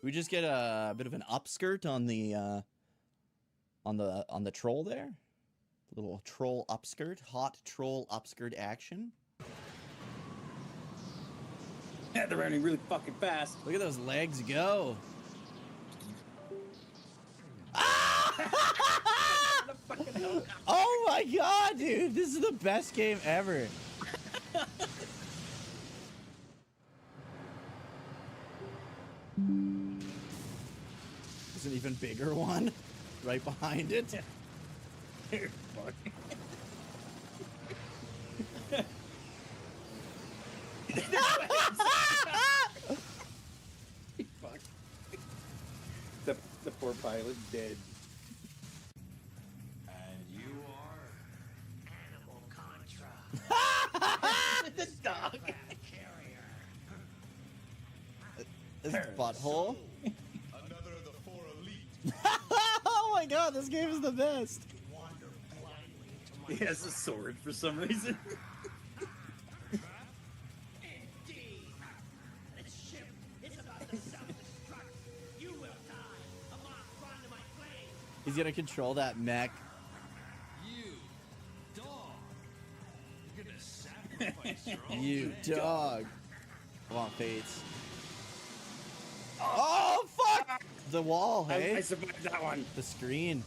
We just get a bit of an upskirt on the troll there. Little troll upskirt, hot troll upskirt action. Yeah, they're running really fucking fast. Look at those legs go. Oh my god, dude! This is the best game ever. There's an even bigger one right behind it. Fuck. Fuck. The poor pilot's dead. And you are Animal Contra. The dog. Carrier. This butthole. another of the 4 elite. Oh my god, this game is the best. Wander blindly into my He has a sword for some reason. Indeed. This ship is about to self-destruct. You will die. Run to my flame. He's gonna control that mech. You dog. You're gonna sacrifice your own You man. dog. Come on, Fates. Oh, fuck! The wall, hey? I survived that one. The screen.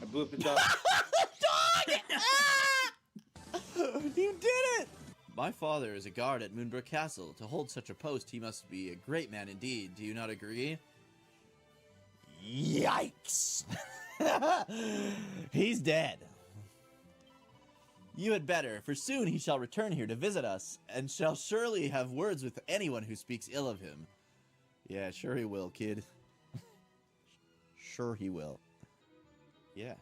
I blew up the dog. You did it! My father is a guard at Moonbrook Castle. To hold such a post, he must be a great man indeed. Do you not agree? Yikes! He's dead. You had better, for soon he shall return here to visit us, and shall surely have words with anyone who speaks ill of him. Yeah, sure he will, kid. Sure he will. Yeah.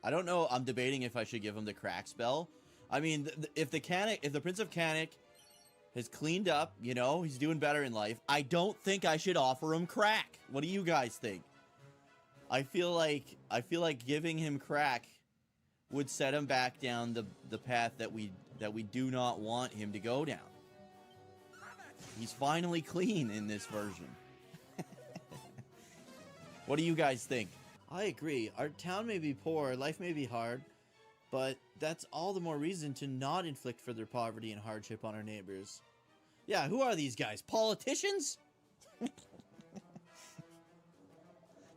I don't know, I'm debating if I should give him the crack spell. I mean, if the Prince of Canic has cleaned up, you know, he's doing better in life, I don't think I should offer him crack. What do you guys think? I feel like giving him crack would set him back down the path that we do not want him to go down. He's finally clean in this version. What do you guys think? I agree. Our town may be poor, life may be hard, but that's all the more reason to not inflict further poverty and hardship on our neighbors. Yeah, who are these guys? Politicians?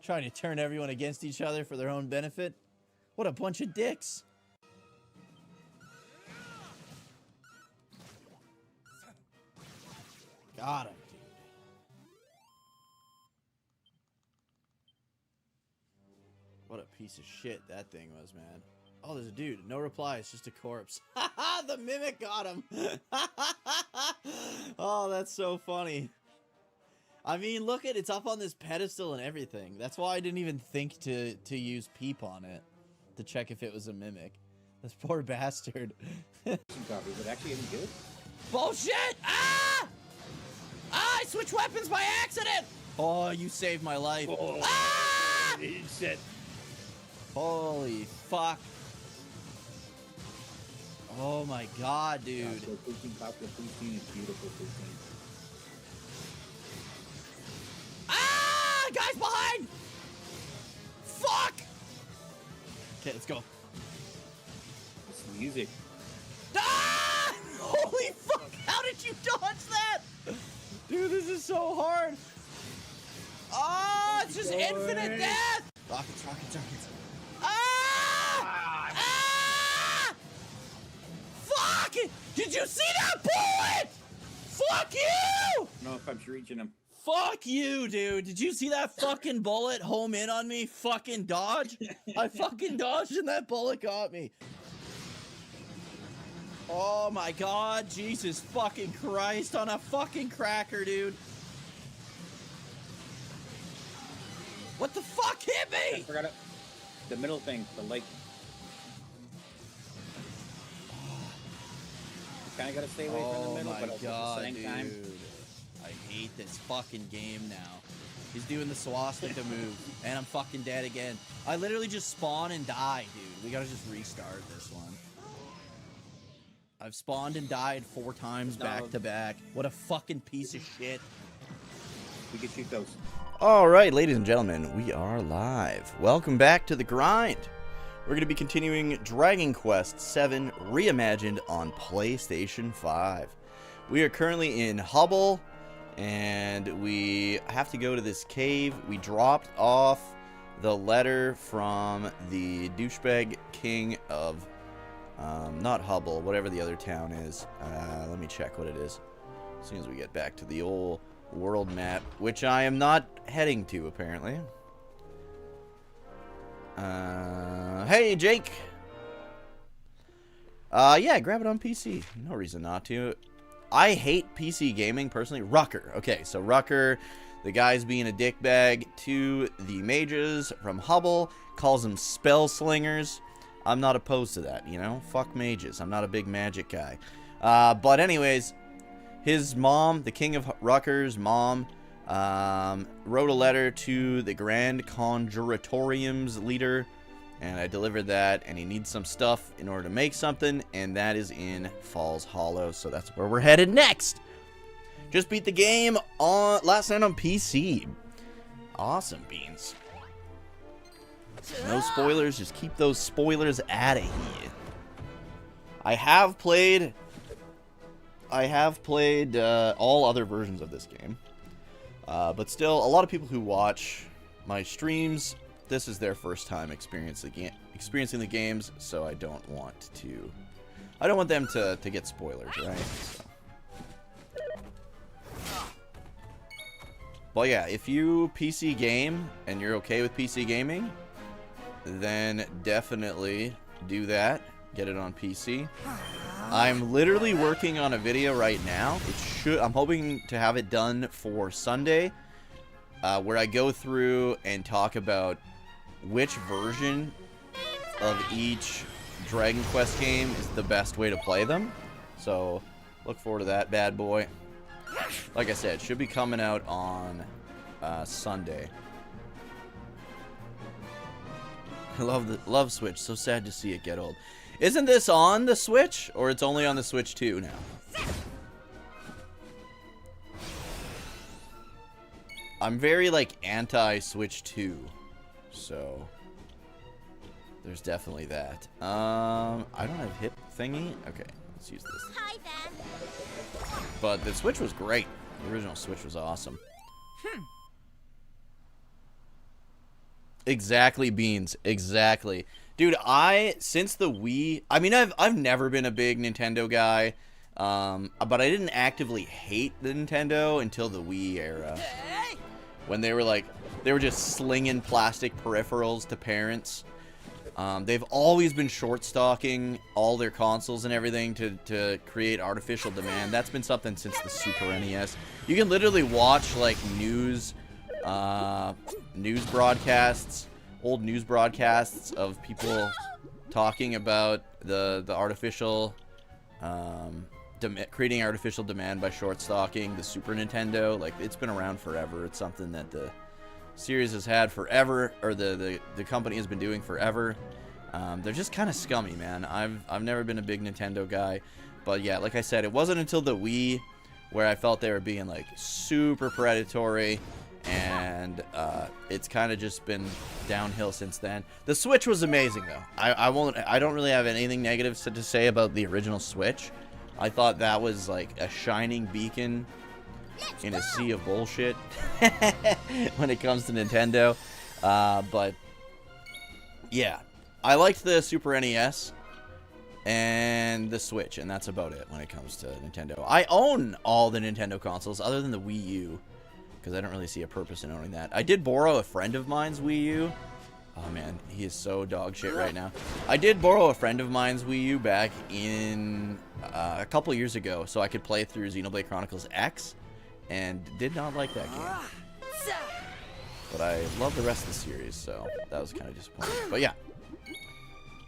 Trying to turn everyone against each other for their own benefit? What a bunch of dicks! Got him, dude. What a piece of shit that thing was, man. Oh, there's a dude. No reply. It's just a corpse. The mimic got him. Oh, that's so funny. I mean, look at it's up on this pedestal and everything. That's why I didn't even think to use peep on it to check if it was a mimic. This poor bastard. Some copy. Is it actually any good? Bullshit! Ah! Ah! I switched weapons by accident! Oh, you saved my life. Oh, Ah! shit. Holy fuck. Oh my god, dude. Pt.14 is beautiful poutine. Ah! Guys behind! Fuck! Okay, let's go. This music. Ah! Holy fuck! How did you dodge that? Dude, this is so hard. Ah! It's just infinite death! Rockets, rockets, rockets. Ah! Ah! Fuck! Did you see that bullet? Fuck you! I don't know if I'm reaching him. Fuck you, dude. Did you see that fucking bullet home in on me? Fucking dodge? I fucking dodged and that bullet got me. Oh my god, Jesus fucking Christ on a fucking cracker, dude. What the fuck hit I me? forgot it. The middle thing, the light. You kind of got to stay away from the middle, but also at the same time. I hate this fucking game now. He's doing the swastika move, and I'm fucking dead again. I literally just spawn and die, dude. We gotta just restart this one. I've spawned and died 4 times back to back. What a fucking piece of shit. We can shoot those. All right, ladies and gentlemen, we are live. Welcome back to The Grind. We're going to be continuing Dragon Quest VII Reimagined on PlayStation 5. We are currently in Hubble, and we have to go to this cave. We dropped off the letter from the douchebag king of, not Hubble, whatever the other town is. Let me check what it is as soon as we get back to the old world map, which I am not heading to, apparently. Hey, Jake! Yeah, grab it on PC. No reason not to. I hate PC gaming, personally. Rucker. Okay, so Rucker, the guy's being a dickbag to the mages from Hubble, calls them spell slingers. I'm not opposed to that, you know? Fuck mages. I'm not a big magic guy. But anyways, his mom, the king of Rucker's mom, wrote a letter to the Grand Conjuratorium's leader, and I delivered that, and he needs some stuff in order to make something, and that is in Falls Hollow, so that's where we're headed next. Just beat the game on last night on PC. Awesome beans. No spoilers, just keep those spoilers out of here. I have played all other versions of this game. But still, a lot of people who watch my streams, this is their first time experiencing the games, so I don't want them to get spoilers, right? So. Well, yeah, if you PC game and you're okay with PC gaming, then definitely do that. Get it on PC. I'm literally working on a video right now. I'm hoping to have it done for Sunday, where I go through and talk about which version of each Dragon Quest game is the best way to play them. So, look forward to that bad boy. Like I said, should be coming out on Sunday. I love Switch. So sad to see it get old. Isn't this on the Switch, or it's only on the Switch 2 now? I'm very, like, anti-Switch 2, so there's definitely that. I don't have hip thingy. Okay, let's use this. Hi, Van. But the Switch was great. The original Switch was awesome. Exactly, Beans. Exactly. Dude, since the Wii, I mean, I've never been a big Nintendo guy, but I didn't actively hate the Nintendo until the Wii era. When they were just slinging plastic peripherals to parents. They've always been short-stocking all their consoles and everything to create artificial demand. That's been something since the Super NES. You can literally watch, like, news broadcasts, old news broadcasts of people talking about the artificial, creating artificial demand by short-stocking the Super Nintendo. Like, it's been around forever. It's something that the series has had forever, or the company has been doing forever. They're just kind of scummy, man. I've never been a big Nintendo guy, but yeah, like I said, it wasn't until the Wii where I felt they were being, like, super predatory, and it's kind of just been downhill since then. The Switch was amazing, though. I don't really have anything negative to say about the original Switch. I thought that was like a shining beacon in a sea of bullshit when it comes to Nintendo. But yeah, I liked the Super NES and the Switch, and that's about it when it comes to Nintendo. I own all the Nintendo consoles other than the Wii U, because I don't really see a purpose in owning that. I did borrow a friend of mine's Wii U. Oh man, he is so dog shit right now. I did borrow a friend of mine's Wii U back in a couple years ago, so I could play through Xenoblade Chronicles X, and did not like that game. But I love the rest of the series, so that was kind of disappointing. But yeah,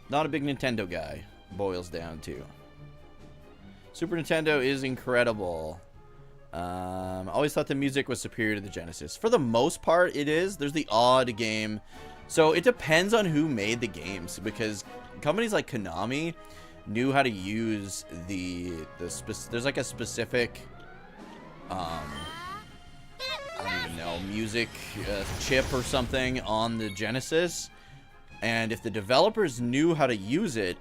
not a big Nintendo guy, boils down to. Super Nintendo is incredible. I always thought the music was superior to the Genesis. For the most part, it is. There's the odd game. So it depends on who made the games, because companies like Konami knew how to use there's like a specific, I don't even know know, music chip or something on the Genesis. And if the developers knew how to use it,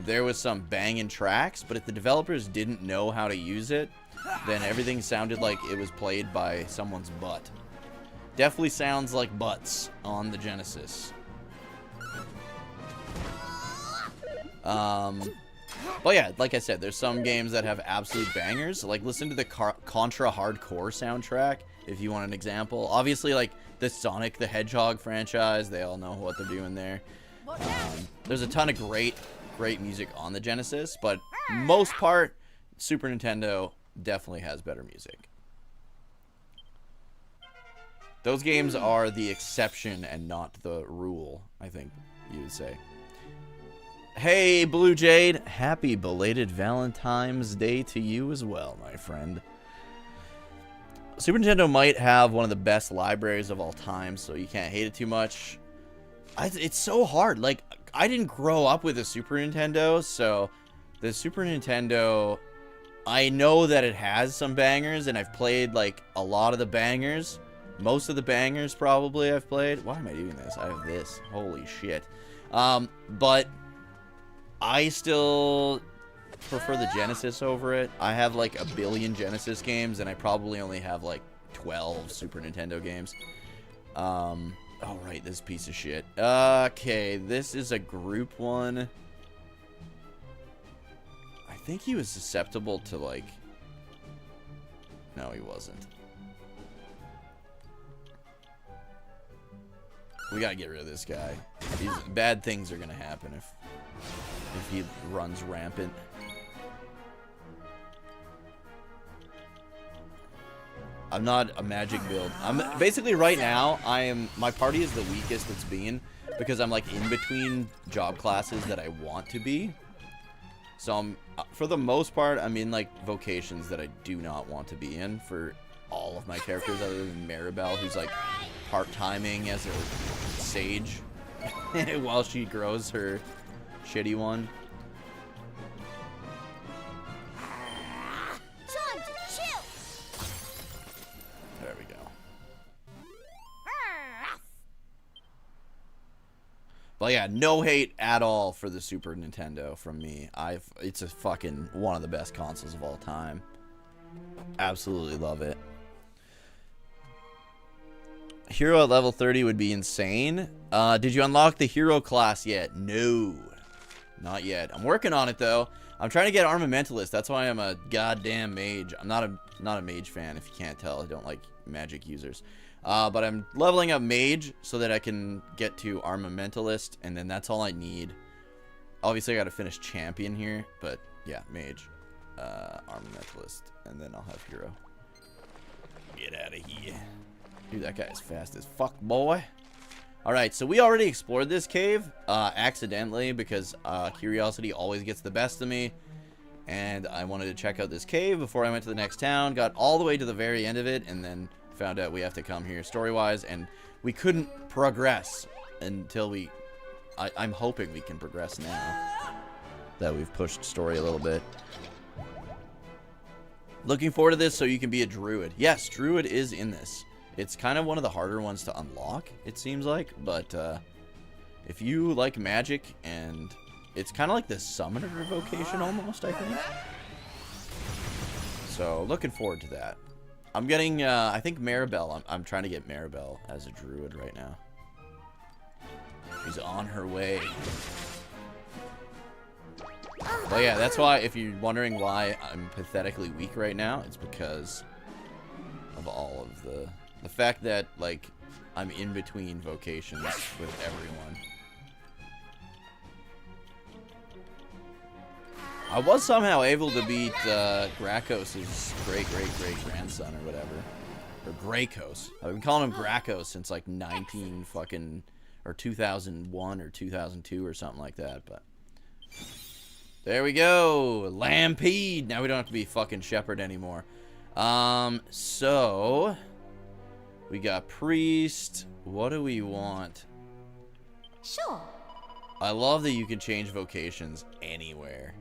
there was some banging tracks. But if the developers didn't know how to use it, then everything sounded like it was played by someone's butt. Definitely sounds like butts on the Genesis. But yeah, like I said, there's some games that have absolute bangers. Like, listen to the Contra Hardcore soundtrack, if you want an example. Obviously, like, the Sonic the Hedgehog franchise, they all know what they're doing there. There's a ton of great music on the Genesis, but most part, Super Nintendo definitely has better music. Those games are the exception and not the rule, I think you would say. Hey, Blue Jade, happy belated Valentine's Day to you as well, my friend. Super Nintendo might have one of the best libraries of all time, so you can't hate it too much. It's so hard. Like, I didn't grow up with a Super Nintendo, so the Super Nintendo, I know that it has some bangers, and I've played, like, a lot of the bangers. Most of the bangers, probably, I've played. Why am I doing this? I have this. Holy shit. But I still prefer the Genesis over it. I have like a billion Genesis games, and I probably only have like 12 Super Nintendo games. Oh, right, this piece of shit. Okay, this is a group one. I think he was susceptible to like... No, he wasn't. We gotta get rid of this guy. Bad things are gonna happen if he runs rampant. I'm not a magic build. I'm basically right now. My party is the weakest it's been because I'm like in between job classes that I want to be. So I'm, for the most part, I'm in like vocations that I do not want to be in for all of my characters, other than Maribel, who's like part-timing as a sage while she grows her shitty one. Time to chill. There we go. But yeah, no hate at all for the Super Nintendo from me. It's a fucking one of the best consoles of all time. Absolutely love it. Hero at level 30 would be insane. Did you unlock the hero class yet? No. Not yet. I'm working on it, though. I'm trying to get Armamentalist. That's why I'm a goddamn mage. I'm not a mage fan, if you can't tell. I don't like magic users. But I'm leveling up mage so that I can get to Armamentalist, and then that's all I need. Obviously, I got to finish champion here, but yeah, mage. Armamentalist, and then I'll have hero. Get out of here. Dude, that guy is fast as fuck, boy. Alright, so we already explored this cave accidentally because curiosity always gets the best of me. And I wanted to check out this cave before I went to the next town. Got all the way to the very end of it and then found out we have to come here story-wise. And we couldn't progress until we... I'm hoping we can progress now that we've pushed story a little bit. Looking forward to this so you can be a druid. Yes, druid is in this. It's kind of one of the harder ones to unlock, it seems like, but if you like magic, and it's kind of like the summoner vocation almost, I think. So, looking forward to that. I'm getting, I think Maribel, I'm trying to get Maribel as a druid right now. She's on her way. But yeah, that's why, if you're wondering why I'm pathetically weak right now, it's because of all of the fact that, like, I'm in between vocations with everyone. I was somehow able to beat Grakos' great-great-great-grandson or whatever. Or Gracos. I've been calling him Grakos since, like, 2001 or 2002 or something like that, but... There we go! Lampede! Now we don't have to be fucking Shepherd anymore. So... We got Priest. What do we want? Sure. I love that you can change vocations anywhere.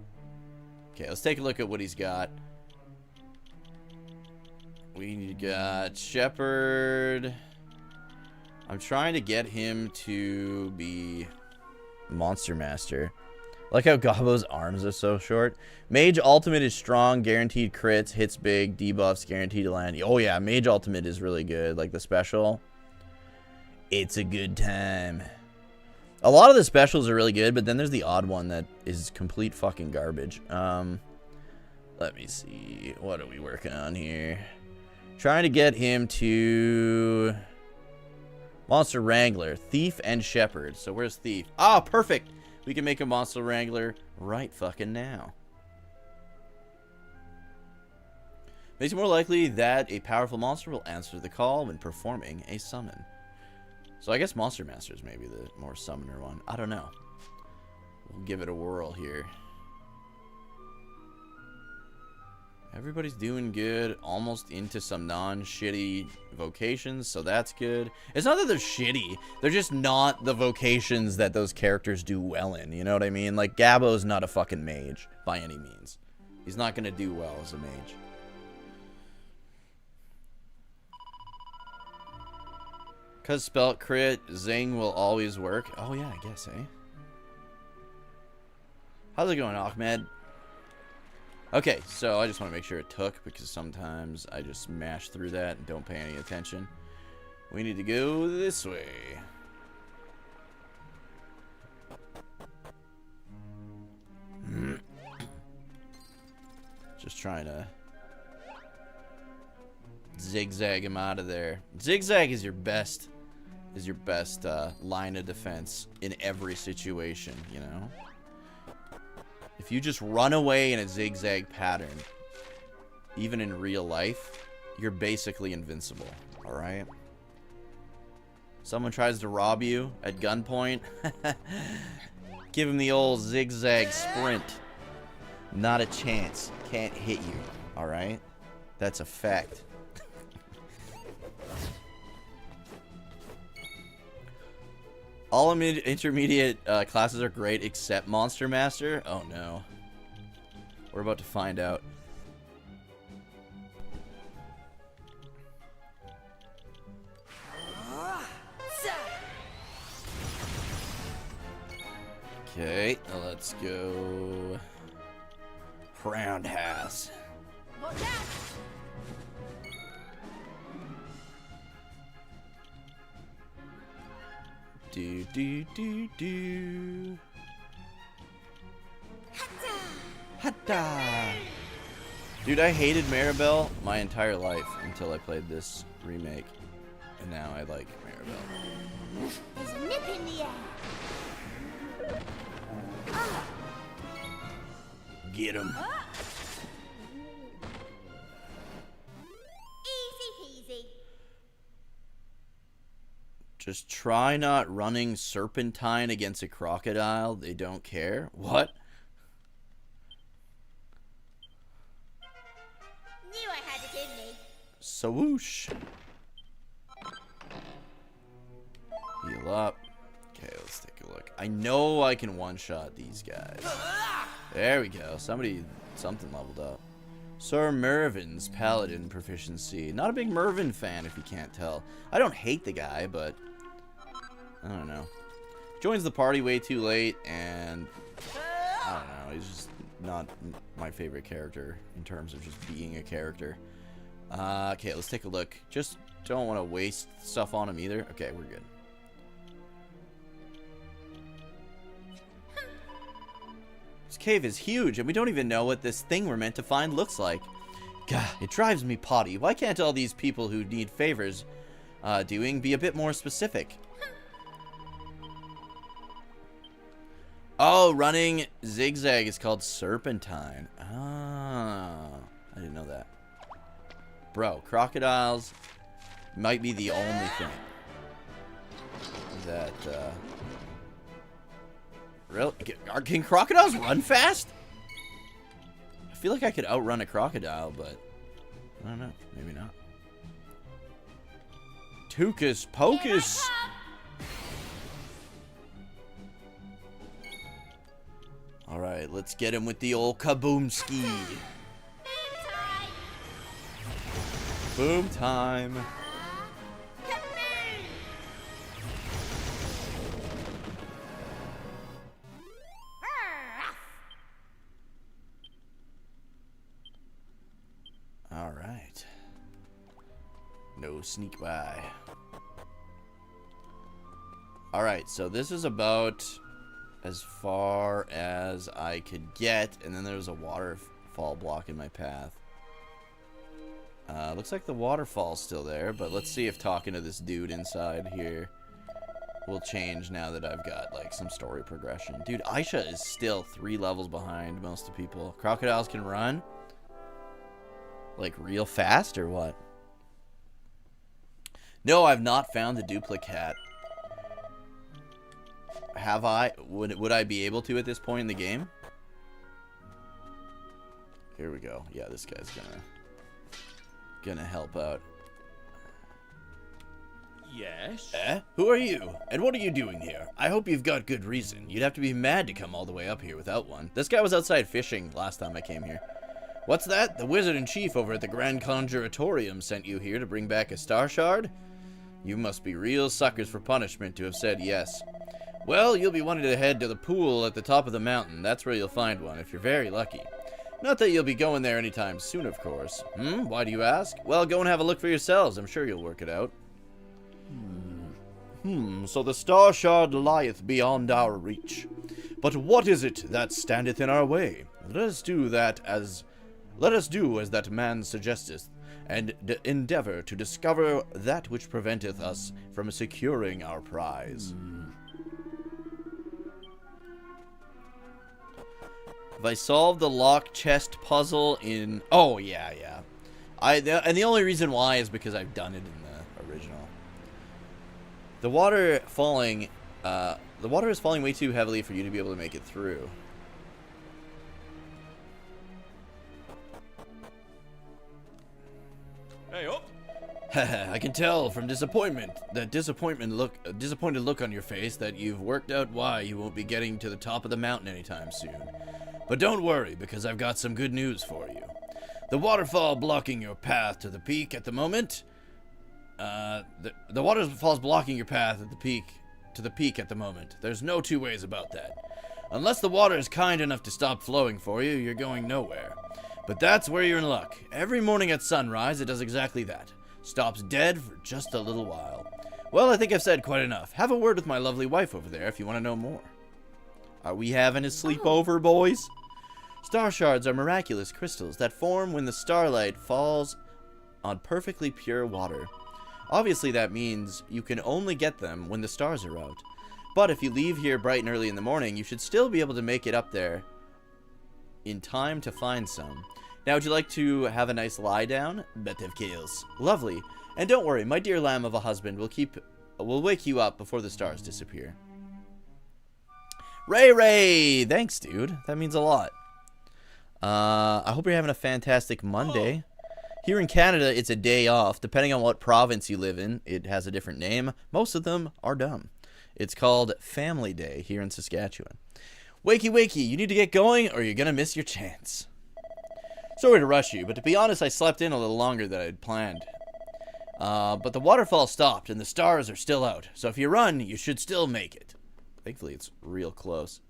Okay, let's take a look at what he's got. We got Shepherd. I'm trying to get him to be Monster Master. I like how Gobbo's arms are so short. Mage Ultimate is strong, guaranteed crits, hits big, debuffs, guaranteed to land. Oh yeah, Mage Ultimate is really good. Like the special. It's a good time. A lot of the specials are really good, but then there's the odd one that is complete fucking garbage. Let me see. What are we working on here? Trying to get him to Monster Wrangler, Thief, and Shepherd. So where's Thief? Ah, perfect. We can make a Monster Wrangler right fucking now. Makes it more likely that a powerful monster will answer the call when performing a summon. So I guess Monster Master is maybe the more summoner one. I don't know. We'll give it a whirl here. Everybody's doing good. Almost into some non-shitty vocations, so that's good. It's not that they're shitty. They're just not the vocations that those characters do well in. You know what I mean? Like, Gabbo's not a fucking mage by any means. He's not going to do well as a mage. Because spell crit, zing will always work. Oh yeah, I guess, eh? How's it going, Ahmed? Okay, so I just want to make sure it took, because sometimes I just smash through that and don't pay any attention. We need to go this way. Just trying to zigzag him out of there. Zigzag is your best line of defense in every situation, you know? If you just run away in a zigzag pattern, even in real life, you're basically invincible, alright? Someone tries to rob you at gunpoint, give him the old zigzag sprint. Not a chance. Can't hit you, alright? That's a fact. All intermediate classes are great except Monster Master. Oh no. We're about to find out. Okay, let's go. Roundhouse. Do do do do. Hatta. Dude, I hated Maribel my entire life until I played this remake, and now I like Maribel. There's a nip in the air. Get him. Easy peasy. Just try not running Serpentine against a crocodile. They don't care. What? Knew I had it in me. Swoosh. Heal up. Okay, let's take a look. I know I can one-shot these guys. There we go. Something leveled up. Sir Mervin's Paladin proficiency. Not a big Mervin fan, if you can't tell. I don't hate the guy, but I don't know. Joins the party way too late, and I don't know. He's just not my favorite character in terms of just being a character. Okay, let's take a look. Just don't want to waste stuff on him either. Okay, we're good. This cave is huge, and we don't even know what this thing we're meant to find looks like. God, it drives me potty. Why can't all these people who need favors doing be a bit more specific? Oh, running zigzag is called Serpentine. Ah, I didn't know that. Bro, crocodiles might be the only thing that, really? Can crocodiles run fast? I feel like I could outrun a crocodile, but I don't know. Maybe not. Tukus Pocus. Alright, let's get him with the old kaboomski. Boom time. All right. No sneak by. All right, so this is about as far as I could get, and then there's a waterfall blocking my path. Looks like the waterfall's still there, but let's see if talking to this dude inside here will change now that I've got, like, some story progression. Dude, Aisha is still 3 levels behind most of the people. Crocodiles can run? Like, real fast, or what? No, I've not found the duplicate. Have I? Would I be able to at this point in the game? Here we go. Yeah, this guy's gonna help out. Yes? Who are you? And what are you doing here? I hope you've got good reason. You'd have to be mad to come all the way up here without one. This guy was outside fishing last time I came here. What's that? The Wizard-in-Chief over at the Grand Conjuratorium sent you here to bring back a star shard? You must be real suckers for punishment to have said yes. Well, you'll be wanting to head to the pool at the top of the mountain. That's where you'll find one, if you're very lucky. Not that you'll be going there anytime soon, of course. Why do you ask? Well, go and have a look for yourselves. I'm sure you'll work it out. So the star shard lieth beyond our reach. But what is it that standeth in our way? Let us do as that man suggesteth, and endeavor to discover that which preventeth us from securing our prize. Have I solved the lock chest puzzle in... Oh, yeah. And the only reason why is because I've done it in the original. The water falling... the water is falling way too heavily for you to be able to make it through. Hey, up! I can tell from disappointed look on your face that you've worked out why you won't be getting to the top of the mountain anytime soon. But don't worry, because I've got some good news for you. The waterfall blocking your path to the peak at the moment. The waterfall's blocking your path at the peak at the moment. There's no two ways about that. Unless the water is kind enough to stop flowing for you, you're going nowhere. But that's where you're in luck. Every morning at sunrise, it does exactly that. Stops dead for just a little while. Well, I think I've said quite enough. Have a word with my lovely wife over there if you want to know more. Are we having a sleepover, boys? Star shards are miraculous crystals that form when the starlight falls on perfectly pure water. Obviously, that means you can only get them when the stars are out. But if you leave here bright and early in the morning, you should still be able to make it up there in time to find some. Now, would you like to have a nice lie down? Bet of kills. Lovely. And don't worry, my dear lamb of a husband will wake you up before the stars disappear. Ray! Thanks, dude. That means a lot. I hope you're having a fantastic Monday. Here in Canada, it's a day off. Depending on what province you live in, it has a different name. Most of them are dumb. It's called Family Day here in Saskatchewan. Wakey, you need to get going or you're gonna miss your chance. Sorry to rush you, but to be honest, I slept in a little longer than I'd planned. But the waterfall stopped and the stars are still out. So if you run, you should still make it. Thankfully, it's real close.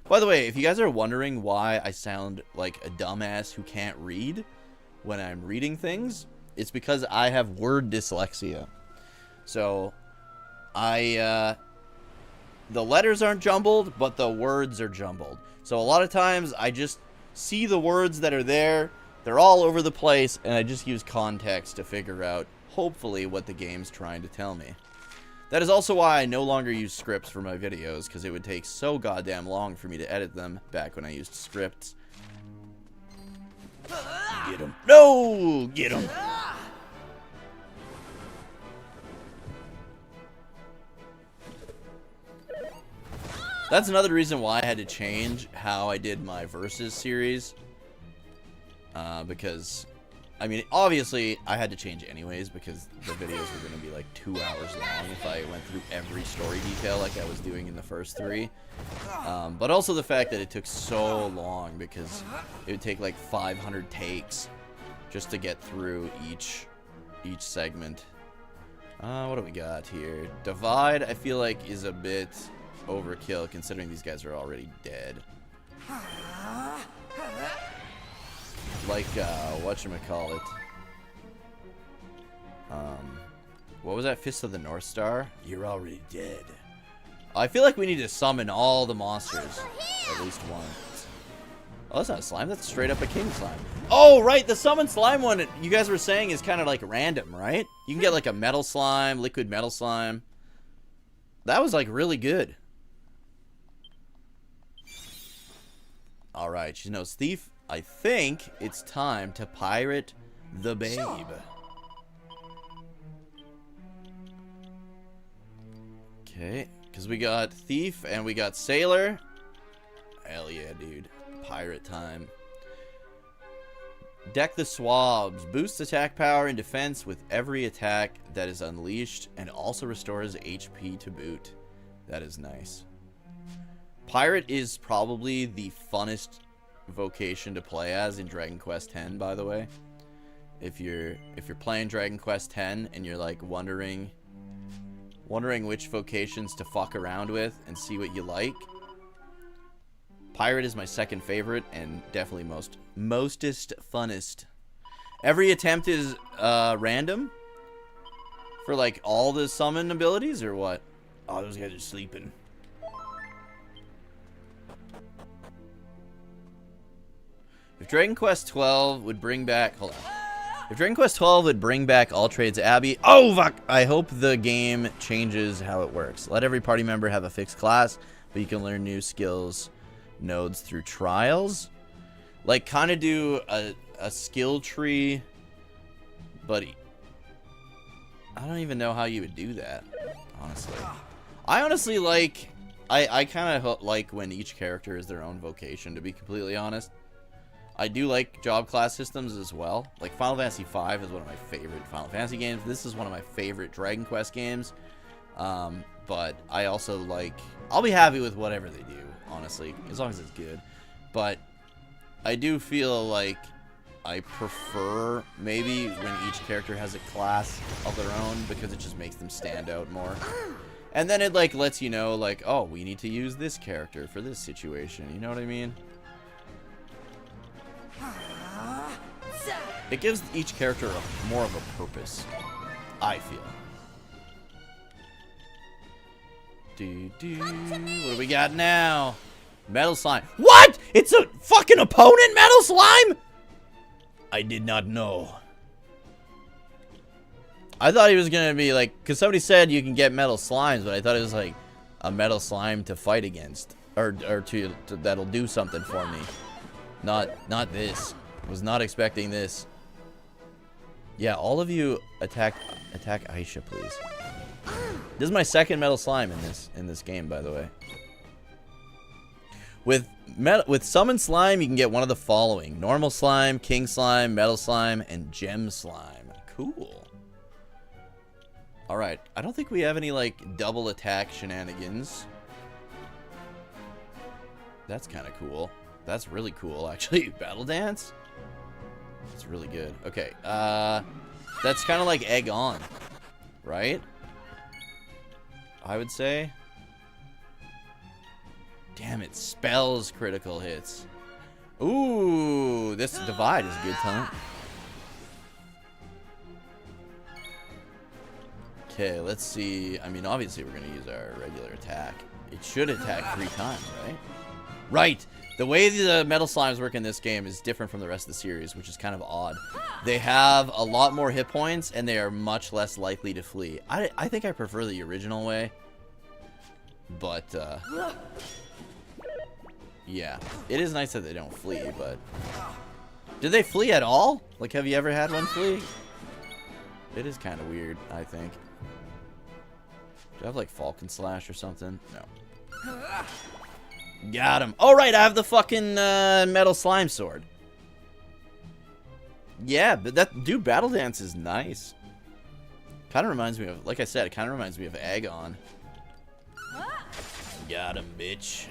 By the way, if you guys are wondering why I sound like a dumbass who can't read when I'm reading things, it's because I have word dyslexia. So, the letters aren't jumbled, but the words are jumbled. So a lot of times, I just see the words that are there, they're all over the place, and I just use context to figure out, hopefully, what the game's trying to tell me. That is also why I no longer use scripts for my videos, because it would take so goddamn long for me to edit them back when I used scripts. Get him. No! Get him. That's another reason why I had to change how I did my Versus series. Because, I mean, obviously, I had to change anyways because the videos were going to be like 2 hours long if I went through every story detail like I was doing in the first 3. But also the fact that it took so long because it would take like 500 takes just to get through each each segment. What do we got here? Divide, I feel like, is a bit overkill considering these guys are already dead. Like, whatchamacallit. What was that? Fist of the North Star? You're already dead. I feel like we need to summon all the monsters. At least one. Oh, that's not a slime. That's straight up a king slime. Oh, right. The summon slime one, you guys were saying, is kind of like random, right? You can get like a metal slime, liquid metal slime. That was like really good. All right. She knows Thief. I think it's time to pirate the babe. Okay. Because we got Thief and we got Sailor. Hell yeah, dude. Pirate time. Deck the Swabs. Boosts attack power and defense with every attack that is unleashed and also restores HP to boot. That is nice. Pirate is probably the funnest vocation to play as in Dragon Quest X, by the way. If you're playing Dragon Quest X and you're like wondering which vocations to fuck around with and see what you like, Pirate is my second favorite and definitely mostest funnest. Every attempt is random for like all the summon abilities or what? Oh, those guys are sleeping. If Dragon Quest 12 would bring back, hold on. If Dragon Quest 12 would bring back All Trades Abbey, oh fuck! I hope the game changes how it works. Let every party member have a fixed class, but you can learn new skills nodes through trials. Like, kind of do a skill tree, but I don't even know how you would do that, honestly. I honestly like, I kind of like when each character is their own vocation, to be completely honest. I do like job class systems as well. Like, Final Fantasy V is one of my favorite Final Fantasy games. This is one of my favorite Dragon Quest games. But I also like, I'll be happy with whatever they do, honestly, as long as it's good. But I do feel like I prefer maybe when each character has a class of their own, because it just makes them stand out more. And then it like lets you know, like, oh, we need to use this character for this situation. You know what I mean? It gives each character more of a purpose, I feel. What do we got now? Metal slime. What? It's a fucking opponent metal slime? I did not know. I thought he was gonna be like, because somebody said you can get metal slimes, but I thought it was like a metal slime to fight against, or to that'll do something for me. Not this. Was not expecting this. Yeah, all of you attack Aisha, please. This is my second metal slime in this game, by the way. With summon slime, you can get one of the following: normal slime, king slime, metal slime, and gem slime. Cool. All right, I don't think we have any like double attack shenanigans. That's kind of cool. That's really cool, actually. Battle dance. That's really good. Okay, that's kind of like egg on, right? I would say. Damn, it spells critical hits. Ooh, this divide is a good time. Okay, let's see. I mean, obviously, we're going to use our regular attack. It should attack 3 times, right? Right! The way the metal slimes work in this game is different from the rest of the series, which is kind of odd. They have a lot more hit points, and they are much less likely to flee. I think I prefer the original way. But, yeah. It is nice that they don't flee, but... Did they flee at all? Like, have you ever had one flee? It is kind of weird, I think. Do I have, like, Falcon Slash or something? No. Got him. Oh, right, I have the fucking metal slime sword. Yeah, but that... Dude, Battle Dance is nice. Kind of reminds me of... Like I said, it kind of reminds me of Agon. Got him, bitch.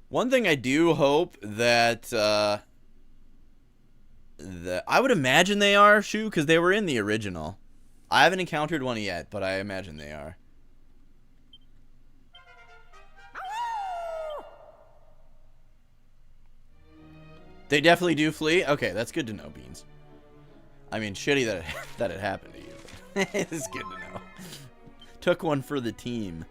One thing I do hope that I would imagine they are, Shu, because they were in the original. I haven't encountered one yet, but I imagine they are. They definitely do flee? Okay, that's good to know, Beans. I mean, shitty that it happened to you, but it's good to know. Took one for the team.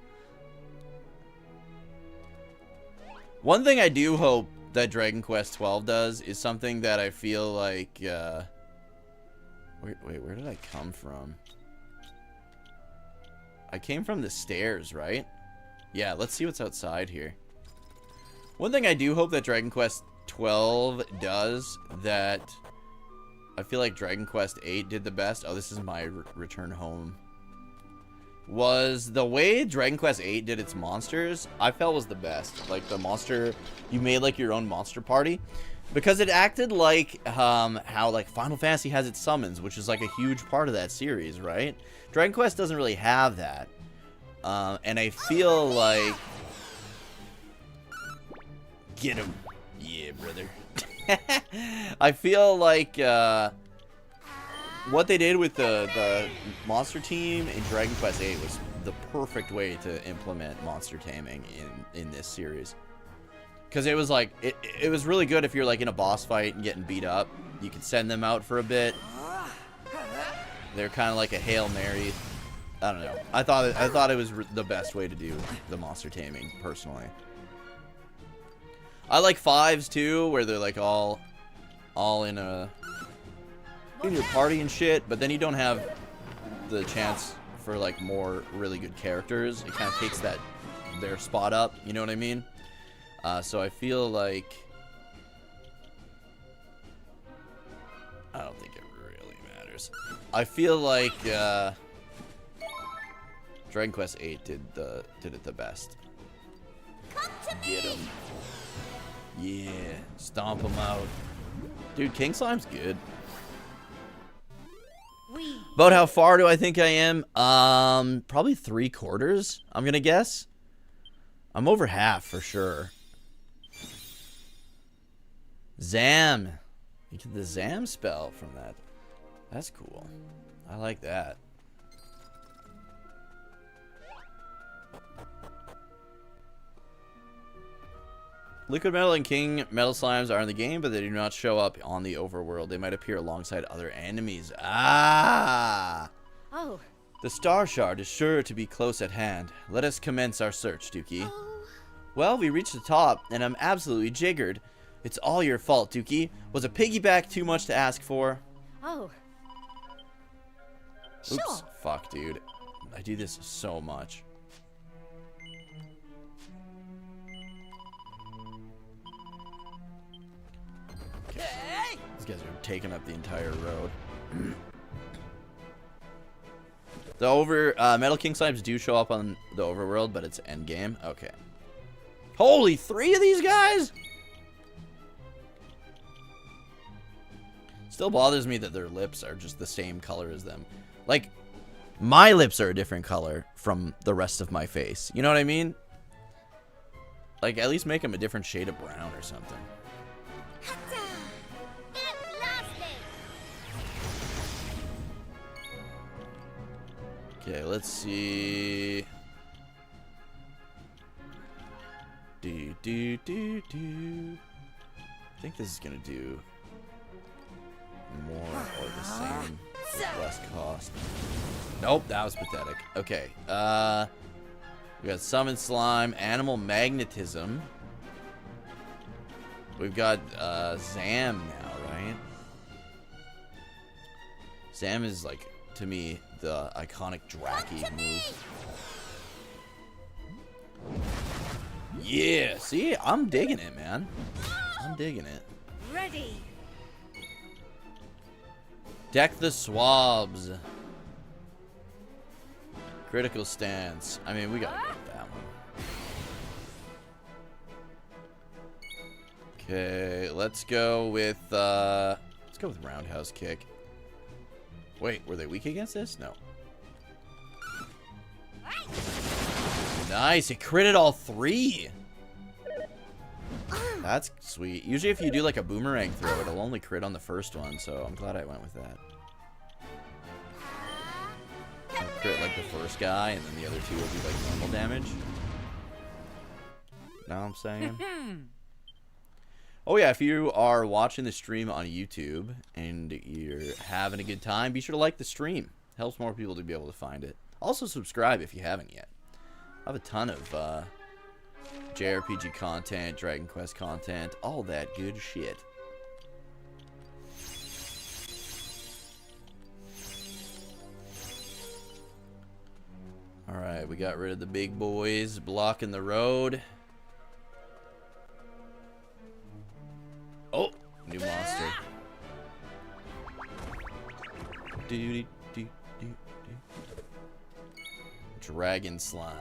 One thing I do hope that Dragon Quest 12 does is something that I feel like... Wait, where did I come from? I came from the stairs, right? Yeah, let's see what's outside here. One thing I do hope that Dragon Quest 12 does that I feel like Dragon Quest 8 did the best. Oh, this is my return home. Was the way Dragon Quest 8 did its monsters, I felt was the best. Like the monster, you made like your own monster party. Because it acted like how like Final Fantasy has its summons, which is like a huge part of that series, right? Dragon Quest doesn't really have that. And I feel like... Get him. Yeah, brother. I feel like what they did with the monster team in Dragon Quest 8 was the perfect way to implement monster taming in this series. Because it was like, it was really good if you're like in a boss fight and getting beat up. You could send them out for a bit. They're kind of like a Hail Mary. I don't know. I thought it was the best way to do the monster taming, personally. I like 5s too, where they're like all in your party and shit, but then you don't have the chance for like more really good characters. It kind of takes their spot up, you know what I mean? So I feel like I don't think it really matters. I feel like Dragon Quest 8 did it the best. Get him. Yeah, stomp him out. Dude, King Slime's good. About how far do I think I am? Probably 3/4, I'm gonna guess. I'm over half for sure. Zam. You get the Zam spell from that. That's cool. I like that. Liquid Metal and King Metal Slimes are in the game, but they do not show up on the overworld. They might appear alongside other enemies. Ah! Oh. The Star Shard is sure to be close at hand. Let us commence our search, Dookie. Oh. Well, we reached the top, and I'm absolutely jiggered. It's all your fault, Dookie. Was a piggyback too much to ask for? Oh. Oops. Sure. Fuck, dude. I do this so much. Okay. These guys are taking up the entire road. The Metal King Slimes do show up on the overworld, but it's endgame. Okay. Holy, 3 of these guys? Still bothers me that their lips are just the same color as them. Like, my lips are a different color from the rest of my face. You know what I mean? Like, at least make them a different shade of brown or something. Okay, let's see. I think this is gonna do more or the same with less cost. Nope, that was pathetic. Okay, we got Summon Slime, Animal Magnetism. We've got Zam now, right? Zam is like, to me, the iconic Draki move. Yeah, see, I'm digging it, man. I'm digging it. Ready. Deck the Swabs. Critical Stance. I mean, we gotta go with that one. Okay, let's go with Roundhouse Kick. Wait, were they weak against this? No. Nice, it critted all 3. That's sweet. Usually if you do like a boomerang throw, it'll only crit on the first one, so I'm glad I went with that. I'll crit like the first guy, and then the other two will be like normal damage. Know what I'm saying? Oh yeah, if you are watching the stream on YouTube and you're having a good time, be sure to like the stream. Helps more people to be able to find it. Also subscribe if you haven't yet. I have a ton of JRPG content, Dragon Quest content, all that good shit. Alright, we got rid of the big boys blocking the road. Oh, new monster. Dragon slime.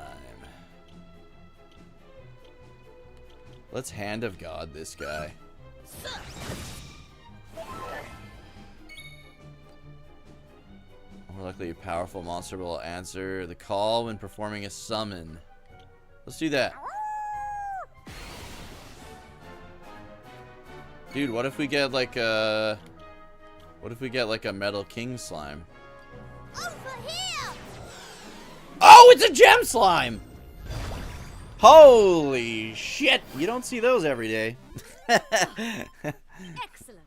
Let's Hand of God this guy. More likely a powerful monster will answer the call when performing a summon. Let's do that. Dude, what if we get like a... What if we get like a Metal King slime? Oh, it's a gem slime! Holy shit! You don't see those every day. Excellent.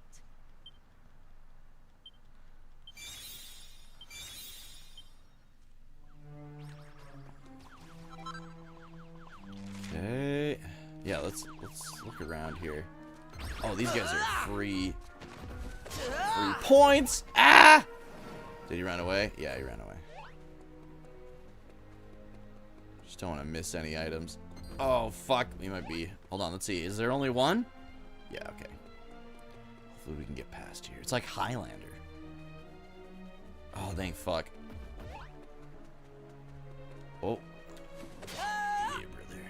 Okay. Yeah, let's look around here. Oh, these guys are free. Free points! Ah! Did he run away? Yeah, he ran away. Just don't want to miss any items. Oh, fuck. We might be... Hold on, let's see. Is there only one? Yeah, okay. Hopefully we can get past here. It's like Highlander. Oh, thank fuck. Oh. Yeah, brother.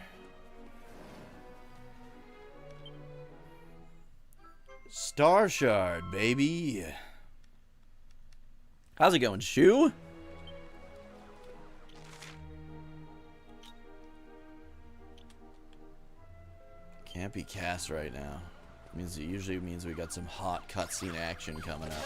Star Shard, baby. How's it going, Shu? Can't be cast right now. It usually means we got some hot cutscene action coming up.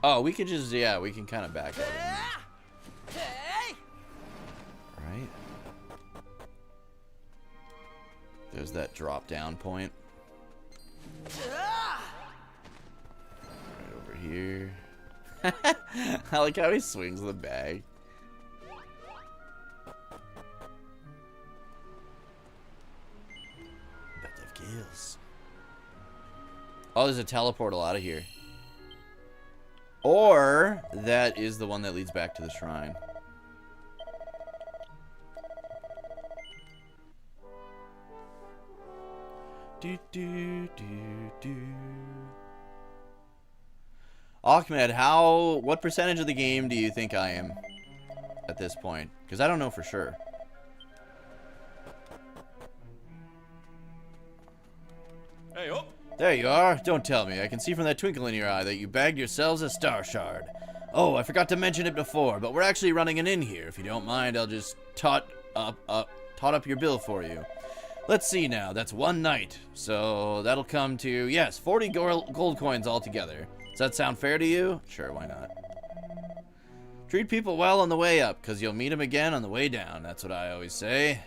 Oh, we could just, yeah, we can kind of back up. Right? There's that drop down point. Right over here. I like how he swings the bag. Bet they have kills. Oh, there's a teleportal out of here. Or that is the one that leads back to the shrine. Do do do do. Ahmed, what percentage of the game do you think I am at this point? Because I don't know for sure. Hey, oh! There you are. Don't tell me. I can see from that twinkle in your eye that you bagged yourselves a star shard. Oh, I forgot to mention it before, but we're actually running an inn here. If you don't mind, I'll just tot up your bill for you. Let's see now. That's one night. So that'll come to, yes, 40 gold coins altogether. Does that sound fair to you? Sure, why not? Treat people well on the way up, because you'll meet them again on the way down. That's what I always say.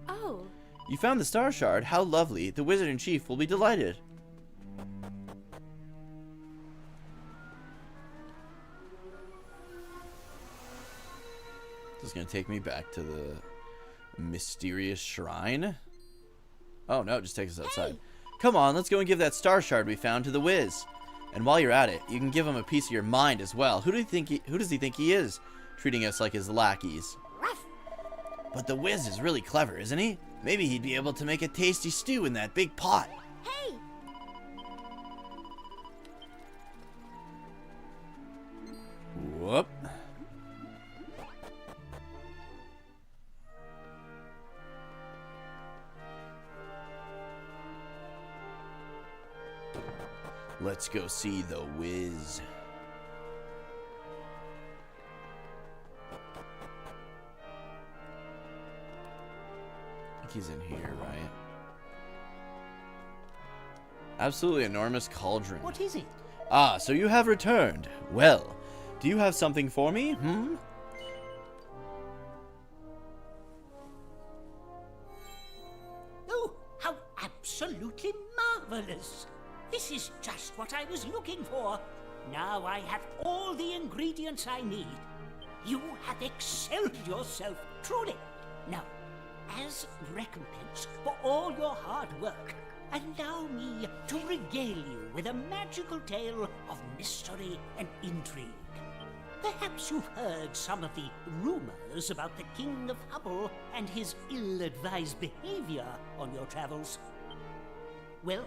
Oh. You found the star shard. How lovely. The wizard in chief will be delighted. This is going to take me back to the mysterious shrine. Oh, no, it just takes us outside. Hey. Come on, let's go and give that star shard we found to the Wiz. And while you're at it, you can give him a piece of your mind as well. Who does he think he is? Treating us like his lackeys. But the Wiz is really clever, isn't he? Maybe he'd be able to make a tasty stew in that big pot. Hey! Whoop. Let's go see the Wiz. think he's in here, right? Absolutely enormous cauldron. What is it? Ah, so you have returned. Well, do you have something for me, Oh, how absolutely marvelous! This is just what I was looking for. Now I have all the ingredients I need. You have excelled yourself, truly. Now, as recompense for all your hard work, allow me to regale you with a magical tale of mystery and intrigue. Perhaps you've heard some of the rumors about the King of Hubble and his ill-advised behavior on your travels. Well,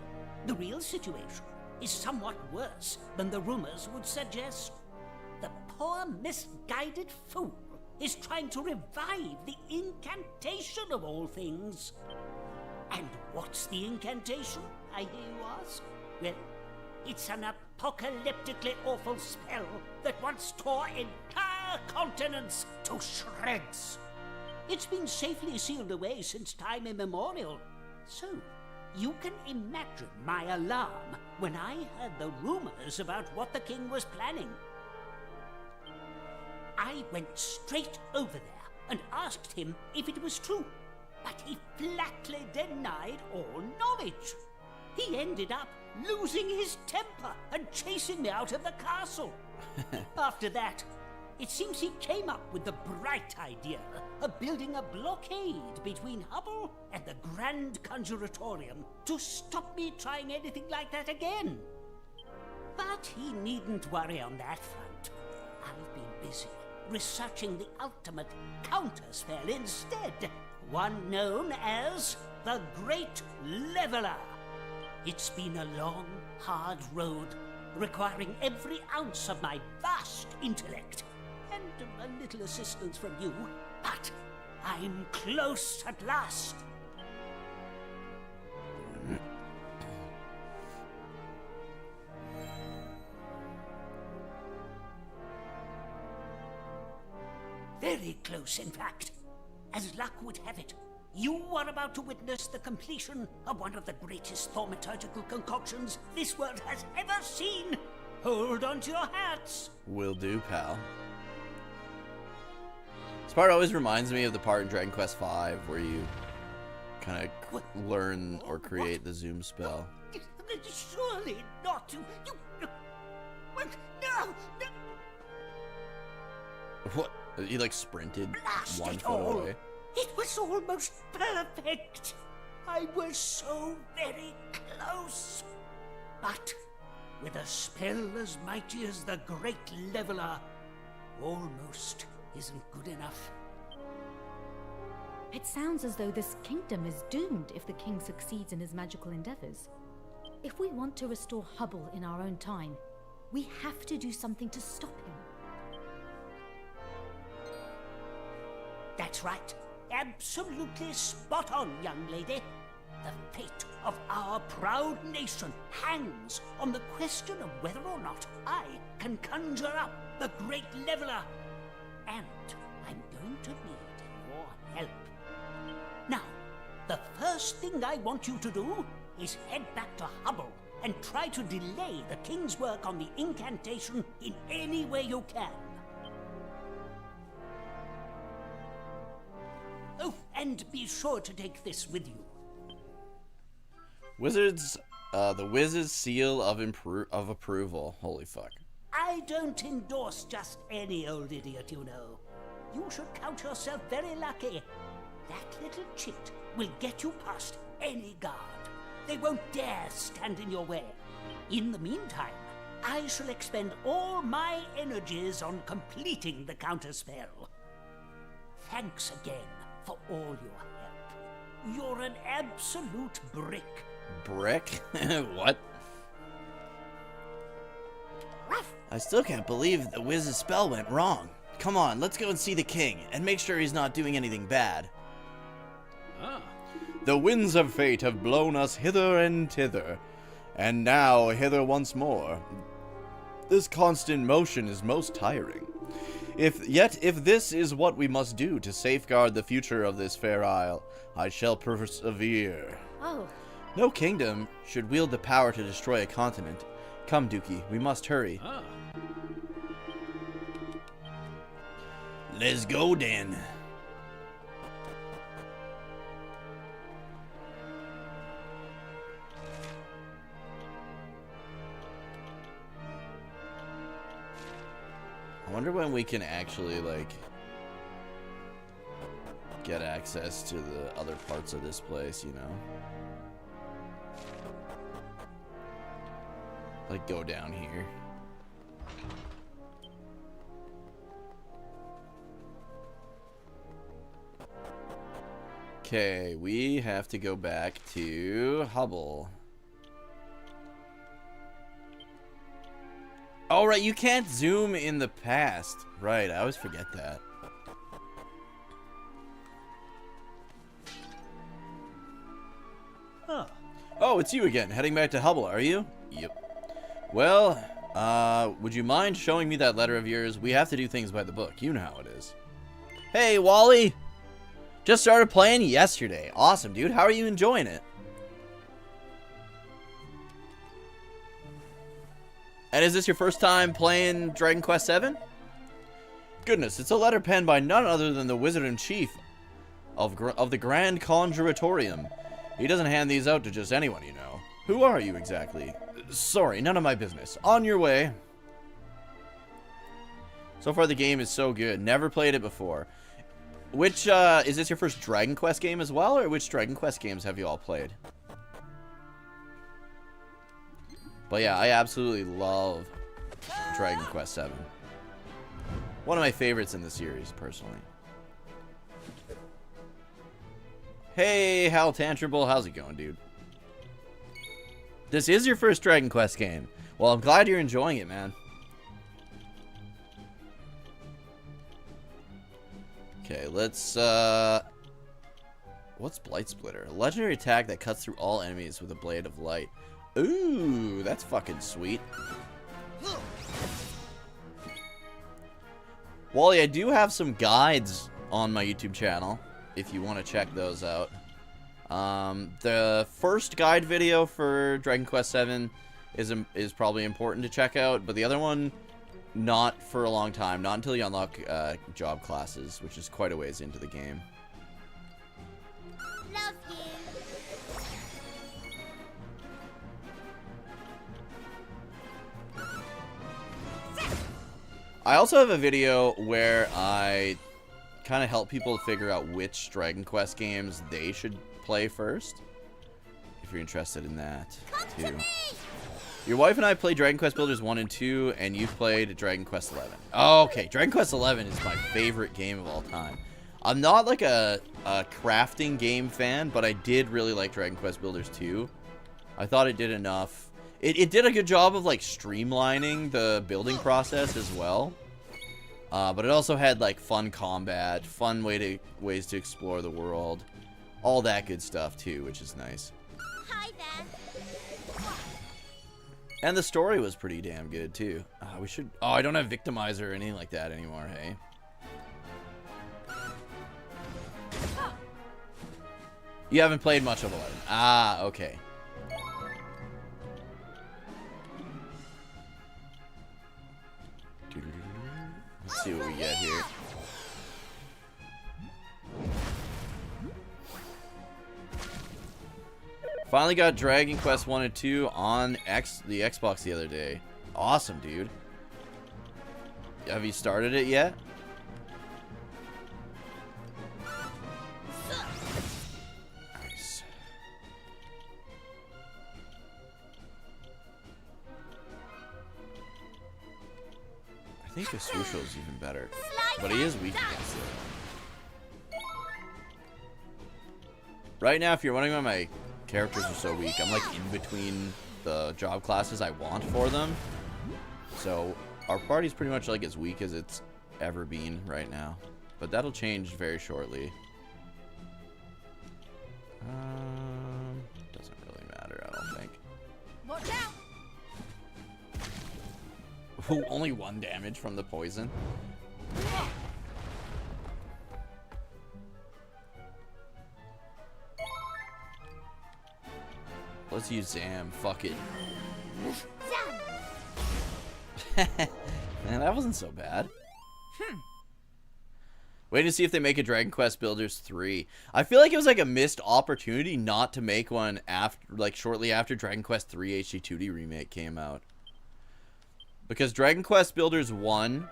the real situation is somewhat worse than the rumors would suggest. The poor, misguided fool is trying to revive the incantation of all things. And what's the incantation, I hear you ask? Well, it's an apocalyptically awful spell that once tore entire continents to shreds. It's been safely sealed away since time immemorial. So, you can imagine my alarm when I heard the rumors about what the king was planning. I went straight over there and asked him if it was true, but he flatly denied all knowledge. He ended up losing his temper and chasing me out of the castle. After that, it seems he came up with the bright idea of building a blockade between Hubble and the Grand Conjuratorium to stop me trying anything like that again. But he needn't worry on that front. I've been busy researching the ultimate counterspell instead, one known as the Great Leveler. It's been a long, hard road, requiring every ounce of my vast intellect and a little assistance from you, but I'm close at last. Very close, in fact. As luck would have it, you are about to witness the completion of one of the greatest thaumaturgical concoctions this world has ever seen. Hold on to your hats. Will do, pal. This part always reminds me of the part in Dragon Quest V where you kind of learn or create the zoom spell. Surely not. You what? No. What? He like sprinted Blast 1 it foot all. away. It was almost perfect. I was so very close. But with a spell as mighty as the Great Leveler, almost isn't good enough. It sounds as though this kingdom is doomed if the king succeeds in his magical endeavors. If we want to restore Hubble in our own time, we have to do something to stop him. That's right. Absolutely spot on, young lady. The fate of our proud nation hangs on the question of whether or not I can conjure up the Great Leveler. And I'm going to need your help. Now, the first thing I want you to do is head back to Hubble and try to delay the king's work on the incantation in any way you can. Oh, and be sure to take this with you. Wizards, the Wizard's seal of approval. Holy fuck. I don't endorse just any old idiot, you know. You should count yourself very lucky. That little chit will get you past any guard. They won't dare stand in your way. In the meantime, I shall expend all my energies on completing the counterspell. Thanks again for all your help. You're an absolute brick. Brick? What? Ruff. I still can't believe the Wiz's spell went wrong. Come on, let's go and see the king, and make sure he's not doing anything bad. Ah. The winds of fate have blown us hither and thither, and now hither once more. This constant motion is most tiring. If this is what we must do to safeguard the future of this fair isle, I shall persevere. Oh, No kingdom should wield the power to destroy a continent. Come, Dookie, we must hurry. Ah. Let's go, then. I wonder when we can actually, like, get access to the other parts of this place, you know? Like, go down here. Okay, we have to go back to Hubble. Oh, right, you can't zoom in the past. Right, I always forget that. Huh. Oh, it's you again, heading back to Hubble, are you? Yep. Well, would you mind showing me that letter of yours? We have to do things by the book. You know how it is. Hey, Wally! Just started playing yesterday. Awesome, dude. How are you enjoying it? And is this your first time playing Dragon Quest VII? Goodness, it's a letter penned by none other than the Wizard-in-Chief of the Grand Conjuratorium. He doesn't hand these out to just anyone, you know. Who are you exactly? Sorry, none of my business. On your way. So far the game is so good. Never played it before. Which, is this your first Dragon Quest game as well, or which Dragon Quest games have you all played? But yeah, I absolutely love Dragon Quest VII. One of my favorites in the series, personally. Hey, Hal Tantrable, how's it going, dude? This is your first Dragon Quest game. Well, I'm glad you're enjoying it, man. Okay, let's, what's Blight Splitter? A legendary attack that cuts through all enemies with a blade of light. Ooh, that's fucking sweet. Wally, I do have some guides on my YouTube channel, if you want to check those out. The first guide video for Dragon Quest VII is probably important to check out, but the other one, not for a long time. Not until you unlock job classes, which is quite a ways into the game. Love you. I also have a video where I kind of help people figure out which Dragon Quest games they should play first. If you're interested in that, too. Your wife and I played Dragon Quest Builders 1 and 2, and you've played Dragon Quest 11. Oh, okay, Dragon Quest 11 is my favorite game of all time. I'm not like a crafting game fan, but I did really like Dragon Quest Builders 2. I thought it did enough. It did a good job of like streamlining the building process as well. But it also had like fun combat, fun ways to explore the world. All that good stuff too, which is nice. Hi there. And the story was pretty damn good too. We should. Oh, I don't have Victimizer or anything like that anymore. Hey. You haven't played much of 11. Ah, okay. Let's see what we get here. Finally got Dragon Quest 1 and 2 on the Xbox the other day. Awesome, dude. Have you started it yet? Nice. I think Yasuo is even better, but he is weak against it. Right now, if you're wondering why my characters are so weak, I'm like in between the job classes I want for them. So our party's pretty much like as weak as it's ever been right now. But that'll change very shortly. Doesn't really matter, I don't think. Watch out. Ooh, only 1 damage from the poison. let's use Zam. Fuck it. Man, that wasn't so bad. Wait to see if they make a Dragon Quest Builders 3. I feel like it was like a missed opportunity not to make one after, like shortly after Dragon Quest 3 HD2D remake came out. Because Dragon Quest Builders 1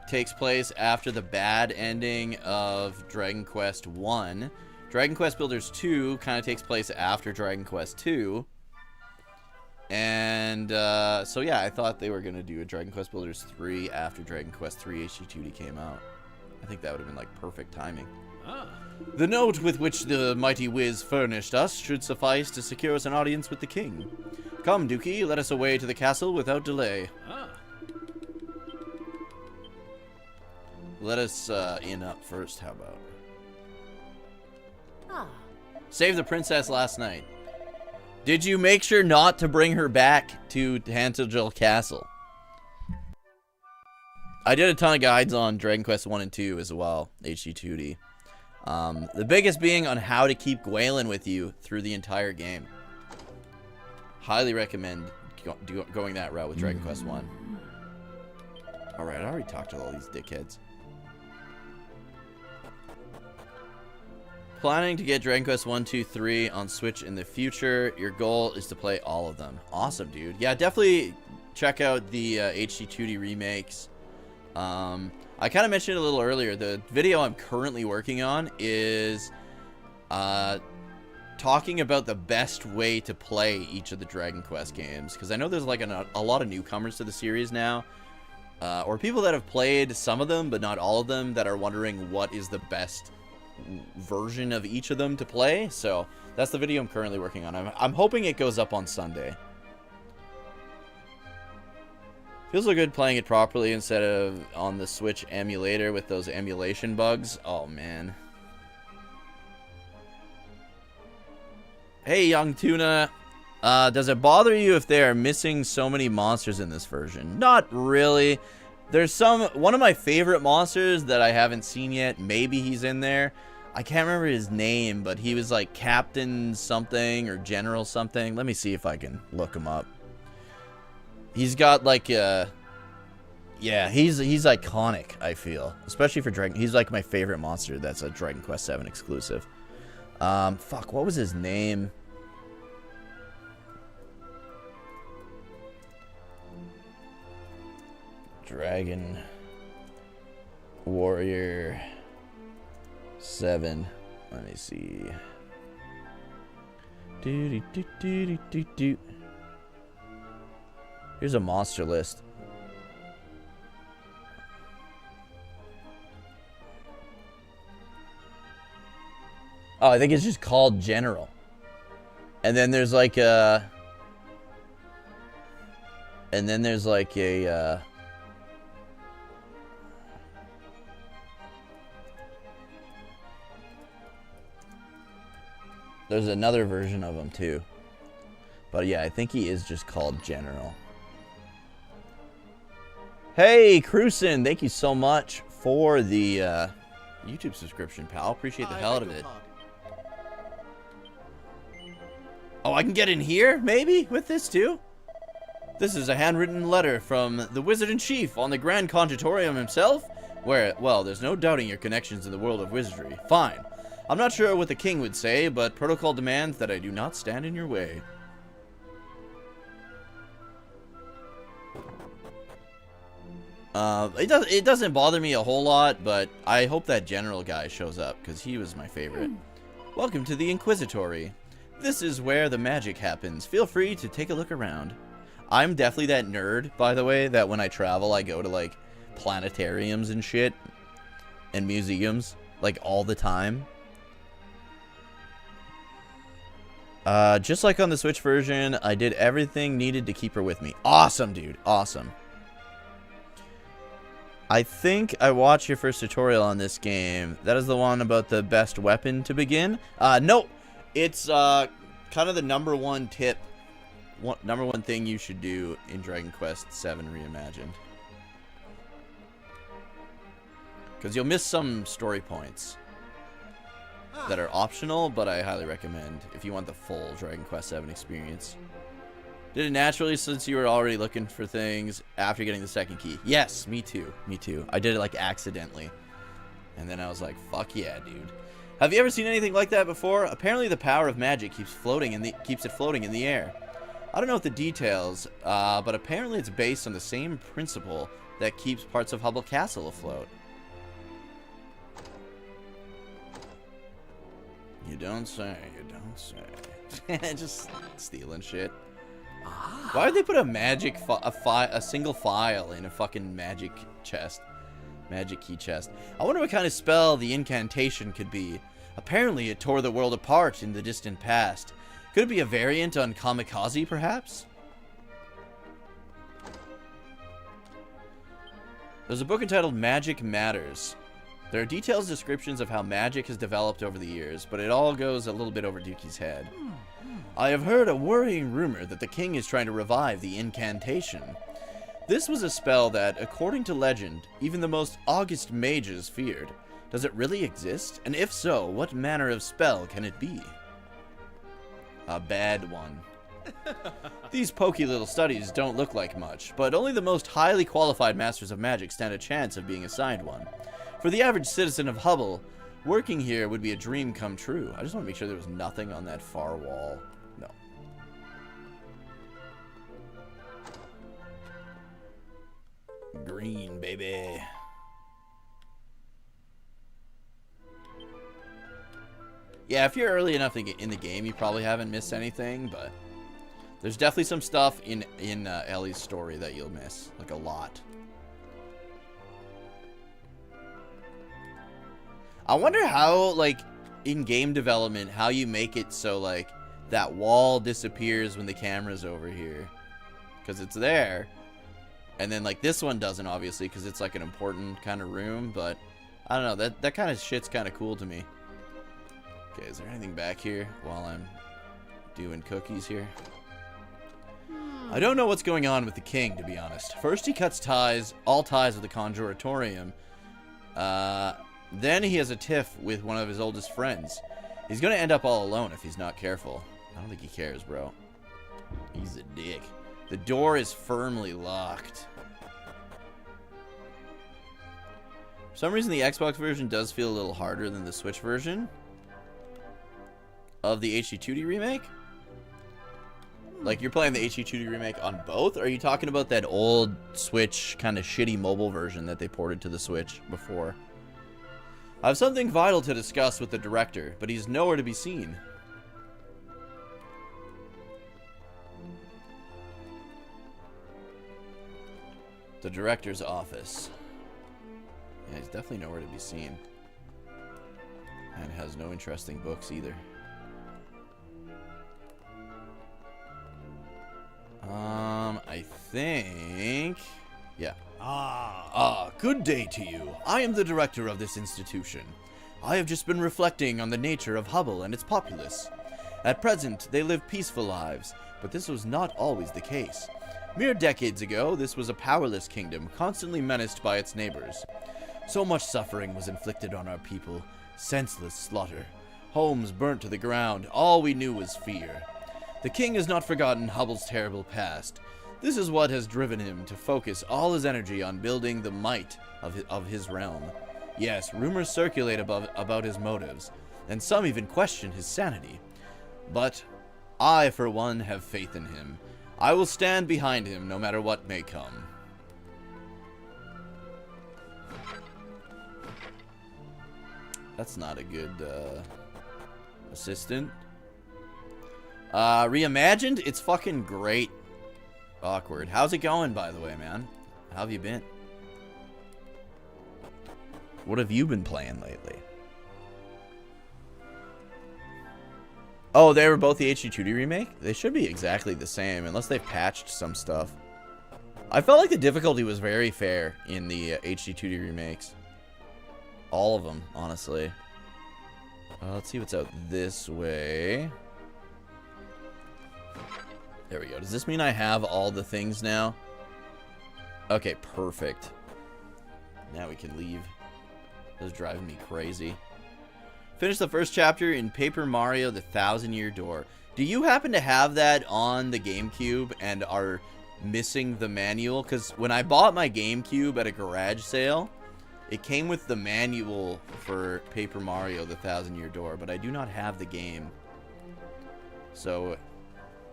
takes place after the bad ending of Dragon Quest 1. Dragon Quest Builders 2 kind of takes place after Dragon Quest 2. And so yeah, I thought they were going to do a Dragon Quest Builders 3 after Dragon Quest 3 HD2D came out. I think that would have been like perfect timing. The note with which the mighty Wiz furnished us should suffice to secure us an audience with the king. Come, Dookie, let us away to the castle without delay. Let us in up first, how about? Save the princess last night. Did you make sure not to bring her back to Tantagel Castle? I did a ton of guides on Dragon Quest 1 and 2 as well, HD2D. The biggest being on how to keep Gwaelin with you through the entire game. Highly recommend going that route with Dragon Quest 1. Alright, I already talked to all these dickheads. Planning to get Dragon Quest 1, 2, 3 on Switch in the future. Your goal is to play all of them. Awesome, dude. Yeah, definitely check out the HD2D remakes. I kind of mentioned it a little earlier. The video I'm currently working on is talking about the best way to play each of the Dragon Quest games. Because I know there's like a lot of newcomers to the series now. Or people that have played some of them, but not all of them, that are wondering what is the best version of each of them to play. So that's the video I'm currently working on. I'm hoping it goes up on Sunday. Feels so good playing it properly instead of on the Switch emulator with those emulation bugs. Oh man. Hey young tuna, does it bother you if they are missing so many monsters in this version? Not really. There's one of my favorite monsters that I haven't seen yet. Maybe he's in there. I can't remember his name, but he was like Captain something or General something. Let me see if I can look him up. He's got like yeah, he's iconic, I feel. Especially for Dragon. He's like my favorite monster that's a Dragon Quest 7 exclusive. Fuck, what was his name? Dragon Warrior 7. Let me see. Here's a monster list. Oh, I think it's just called General. And then there's like a... There's another version of him too. But yeah, I think he is just called General. Hey, Cruisin, thank you so much for the YouTube subscription, pal. Appreciate the hell out of it. Oh, I can get in here, maybe, with this too? This is a handwritten letter from the Wizard-in-Chief on the Grand Conjutorium himself, where, well, there's no doubting your connections in the world of wizardry. Fine. I'm not sure what the king would say, but protocol demands that I do not stand in your way. It doesn't bother me a whole lot, but I hope that general guy shows up, because he was my favorite. Welcome to the Inquisitory. This is where the magic happens. Feel free to take a look around. I'm definitely that nerd, by the way, that when I travel, I go to, like, planetariums and shit, and museums, like, all the time. Just like on the Switch version, I did everything needed to keep her with me. Awesome, dude. Awesome. I think I watched your first tutorial on this game. That is the one about the best weapon to begin? No. It's kind of the number one tip. Number one thing you should do in Dragon Quest VII Reimagined. Because you'll miss some story points. that are optional, but I highly recommend if you want the full Dragon Quest VII experience. Did it naturally since you were already looking for things after getting the second key? Yes, me too. Me too. I did it like accidentally. And then I was like, fuck yeah, dude. Have you ever seen anything like that before? Apparently the power of magic keeps it floating in the air. I don't know what the details, but apparently it's based on the same principle that keeps parts of Hubble Castle afloat. You don't say, you don't say. Just stealing shit. Why would they put a magic a single file in a fucking magic chest? Magic key chest. I wonder what kind of spell the incantation could be. Apparently it tore the world apart in the distant past. Could it be a variant on Kamikaze, perhaps? There's a book entitled Magic Matters. There are detailed descriptions of how magic has developed over the years, but it all goes a little bit over Dookie's head. I have heard a worrying rumor that the king is trying to revive the incantation. This was a spell that, according to legend, even the most august mages feared. Does it really exist? And if so, what manner of spell can it be? A bad one. These pokey little studies don't look like much, but only the most highly qualified masters of magic stand a chance of being assigned one. For the average citizen of Hubble, working here would be a dream come true. I just want to make sure there was nothing on that far wall. No. Green, baby. Yeah, if you're early enough in the game, you probably haven't missed anything, but there's definitely some stuff in Ellie's story that you'll miss, like a lot. I wonder how, like, in game development, how you make it so, like, that wall disappears when the camera's over here. Because it's there. And then, like, this one doesn't, obviously, because it's, like, an important kind of room. But, I don't know, that kind of shit's kind of cool to me. Okay, is there anything back here while I'm doing cookies here? I don't know what's going on with the king, to be honest. First, he cuts all ties with the Conjuratorium. Then he has a tiff with one of his oldest friends. He's gonna end up all alone if he's not careful. I don't think he cares, bro. He's a dick. The door is firmly locked. For some reason, the Xbox version does feel a little harder than the Switch version of the HD2D remake. Like, you're playing the HD2D remake on both? Or are you talking about that old Switch kind of shitty mobile version that they ported to the Switch before? I have something vital to discuss with the director, but he's nowhere to be seen. The director's office. Yeah, he's definitely nowhere to be seen. And has no interesting books either. I think... Yeah. Good day to you. I am the director of this institution. I have just been reflecting on the nature of Hubble and its populace. At present, they live peaceful lives, but this was not always the case. Mere decades ago, this was a powerless kingdom, constantly menaced by its neighbors. So much suffering was inflicted on our people, senseless slaughter. Homes burnt to the ground, all we knew was fear. The king has not forgotten Hubble's terrible past. This is what has driven him to focus all his energy on building the might of his realm. Yes, rumors circulate about his motives, and some even question his sanity. But I, for one, have faith in him. I will stand behind him no matter what may come. That's not a good assistant. Reimagined? It's fucking great. Awkward. How's it going, by the way, man? How have you been? What have you been playing lately? Oh, they were both the HD2D remake? They should be exactly the same, unless they've patched some stuff. I felt like the difficulty was very fair in the HD2D remakes. All of them, honestly. Let's see what's out this way. There we go. Does this mean I have all the things now? Okay, perfect. Now we can leave. This is driving me crazy. Finished the first chapter in Paper Mario: The Thousand-Year Door. Do you happen to have that on the GameCube and are missing the manual? Because when I bought my GameCube at a garage sale, it came with the manual for Paper Mario: The Thousand-Year Door, but I do not have the game. So,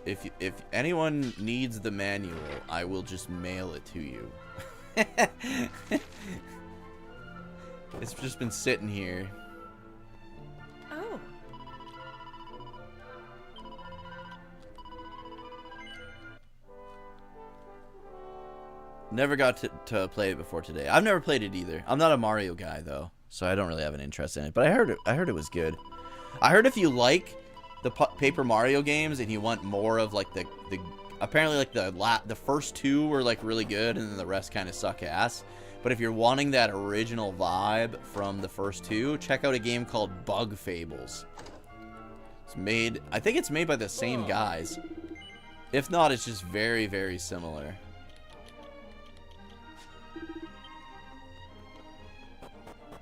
if anyone needs the manual, I will just mail it to you. It's just been sitting here. Oh. Never got to play it before today. I've never played it either. I'm not a Mario guy though, so I don't really have an interest in it. But I heard it was good. I heard if you like the Paper Mario games and you want more of like the apparently like the first two were like really good and then the rest kind of suck ass. But if you're wanting that original vibe from the first two, check out a game called Bug Fables. It's made, I think it's made by the same guys. If not, it's just very, very similar.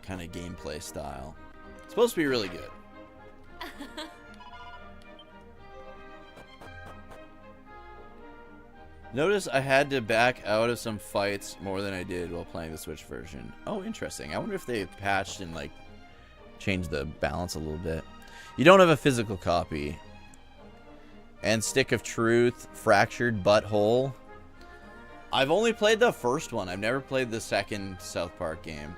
Kind of gameplay style. It's supposed to be really good. Notice I had to back out of some fights more than I did while playing the Switch version. Oh, interesting. I wonder if they patched and like changed the balance a little bit. You don't have a physical copy. And Stick of Truth, Fractured Butthole. I've only played the first one. I've never played the second South Park game.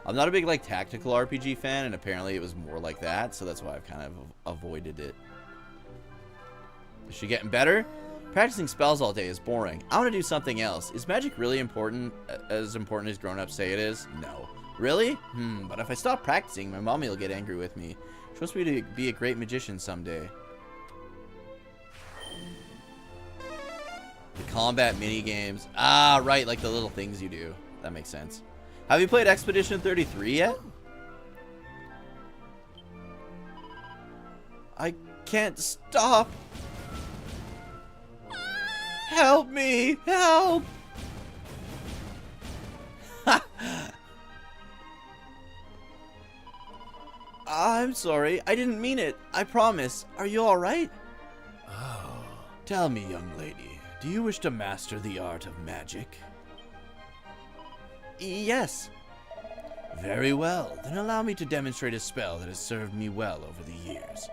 I'm not a big like tactical RPG fan, and apparently it was more like that, so that's why I've kind of avoided it. Is she getting better? Practicing spells all day is boring. I want to do something else. Is magic really important as grown-ups say it is? No. Really? But if I stop practicing, my mommy will get angry with me. She wants me to be a great magician someday. The combat mini-games. Ah, right, like the little things you do. That makes sense. Have you played Expedition 33 yet? I can't stop. Help me! Help! I'm sorry. I didn't mean it. I promise. Are you alright? Oh. Tell me, young lady. Do you wish to master the art of magic? Yes. Very well. Then allow me to demonstrate a spell that has served me well over the years.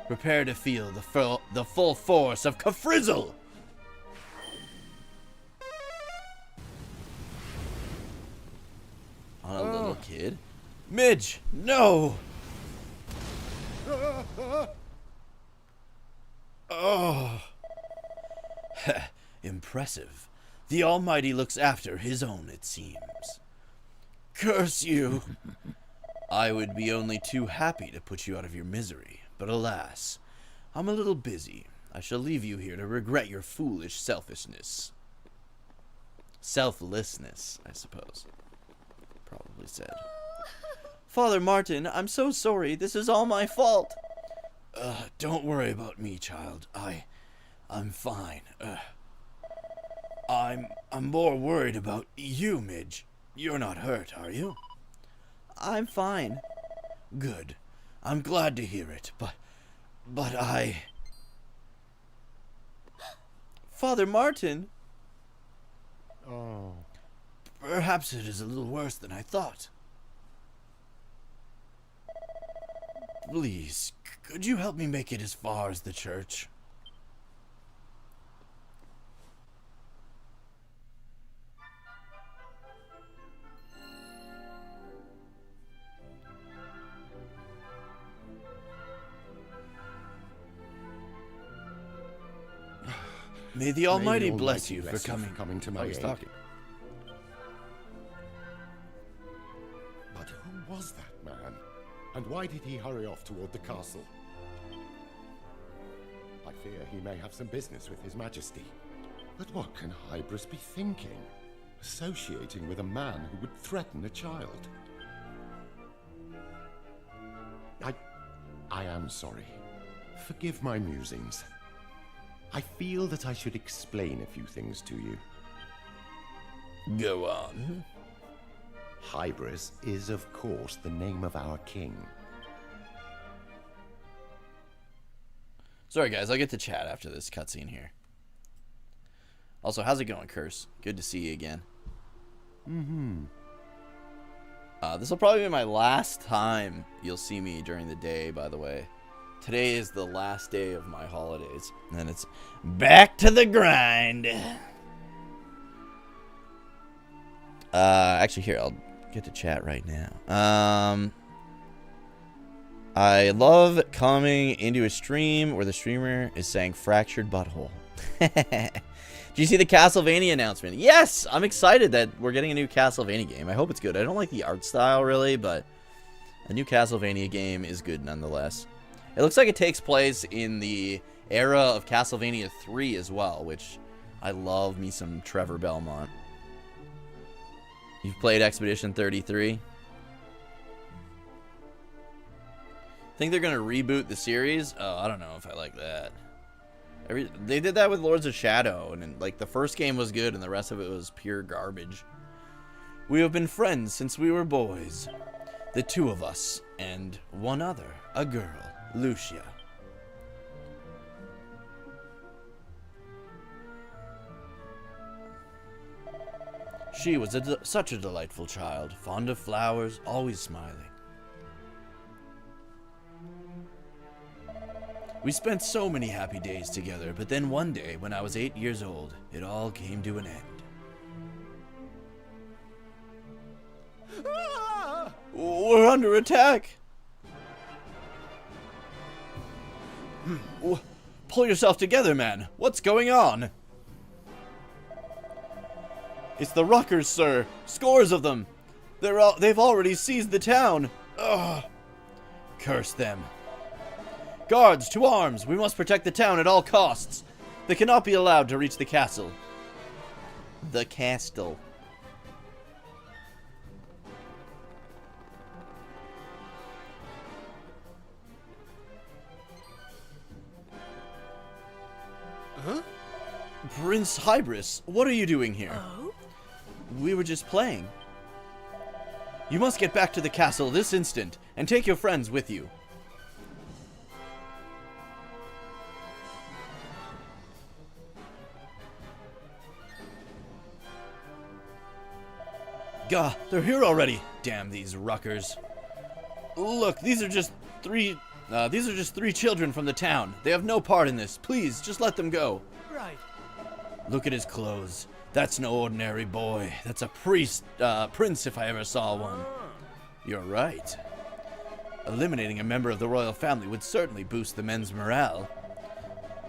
Prepare to feel the full force of Kafrizzle! On a little kid? Midge! No! Oh. Impressive. The Almighty looks after his own, it seems. Curse you! I would be only too happy to put you out of your misery, but alas, I'm a little busy. I shall leave you here to regret your foolish selfishness. Selflessness, I suppose. Probably said. Father Martin, I'm so sorry. This is all my fault. Don't worry about me, child. I'm fine. I'm more worried about you, Midge. You're not hurt, are you? I'm fine. Good. I'm glad to hear it, but I... Father Martin! Oh. Perhaps it is a little worse than I thought. Please, could you help me make it as far as the church? May the Almighty bless you for coming to my aid. talking. But who was that man? And why did he hurry off toward the castle? I fear he may have some business with His Majesty. But what can Hybris be thinking? Associating with a man who would threaten a child? I am sorry. Forgive my musings. I feel that I should explain a few things to you. Go on. Hybris is, of course, the name of our king. Sorry, guys. I'll get to chat after this cutscene here. Also, how's it going, Curse? Good to see you again. This will probably be my last time you'll see me during the day, by the way. Today is the last day of my holidays. And then it's back to the grind. Actually, here, I'll get to chat right now. I love coming into a stream where the streamer is saying fractured butthole. Do you see the Castlevania announcement? Yes! I'm excited that we're getting a new Castlevania game. I hope it's good. I don't like the art style, really, but a new Castlevania game is good nonetheless. It looks like it takes place in the era of Castlevania 3 as well, which I love me some Trevor Belmont. You've played Expedition 33? Think they're going to reboot the series? Oh, I don't know if I like that. They did that with Lords of Shadow, and like the first game was good and the rest of it was pure garbage. We have been friends since we were boys. The two of us, and one other, a girl, Lucia. She was such a delightful child, fond of flowers, always smiling. We spent so many happy days together, but then one day, when I was 8 years old, it all came to an end. Ah! We're under attack! Pull yourself together, man. What's going on? It's the Ruckers, sir. Scores of them. They've already seized the town. Ugh. Curse them. Guards, to arms! We must protect the town at all costs. They cannot be allowed to reach the castle. The castle. Huh? Prince Hybris, what are you doing here? Oh? We were just playing. You must get back to the castle this instant, and take your friends with you. Gah, they're here already. Damn these Ruckers. Look, these are just three children from the town. They have no part in this. Please, just let them go. Right. Look at his clothes. That's no ordinary boy. That's a prince if I ever saw one. You're right. Eliminating a member of the royal family would certainly boost the men's morale.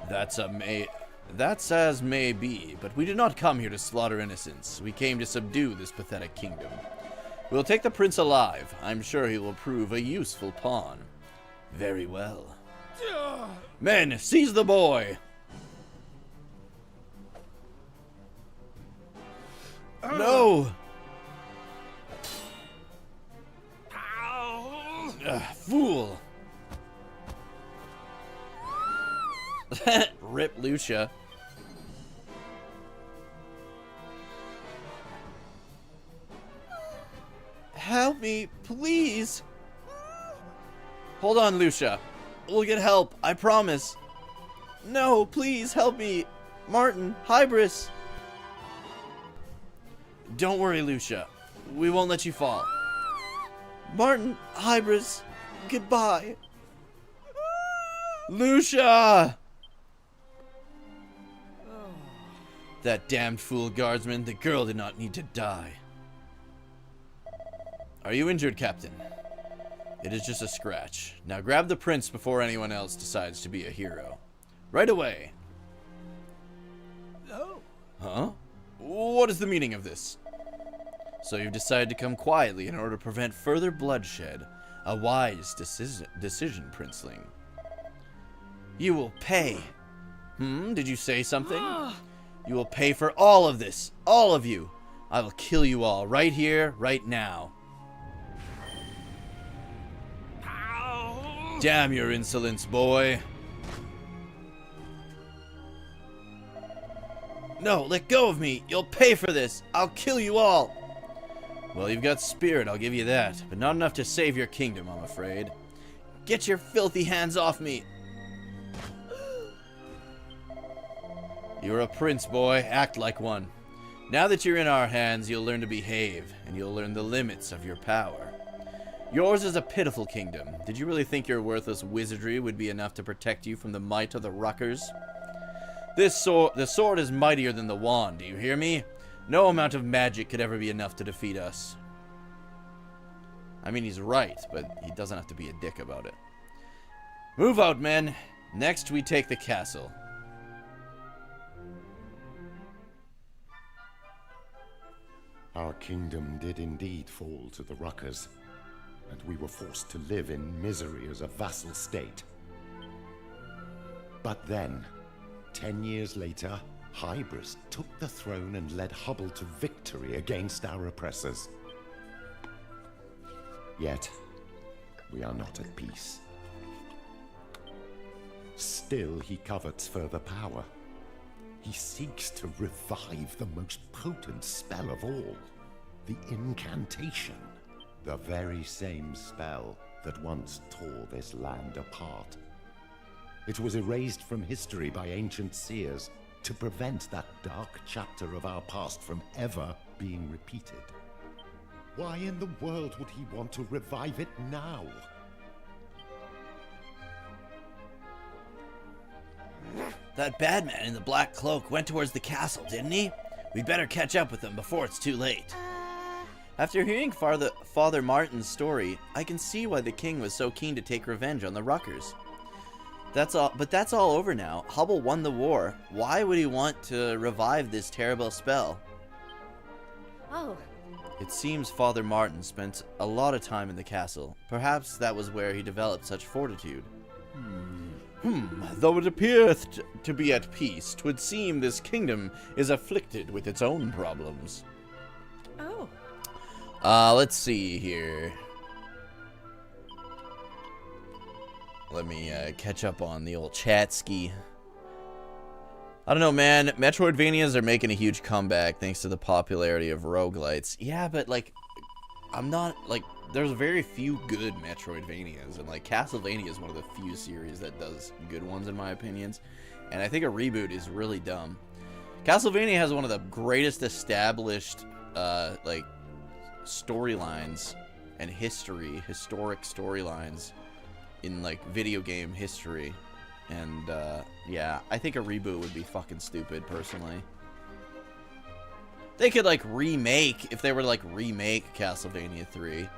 That's as may be, but we did not come here to slaughter innocents. We came to subdue this pathetic kingdom. We'll take the prince alive. I'm sure he will prove a useful pawn. Very well. Men, seize the boy! No! Fool! Rip Lucia. Help me, please! Hold on, Lucia. We'll get help, I promise. No, please, help me. Martin, Hybris. Don't worry, Lucia. We won't let you fall. Martin, Hybris, goodbye. Lucia! That damned fool guardsman, the girl did not need to die. Are you injured, Captain? It is just a scratch. Now grab the prince before anyone else decides to be a hero. Right away. Oh. Huh? What is the meaning of this? So you've decided to come quietly in order to prevent further bloodshed. A wise decision, Princeling. You will pay. Did you say something? You will pay for all of this. All of you. I will kill you all right here, right now. Damn your insolence, boy. No, let go of me. You'll pay for this. I'll kill you all. Well, you've got spirit, I'll give you that. But not enough to save your kingdom, I'm afraid. Get your filthy hands off me. You're a prince, boy. Act like one. Now that you're in our hands, you'll learn to behave, and you'll learn the limits of your power. Yours is a pitiful kingdom. Did you really think your worthless wizardry would be enough to protect you from the might of the Ruckers? The sword is mightier than the wand, do you hear me? No amount of magic could ever be enough to defeat us. I mean, he's right, but he doesn't have to be a dick about it. Move out, men. Next, we take the castle. Our kingdom did indeed fall to the Ruckers, and we were forced to live in misery as a vassal state. But then, 10 years later, Hybris took the throne and led Hubble to victory against our oppressors. Yet, we are not at peace. Still, he covets further power. He seeks to revive the most potent spell of all, the incantation. The very same spell that once tore this land apart. It was erased from history by ancient seers to prevent that dark chapter of our past from ever being repeated. Why in the world would he want to revive it now? That bad man in the black cloak went towards the castle, didn't he? We'd better catch up with him before it's too late. After hearing Father Martin's story, I can see why the king was so keen to take revenge on the Ruckers. That's all over now. Hubble won the war. Why would he want to revive this terrible spell? Oh. It seems Father Martin spent a lot of time in the castle. Perhaps that was where he developed such fortitude. Though it appeareth to be at peace, 'twould seem this kingdom is afflicted with its own problems. Oh. Let's see here. Let me catch up on the old chat ski. I don't know, man. Metroidvanias are making a huge comeback thanks to the popularity of roguelites. Yeah, but, like, I'm not, like, there's very few good Metroidvanias, and, like, Castlevania is one of the few series that does good ones, in my opinions. And I think a reboot is really dumb. Castlevania has one of the greatest established, like, storylines and historic storylines in, like, video game history. And, yeah, I think a reboot would be fucking stupid, personally. They could, like, remake, if they were to, like, remake Castlevania 3.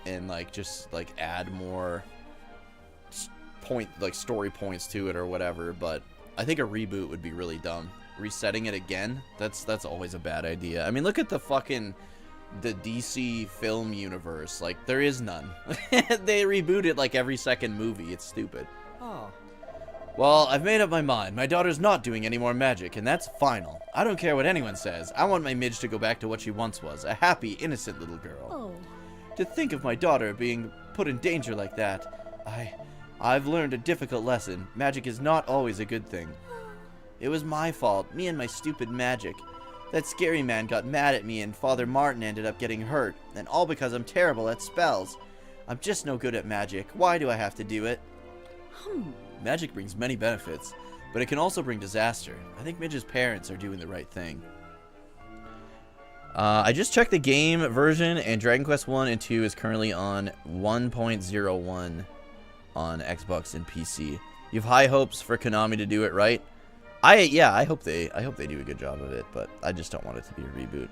And, like, just, like, add more story points to it or whatever. But I think a reboot would be really dumb. Resetting it again, that's always a bad idea. I mean, look at the DC film universe. Like, there is none. They reboot it like every second movie. It's stupid. Oh. Well, I've made up my mind. My daughter's not doing any more magic, and that's final. I don't care what anyone says. I want my Midge to go back to what she once was, a happy, innocent little girl. Oh. To think of my daughter being put in danger like that, I've learned a difficult lesson. Magic is not always a good thing. It was my fault, me and my stupid magic. That scary man got mad at me and Father Martin ended up getting hurt, and all because I'm terrible at spells. I'm just no good at magic. Why do I have to do it? Magic brings many benefits, but it can also bring disaster. I think Midge's parents are doing the right thing. I just checked the game version, and Dragon Quest 1 and 2 is currently on 1.01 on Xbox and PC. You have high hopes for Konami to do it right. I hope they do a good job of it, but I just don't want it to be a reboot.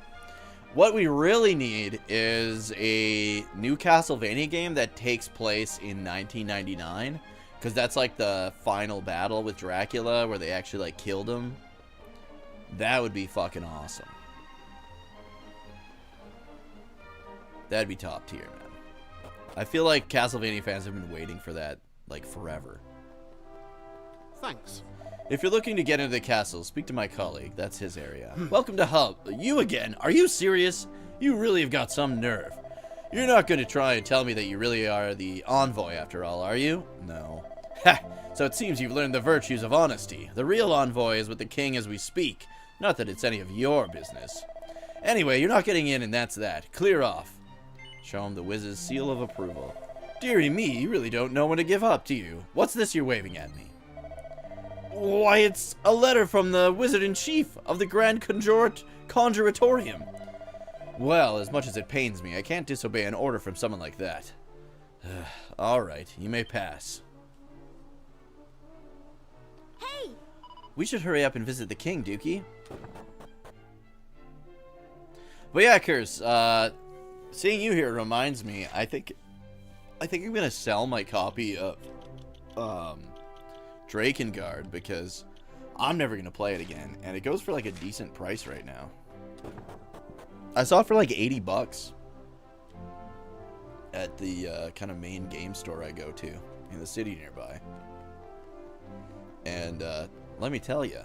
What we really need is a new Castlevania game that takes place in 1999, because that's like the final battle with Dracula where they actually like killed him. That would be fucking awesome. That'd be top tier, man. I feel like Castlevania fans have been waiting for that like forever. Thanks. If you're looking to get into the castle, speak to my colleague. That's his area. Welcome to Hub. You again? Are you serious? You really have got some nerve. You're not going to try and tell me that you really are the envoy after all, are you? No. Ha! So it seems you've learned the virtues of honesty. The real envoy is with the king as we speak. Not that it's any of your business. Anyway, you're not getting in and that's that. Clear off. Show him the wiz's seal of approval. Dearie me, you really don't know when to give up, do you? What's this you're waving at me? Why, it's a letter from the Wizard-in-Chief of the Grand Conjuratorium. Well, as much as it pains me, I can't disobey an order from someone like that. All right, you may pass. Hey! We should hurry up and visit the king, Dookie. But yeah, Curse, seeing you here reminds me, I think I'm gonna sell my copy of Drakengard because I'm never gonna play it again, and it goes for like a decent price right now. I saw it for like 80 bucks at the kind of main game store I go to in the city nearby. And let me tell you,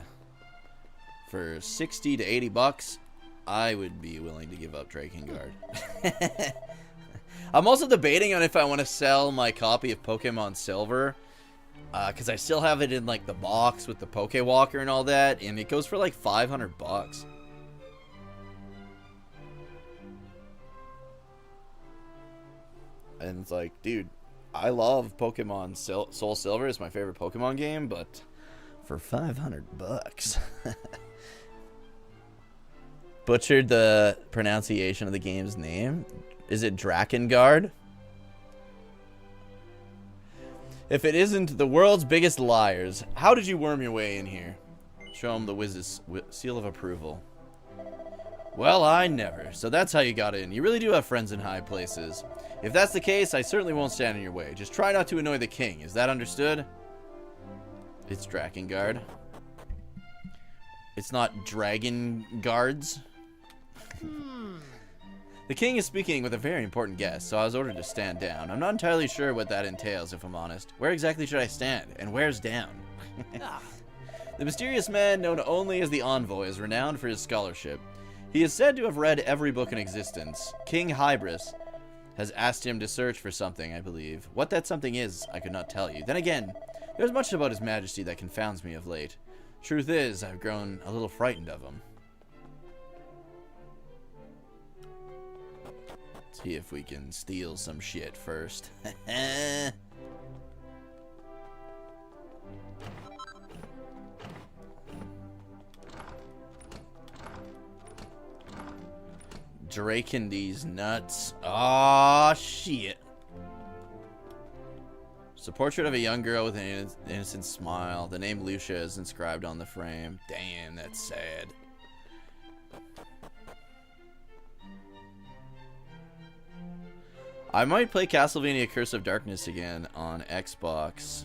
for 60 to 80 bucks, I would be willing to give up Drakengard. I'm also debating on if I want to sell my copy of Pokemon Silver, because I still have it in like the box with the Pokewalker and all that, and it goes for like 500 bucks. And it's like, dude, I love Pokemon Soul Silver. It's my favorite Pokemon game, but for 500 bucks. Butchered the pronunciation of the game's name. Is it Drakengard? If it isn't the world's biggest liars, how did you worm your way in here? Show him the Wiz's seal of approval. Well, I never. So that's how you got in. You really do have friends in high places. If that's the case, I certainly won't stand in your way. Just try not to annoy the king. Is that understood? It's Drakengard. It's not Dragon Guards. The king is speaking with a very important guest, so I was ordered to stand down. I'm not entirely sure what that entails, if I'm honest. Where exactly should I stand? And where's down? The mysterious man, known only as the Envoy, is renowned for his scholarship. He is said to have read every book in existence. King Hybris has asked him to search for something, I believe. What that something is, I could not tell you. Then again, there's much about his majesty that confounds me of late. Truth is, I've grown a little frightened of him. See if we can steal some shit first. Drakendy's nuts. Aw, shit. It's a portrait of a young girl with an innocent smile. The name Lucia is inscribed on the frame. Damn, that's sad. I might play Castlevania Curse of Darkness again on Xbox.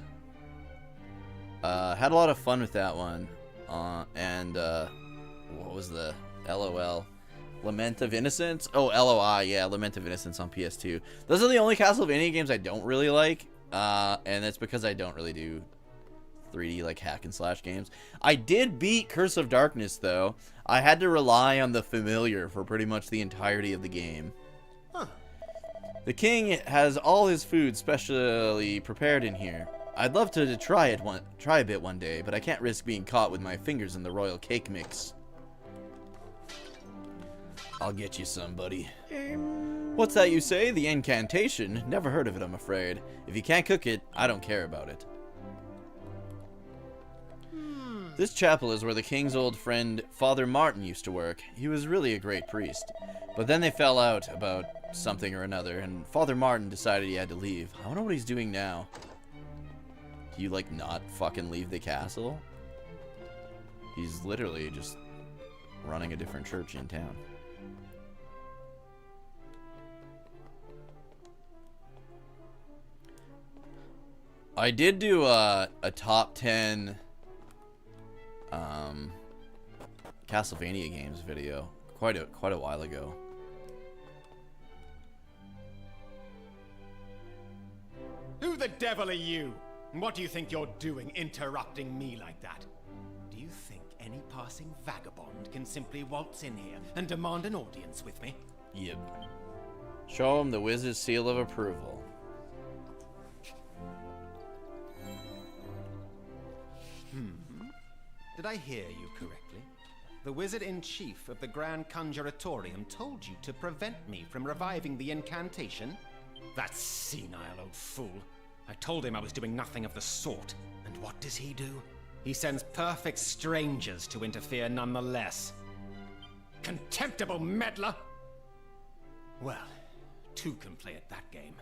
Had a lot of fun with that one. And what was the LOL? Lament of Innocence? Oh, LOI, yeah, Lament of Innocence on PS2. Those are the only Castlevania games I don't really like. And that's because I don't really do 3D like hack and slash games. I did beat Curse of Darkness though. I had to rely on the familiar for pretty much the entirety of the game. Huh. The king has all his food specially prepared in here. I'd love to try a bit one day, but I can't risk being caught with my fingers in the royal cake mix. I'll get you some, buddy. What's that you say? The incantation? Never heard of it, I'm afraid. If you can't cook it, I don't care about it. This chapel is where the king's old friend, Father Martin, used to work. He was really a great priest. But then they fell out about something or another, and Father Martin decided he had to leave. I wonder what he's doing now. Do you, like, not fucking leave the castle? He's literally just running a different church in town. I did do a top 10 Castlevania games video quite a while ago. Who the devil are you? And what do you think you're doing, interrupting me like that? Do you think any passing vagabond can simply waltz in here and demand an audience with me? Yep. Show him the wizard's seal of approval. Did I hear you correctly? The Wizard-in-Chief of the Grand Conjuratorium told you to prevent me from reviving the incantation? That senile old fool. I told him I was doing nothing of the sort. And what does he do? he sends perfect strangers to interfere nonetheless. Contemptible meddler! Well, two can play at that game.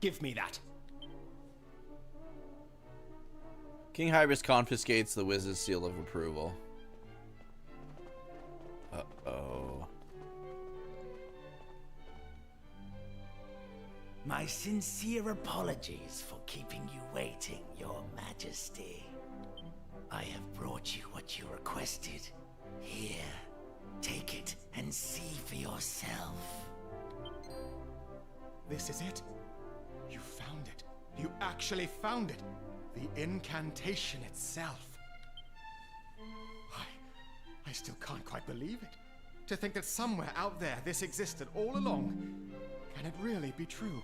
Give me that. King Hybris confiscates the Wiz's seal of approval. Uh-oh. My sincere apologies for keeping you waiting, Your Majesty. I have brought you what you requested. Here, take it and see for yourself. This is it? You found it. You actually found it. The incantation itself. I still can't quite believe it. To think that somewhere out there this existed all along. Can it really be true?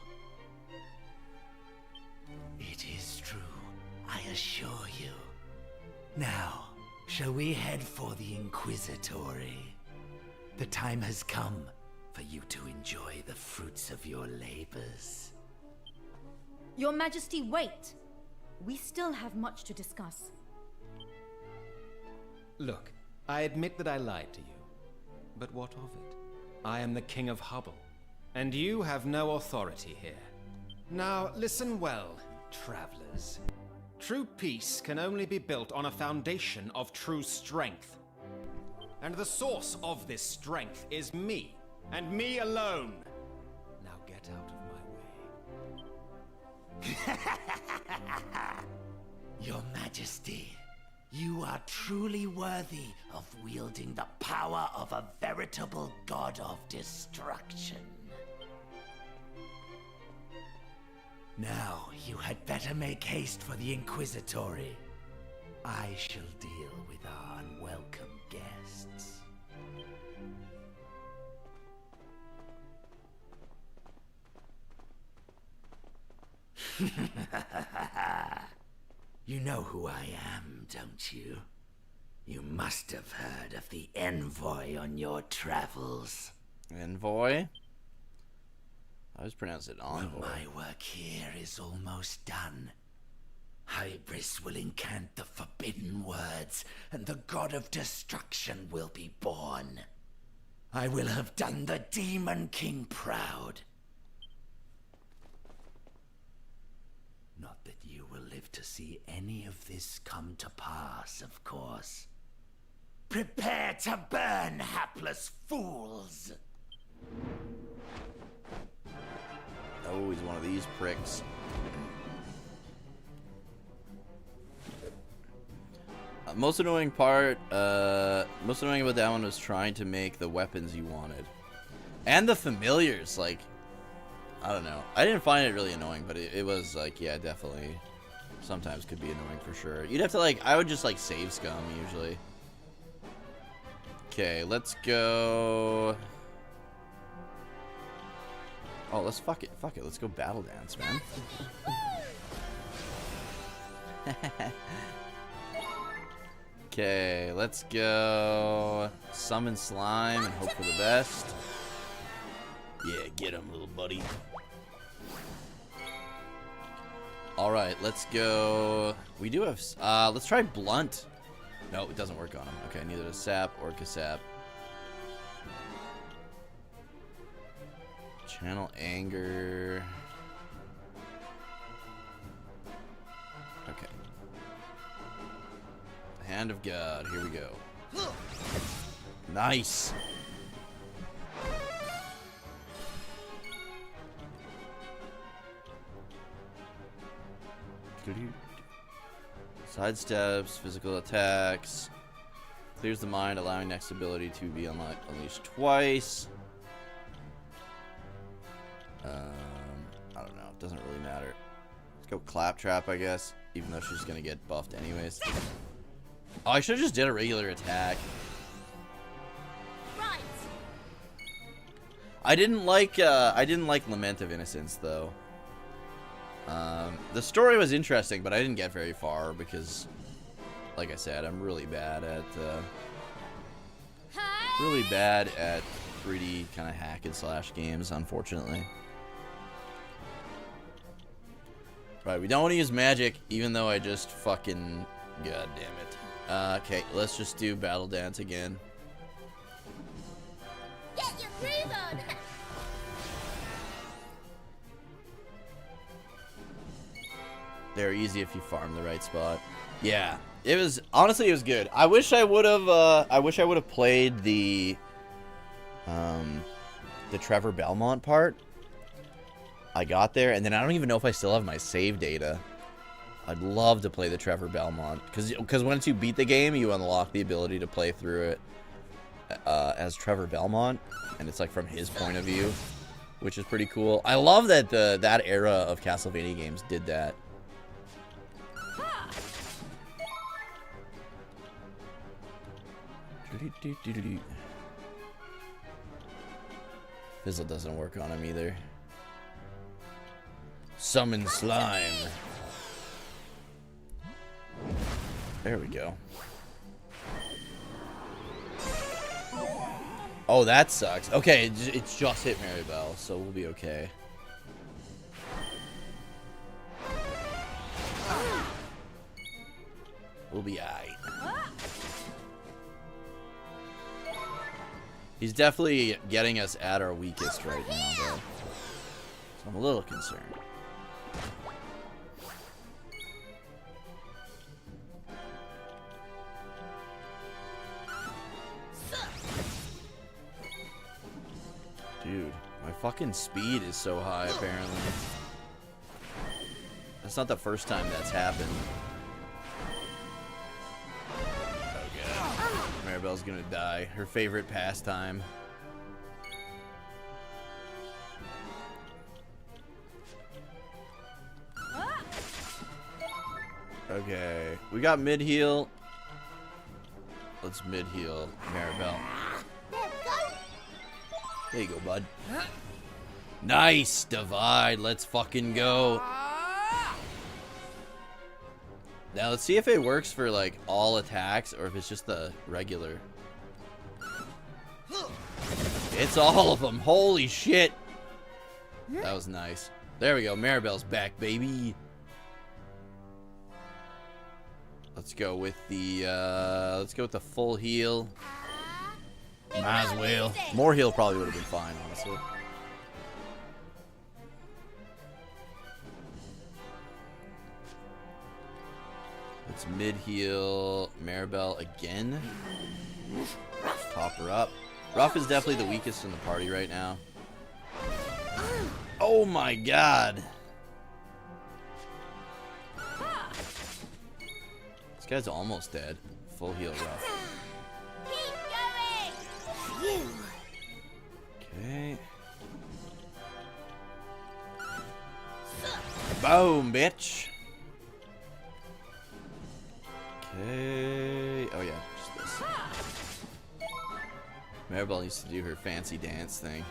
It is true, I assure you. Now, shall we head for the Inquisitory? The time has come for you to enjoy the fruits of your labors. Your Majesty, wait! We still have much to discuss. Look, I admit that I lied to you. But what of it? I am the King of Hubble, and you have no authority here. Now, listen well, travelers. True peace can only be built on a foundation of true strength. And the source of this strength is me, and me alone. Now get out of my way. Your Majesty, you are truly worthy of wielding the power of a veritable god of destruction. Now, you had better make haste for the Inquisitory. I shall deal with our unwelcome guests. You know who I am, don't you? You must have heard of the envoy on your travels. Envoy? I always pronounce it envoy. Well, my work here is almost done. Hybris will incant the forbidden words, and the god of destruction will be born. I will have done the Demon King proud. Not that you will live to see any of this come to pass, of course. Prepare to burn, hapless fools! Oh, he's one of these pricks. Most annoying part, most annoying about that one was trying to make the weapons you wanted. And the familiars, like, I don't know. I didn't find it really annoying, but it was like, yeah, definitely. Sometimes could be annoying for sure. You'd have to like, I would just like save scum usually. Okay, let's go. Oh, let's fuck it. Let's go battle dance, man. Okay, let's go summon slime and hope for the best. Yeah, get him, little buddy. All right, let's go. We do have. Let's try blunt. No, it doesn't work on him. Okay, neither does sap or kasap. Channel anger. Okay. Hand of God. Here we go. Nice. Sidesteps, physical attacks. Clears the mind, allowing next ability to be unleashed twice. I don't know. It doesn't really matter. Let's go Claptrap, I guess. Even though she's gonna get buffed anyways. Oh, I should have just did a regular attack. Right. I didn't like Lament of Innocence though. The story was interesting, but I didn't get very far because, like I said, I'm really bad at 3D kind of hack and slash games, unfortunately. Right, we don't want to use magic, even though I just fucking God damn it. Okay, let's just do Battle Dance again. Get your groove on! They're easy if you farm the right spot. Yeah, it was honestly it was good. I wish I would have played the Trevor Belmont part. I got there and then I don't even know if I still have my save data. I'd love to play the Trevor Belmont because once you beat the game, you unlock the ability to play through it as Trevor Belmont, and it's like from his point of view, which is pretty cool. I love that that era of Castlevania games did that. Fizzle doesn't work on him either. Summon slime. There we go. Oh, that sucks. Okay, it's just hit Maribel, so we'll be okay. We'll be aight. He's definitely getting us at our weakest right now, though. So I'm a little concerned. Dude, my fucking speed is so high, apparently. That's not the first time that's happened. Maribel's gonna die. Her favorite pastime. Okay, we got mid-heal. Let's mid-heal Maribel. There you go, bud. Nice, divide. Let's fucking go. Now let's see if it works for like all attacks or if it's just the regular. It's all of them. Holy shit. That was nice. There we go. Maribel's back, baby. Let's go with the full heal. Might as well. More heal probably would have been fine, honestly. Let's mid-heal Maribel again. Pop her up. Ruff is definitely the weakest in the party right now. Oh my god. This guy's almost dead. Full heal Ruff. Okay. Boom, bitch. Okay. Oh yeah, just this. Maribel needs to do her fancy dance thing.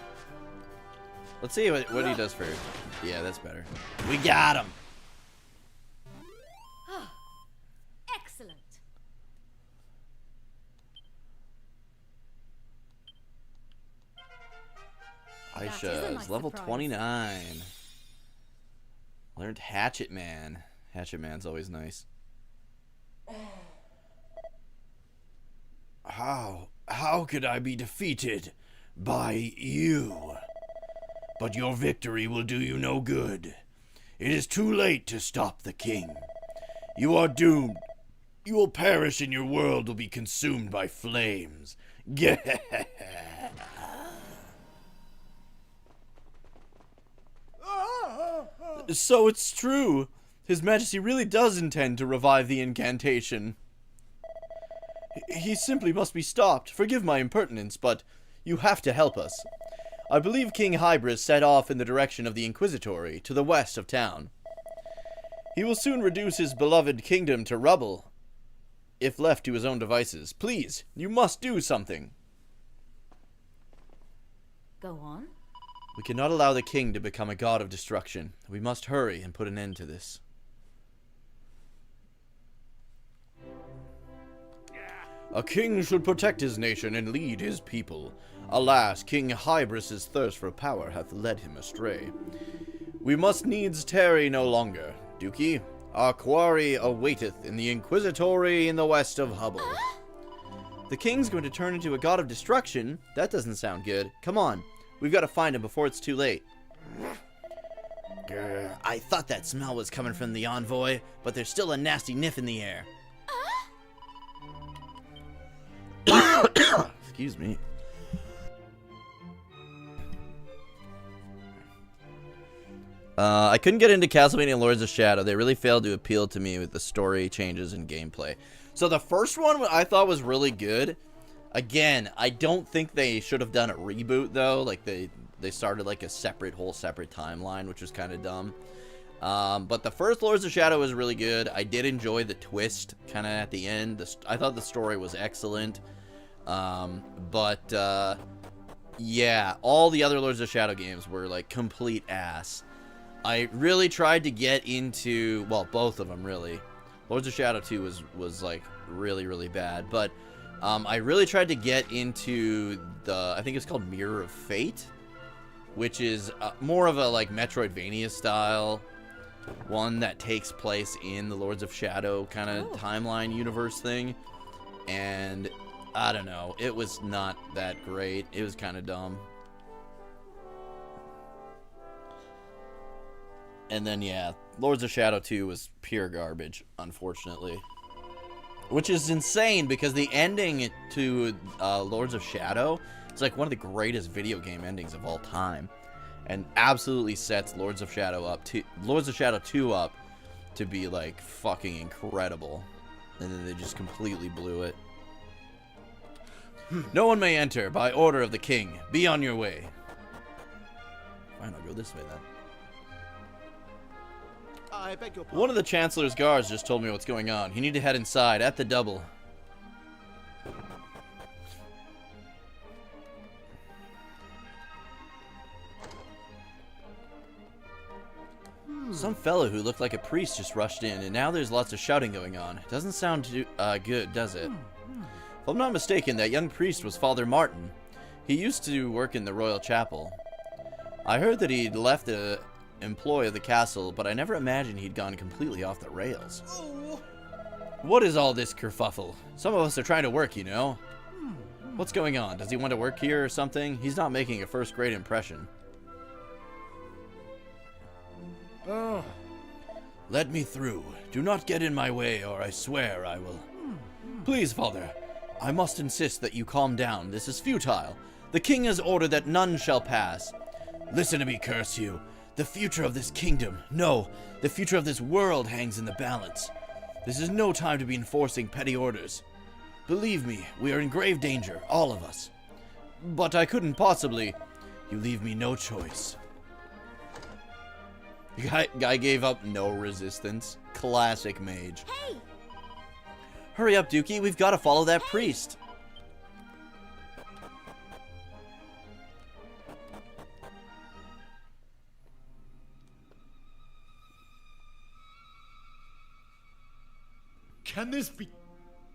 Let's see what he does first. Yeah, that's better. We got him. Excellent. Aisha is level 29. Learned Hatchet Man. Hatchet Man's always nice. How could I be defeated by you? But your victory will do you no good. It is too late to stop the king. You are doomed. You will perish and your world will be consumed by flames. So it's true. His Majesty really does intend to revive the incantation. He simply must be stopped. Forgive my impertinence, but you have to help us. I believe King Hybris set off in the direction of the Inquisitory, to the west of town. He will soon reduce his beloved kingdom to rubble, if left to his own devices. Please, you must do something. Go on. We cannot allow the king to become a god of destruction. We must hurry and put an end to this. A king should protect his nation and lead his people. Alas, King Hybris' thirst for power hath led him astray. We must needs tarry no longer. Dookie, Our quarry awaiteth in the Inquisitory in the west of Hubble. The king's going to turn into a god of destruction? That doesn't sound good. Come on, we've got to find him before it's too late. Grr, I thought that smell was coming from the envoy, but there's still a nasty sniff in the air. Excuse me. I couldn't get into Castlevania Lords of Shadow. They really failed to appeal to me with the story changes and gameplay. So the first one I thought was really good. Again, I don't think they should have done a reboot though. Like they started like a whole separate timeline, which was kind of dumb. But the first Lords of Shadow was really good. I did enjoy the twist kind of at the end. I thought the story was excellent. Yeah, all the other Lords of Shadow games were like complete ass. I really tried to get into, well, both of them really. Lords of Shadow 2 was like really, really bad, but I really tried to get into I think it's called Mirror of Fate, which is more of a like Metroidvania style one that takes place in the Lords of Shadow kind of timeline universe thing. And I don't know, it was not that great. It was kind of dumb. And then, yeah, Lords of Shadow 2 was pure garbage, unfortunately. Which is insane, because the ending to Lords of Shadow is like one of the greatest video game endings of all time. And absolutely sets Lords of Shadow 2 up to be, like, fucking incredible. And then they just completely blew it. No one may enter by order of the king. Be on your way. Fine, I'll go this way then. I beg your pardon. One of the Chancellor's guards just told me what's going on. You need to head inside at the double. Some fellow who looked like a priest just rushed in, and now there's lots of shouting going on. It doesn't sound too good, does it? If I'm not mistaken, that young priest was Father Martin. He used to work in the royal chapel. I heard that he'd left the employ of the castle, but I never imagined he'd gone completely off the rails. What is all this kerfuffle? Some of us are trying to work, you know. What's going on? Does he want to work here or something? He's not making a first-grade impression. Let me through. Do not get in my way, or I swear I will. Please, Father, I must insist that you calm down. This is futile. The king has ordered that none shall pass. Listen to me, curse you. The future of this kingdom, no, the future of this world hangs in the balance. This is no time to be enforcing petty orders. Believe me, we are in grave danger, all of us. But I couldn't possibly. You leave me no choice. Guy gave up no resistance. Classic mage. Hey! Hurry up, Dookie. We've got to follow that priest. Can this be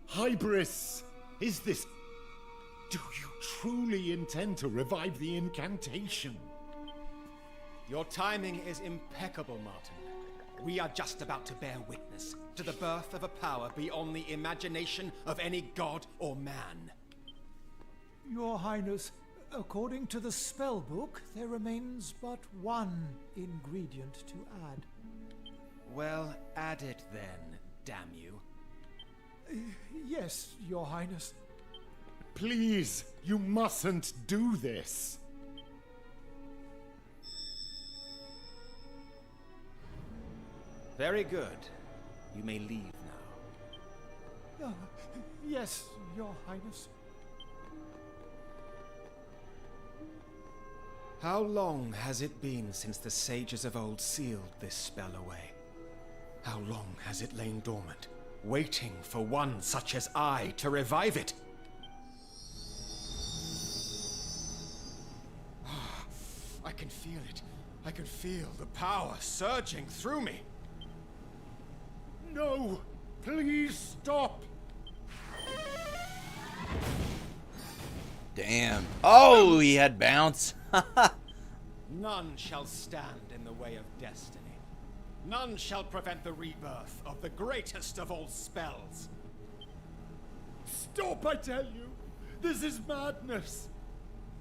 hybris? Is this... Do you truly intend to revive the incantation? Your timing is impeccable, Martin. We are just about to bear witness to the birth of a power beyond the imagination of any god or man. Your Highness, according to the spell book, there remains but one ingredient to add. Well, add it then, damn you. Yes, Your Highness. Please, you mustn't do this. Very good. You may leave now. Yes, Your Highness. How long has it been since the sages of old sealed this spell away? How long has it lain dormant, waiting for one such as I to revive it? I can feel it. I can feel the power surging through me. No! Please stop! Damn. Oh, he had bounce. None shall stand in the way of destiny. None shall prevent the rebirth of the greatest of all spells. Stop, I tell you! This is madness!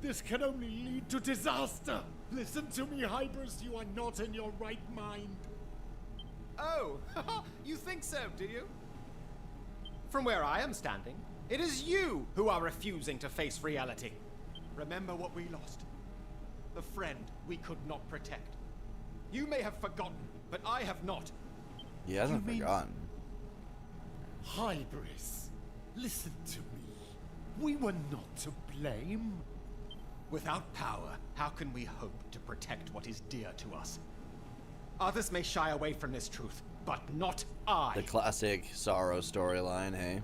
This can only lead to disaster! Listen to me, Hybris, you are not in your right mind. Oh, you think so, do you? From where I am standing, it is you who are refusing to face reality. Remember what we lost. The friend we could not protect. You may have forgotten, but I have not. He hasn't forgotten. Hybris, listen to me. We were not to blame. Without power, how can we hope to protect what is dear to us? Others may shy away from this truth, but not I. The classic sorrow storyline, hey?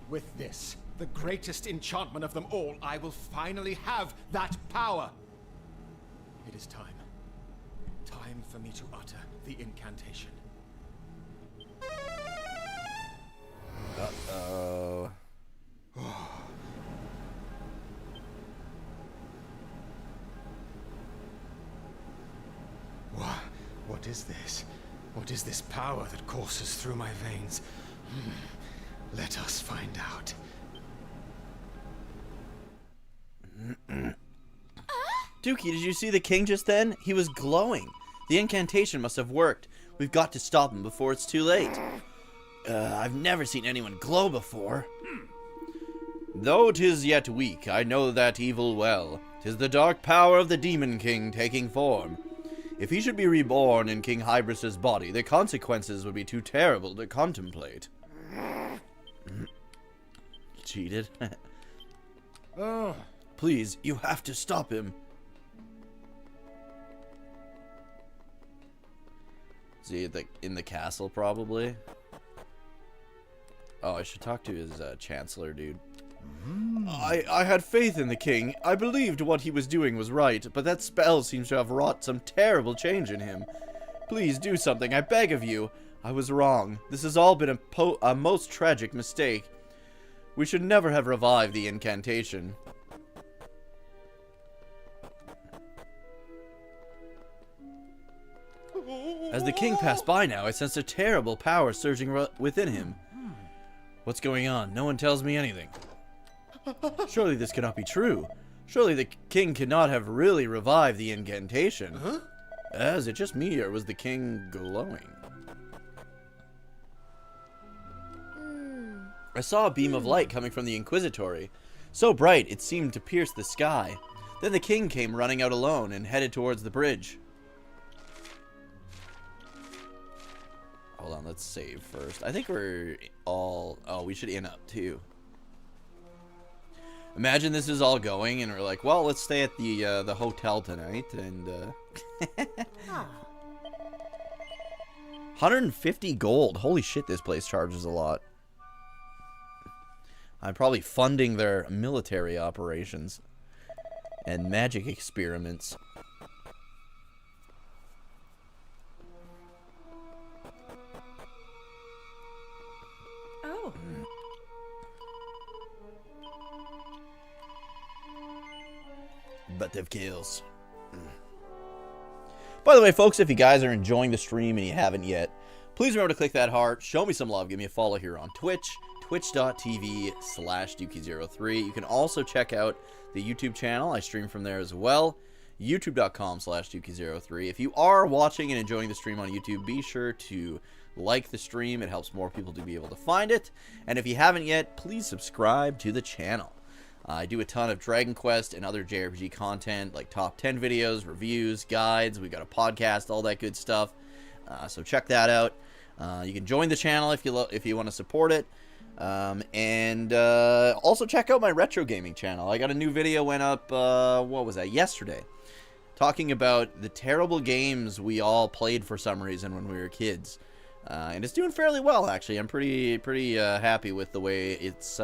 With this, the greatest enchantment of them all, I will finally have that power. It is time. Time for me to utter the incantation. Uh-oh. What is this? What is this power that courses through my veins? Let us find out. Dookie, did you see the king just then? He was glowing. The incantation must have worked. We've got to stop him before it's too late. I've never seen anyone glow before. Though 'tis yet weak, I know that evil well. 'Tis the dark power of the Demon King taking form. If he should be reborn in King Hybris' body, the consequences would be too terrible to contemplate. Cheated. Please, you have to stop him. Is he in the castle, probably? Oh, I should talk to his chancellor, dude. I had faith in the king. I believed what he was doing was right, but that spell seems to have wrought some terrible change in him. Please do something, I beg of you. I was wrong. This has all been a most tragic mistake. We should never have revived the incantation. As the king passed by now, I sensed a terrible power surging within him. What's going on? No one tells me anything. Surely this cannot be true. Surely the king cannot have really revived the incantation. Huh? Is it just me, or was the king glowing? I saw a beam of light coming from the inquisitory. So bright, it seemed to pierce the sky. Then the king came running out alone and headed towards the bridge. Hold on, let's save first. I think we're all... Oh, we should in up too. Imagine this is all going and we're like, well, let's stay at the hotel tonight and 150 gold. Holy shit, this place charges a lot. I'm probably funding their military operations and magic experiments. Oh. But they've kills. By the way, folks, if you guys are enjoying the stream and you haven't yet, please remember to click that heart, show me some love, give me a follow here on Twitch, twitch.tv/Dookie03. You can also check out the YouTube channel. I stream from there as well, youtube.com/Dookie03. If you are watching and enjoying the stream on YouTube, be sure to like the stream. It helps more people to be able to find it. And if you haven't yet, please subscribe to the channel. I do a ton of Dragon Quest and other JRPG content, like top 10 videos, reviews, guides. We've got a podcast, all that good stuff. So check that out. You can join the channel if you want to support it. And also check out my retro gaming channel. I got a new video went up, what was that, yesterday, talking about the terrible games we all played for some reason when we were kids. And it's doing fairly well, actually. I'm pretty happy with the way it's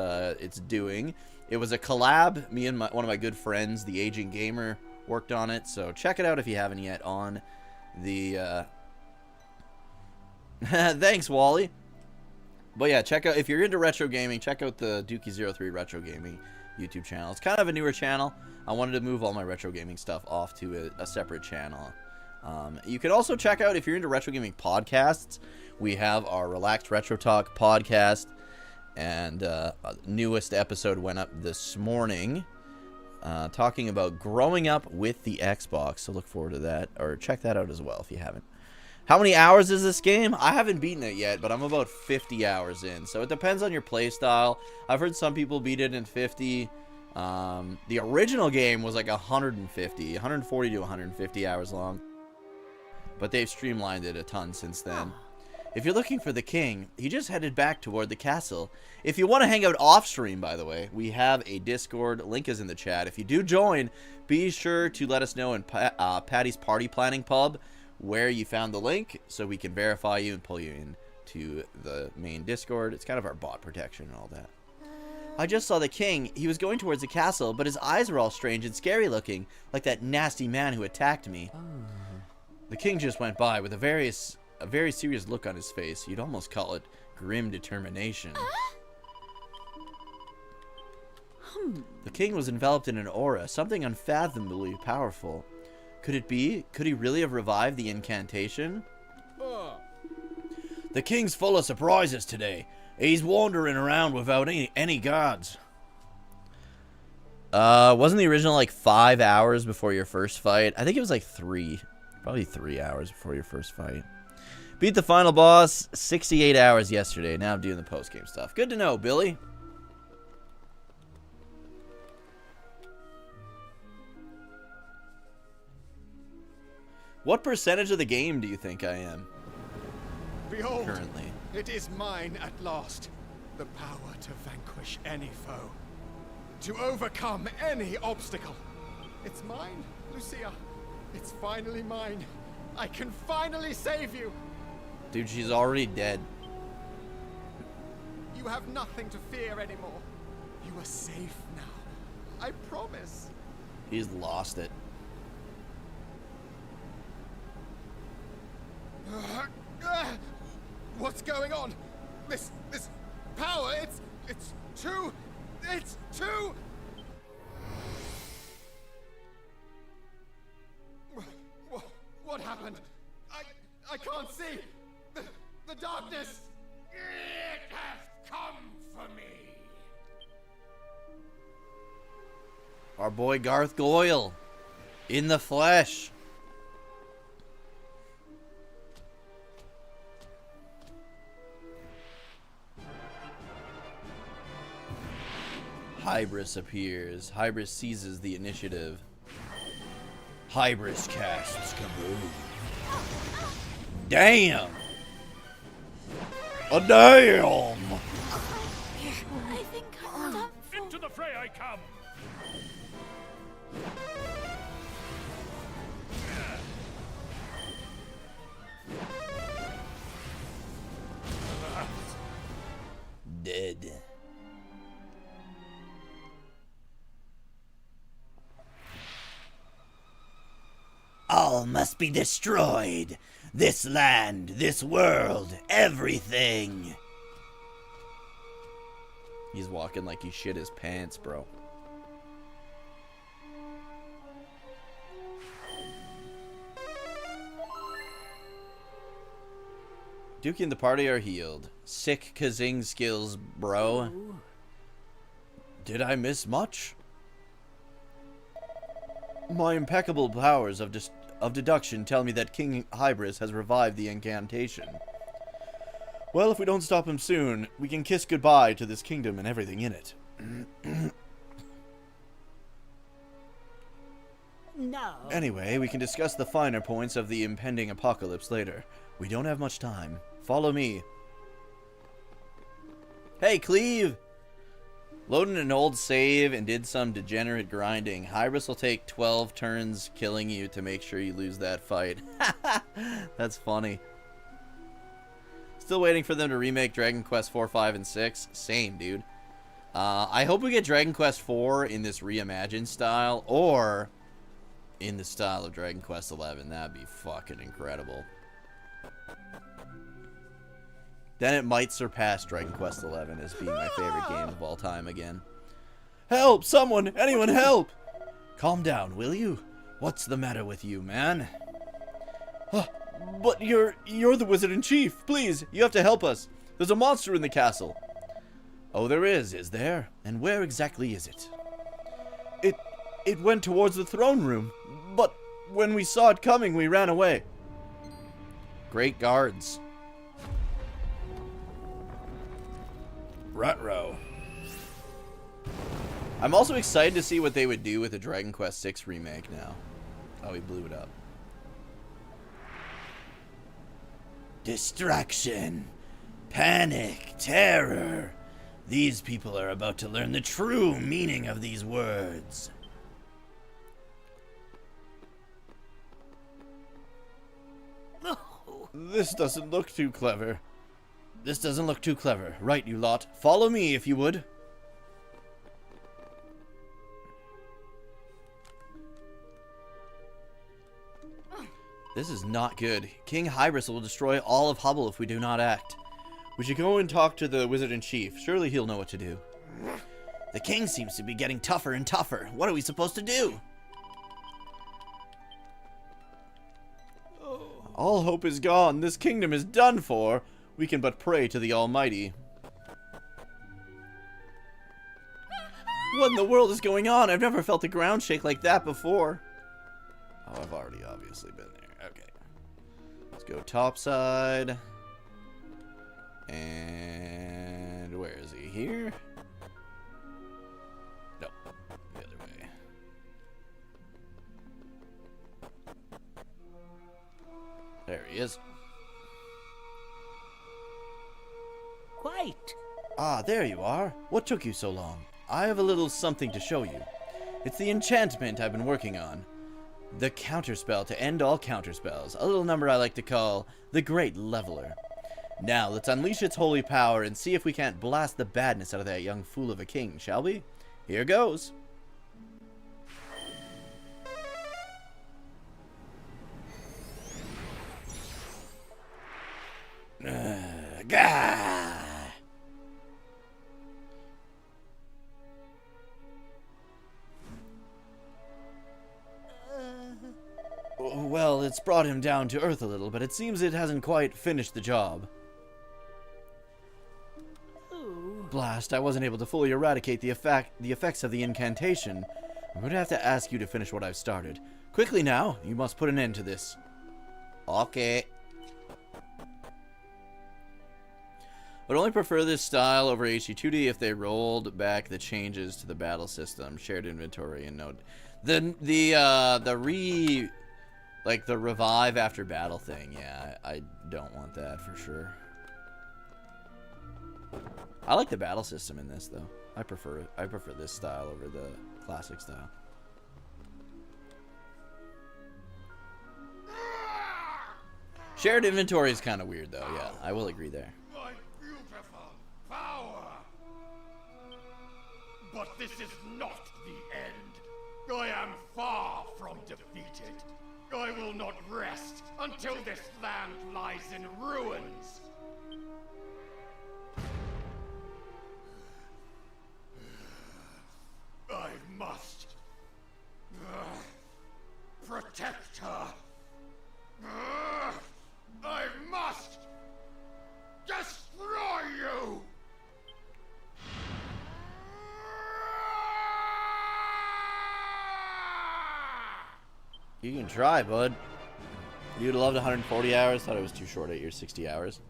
doing. It was a collab. Me and one of my good friends, the Aging Gamer, worked on it. So check it out if you haven't yet on the... Thanks, Wally. But yeah, check out, if you're into retro gaming, check out the Dookie03 Retro Gaming YouTube channel. It's kind of a newer channel. I wanted to move all my retro gaming stuff off to a separate channel. You can also check out, if you're into retro gaming podcasts, we have our Relaxed Retro Talk podcast, and newest episode went up this morning, talking about growing up with the Xbox. So look forward to that, or check that out as well if you haven't. How many hours is this game? I haven't beaten it yet, but I'm about 50 hours in. So it depends on your play style. I've heard some people beat it in 50. The original game was like 140 to 150 hours long. But they've streamlined it a ton since then. If you're looking for the king, he just headed back toward the castle. If you want to hang out off stream, by the way, we have a Discord. Link is in the chat. If you do join, be sure to let us know in Patty's Party Planning Pub where you found the link, so we can verify you and pull you into the main Discord. It's kind of our bot protection and all that. I just saw the king. He was going towards the castle, but his eyes were all strange and scary looking, like that nasty man who attacked me. The king just went by with a very serious look on his face. You'd almost call it grim determination. The king was enveloped in an aura, something unfathomably powerful. Could it be? Could he really have revived the incantation? The king's full of surprises today. He's wandering around without any guards. Wasn't the original like 5 hours before your first fight? I think it was like 3. Probably 3 hours before your first fight. Beat the final boss 68 hours yesterday. Now I'm doing the post-game stuff. Good to know, Billy. What percentage of the game do you think I am? Behold, currently? It is mine at last. The power to vanquish any foe. To overcome any obstacle. It's mine, Lucia. It's finally mine. I can finally save you. Dude, she's already dead. You have nothing to fear anymore. You are safe now. I promise. He's lost it. What's going on? This power, it's too. What happened? I can't see. The darkness. It has come for me. Our boy Garth Goyle in the flesh. Hybris appears. Hybris seizes the initiative. Hybris casts kaboom. Damn! A damn! I think I'm done for. Into the fray I come. Dead. All must be destroyed. This land, this world, everything. He's walking like he shit his pants, bro. Dookie and the party are healed. Sick Kazing skills, bro. Did I miss much? My impeccable powers of deduction tell me that King Hybris has revived the incantation. Well, if we don't stop him soon, we can kiss goodbye to this kingdom and everything in it. No. Anyway, we can discuss the finer points of the impending apocalypse later. We don't have much time. Follow me. Hey, Cleve! Loaded an old save and did some degenerate grinding. Hybris will take 12 turns killing you to make sure you lose that fight. That's funny. Still waiting for them to remake Dragon Quest 4, 5, and 6. Same, dude. I hope we get Dragon Quest 4 in this reimagined style, or in the style of Dragon Quest 11. That'd be fucking incredible. Then it might surpass Dragon Quest 11 as being my favorite game of all time again. Help! Someone! Anyone help! Calm down, will you? What's the matter with you, man? But you're the wizard-in-chief. Please, you have to help us. There's a monster in the castle. Oh, there is there? And where exactly is it? It went towards the throne room, but when we saw it coming, we ran away. Great guards. Ruh-roh. I'm also excited to see what they would do with the Dragon Quest VI remake now. Oh, he blew it up. Distraction, panic, terror. These people are about to learn the true meaning of these words. This doesn't look too clever. This doesn't look too clever. Right, you lot. Follow me, if you would. This is not good. King Hybris will destroy all of Hubble if we do not act. We should go and talk to the Wizard-in-Chief. Surely he'll know what to do. The king seems to be getting tougher and tougher. What are we supposed to do? All hope is gone. This kingdom is done for. We can but pray to the Almighty. What in the world is going on? I've never felt the ground shake like that before. Oh, I've already obviously been there. Okay. Let's go topside. And where is he? Here? No. The other way. There he is. Quite. Ah, there you are. What took you so long? I have a little something to show you. It's the enchantment I've been working on. The counterspell to end all counterspells. A little number I like to call the Great Leveler. Now, let's unleash its holy power and see if we can't blast the badness out of that young fool of a king, shall we? Here goes. Gah! Well, it's brought him down to earth a little, but it seems it hasn't quite finished the job. Blast, I wasn't able to fully eradicate the effects of the incantation. I'm going to have to ask you to finish what I've started. Quickly now, you must put an end to this. Okay. Would only prefer this style over HD2D if they rolled back the changes to the battle system, shared inventory, and node. The revive after battle thing, yeah, I don't want that for sure. I like the battle system in this though. I prefer this style over the classic style. Shared inventory is kind of weird though, yeah, I will agree there. My beautiful power! But this is not the end. I am far from defeated. I will not rest until this land lies in ruins. I must protect her. I must destroy you. You can try, bud. You'd loved 140 hours. Thought it was too short at your 60 hours.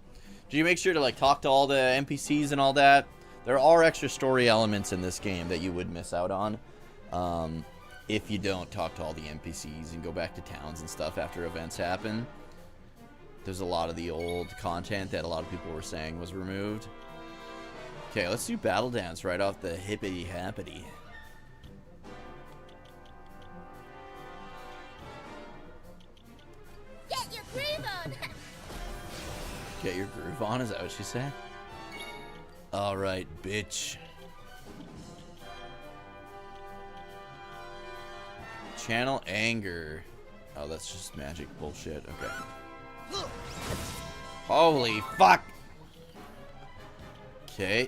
Did you make sure to like talk to all the NPCs and all that? There are extra story elements in this game that you would miss out on if you don't talk to all the NPCs and go back to towns and stuff after events happen. There's a lot of the old content that a lot of people were saying was removed. Okay, let's do Battle Dance right off the hippity-happity. Get your groove on! Get your groove on, is that what she said? Alright, bitch. Channel anger. Oh, that's just magic bullshit. Okay. Holy fuck! Okay,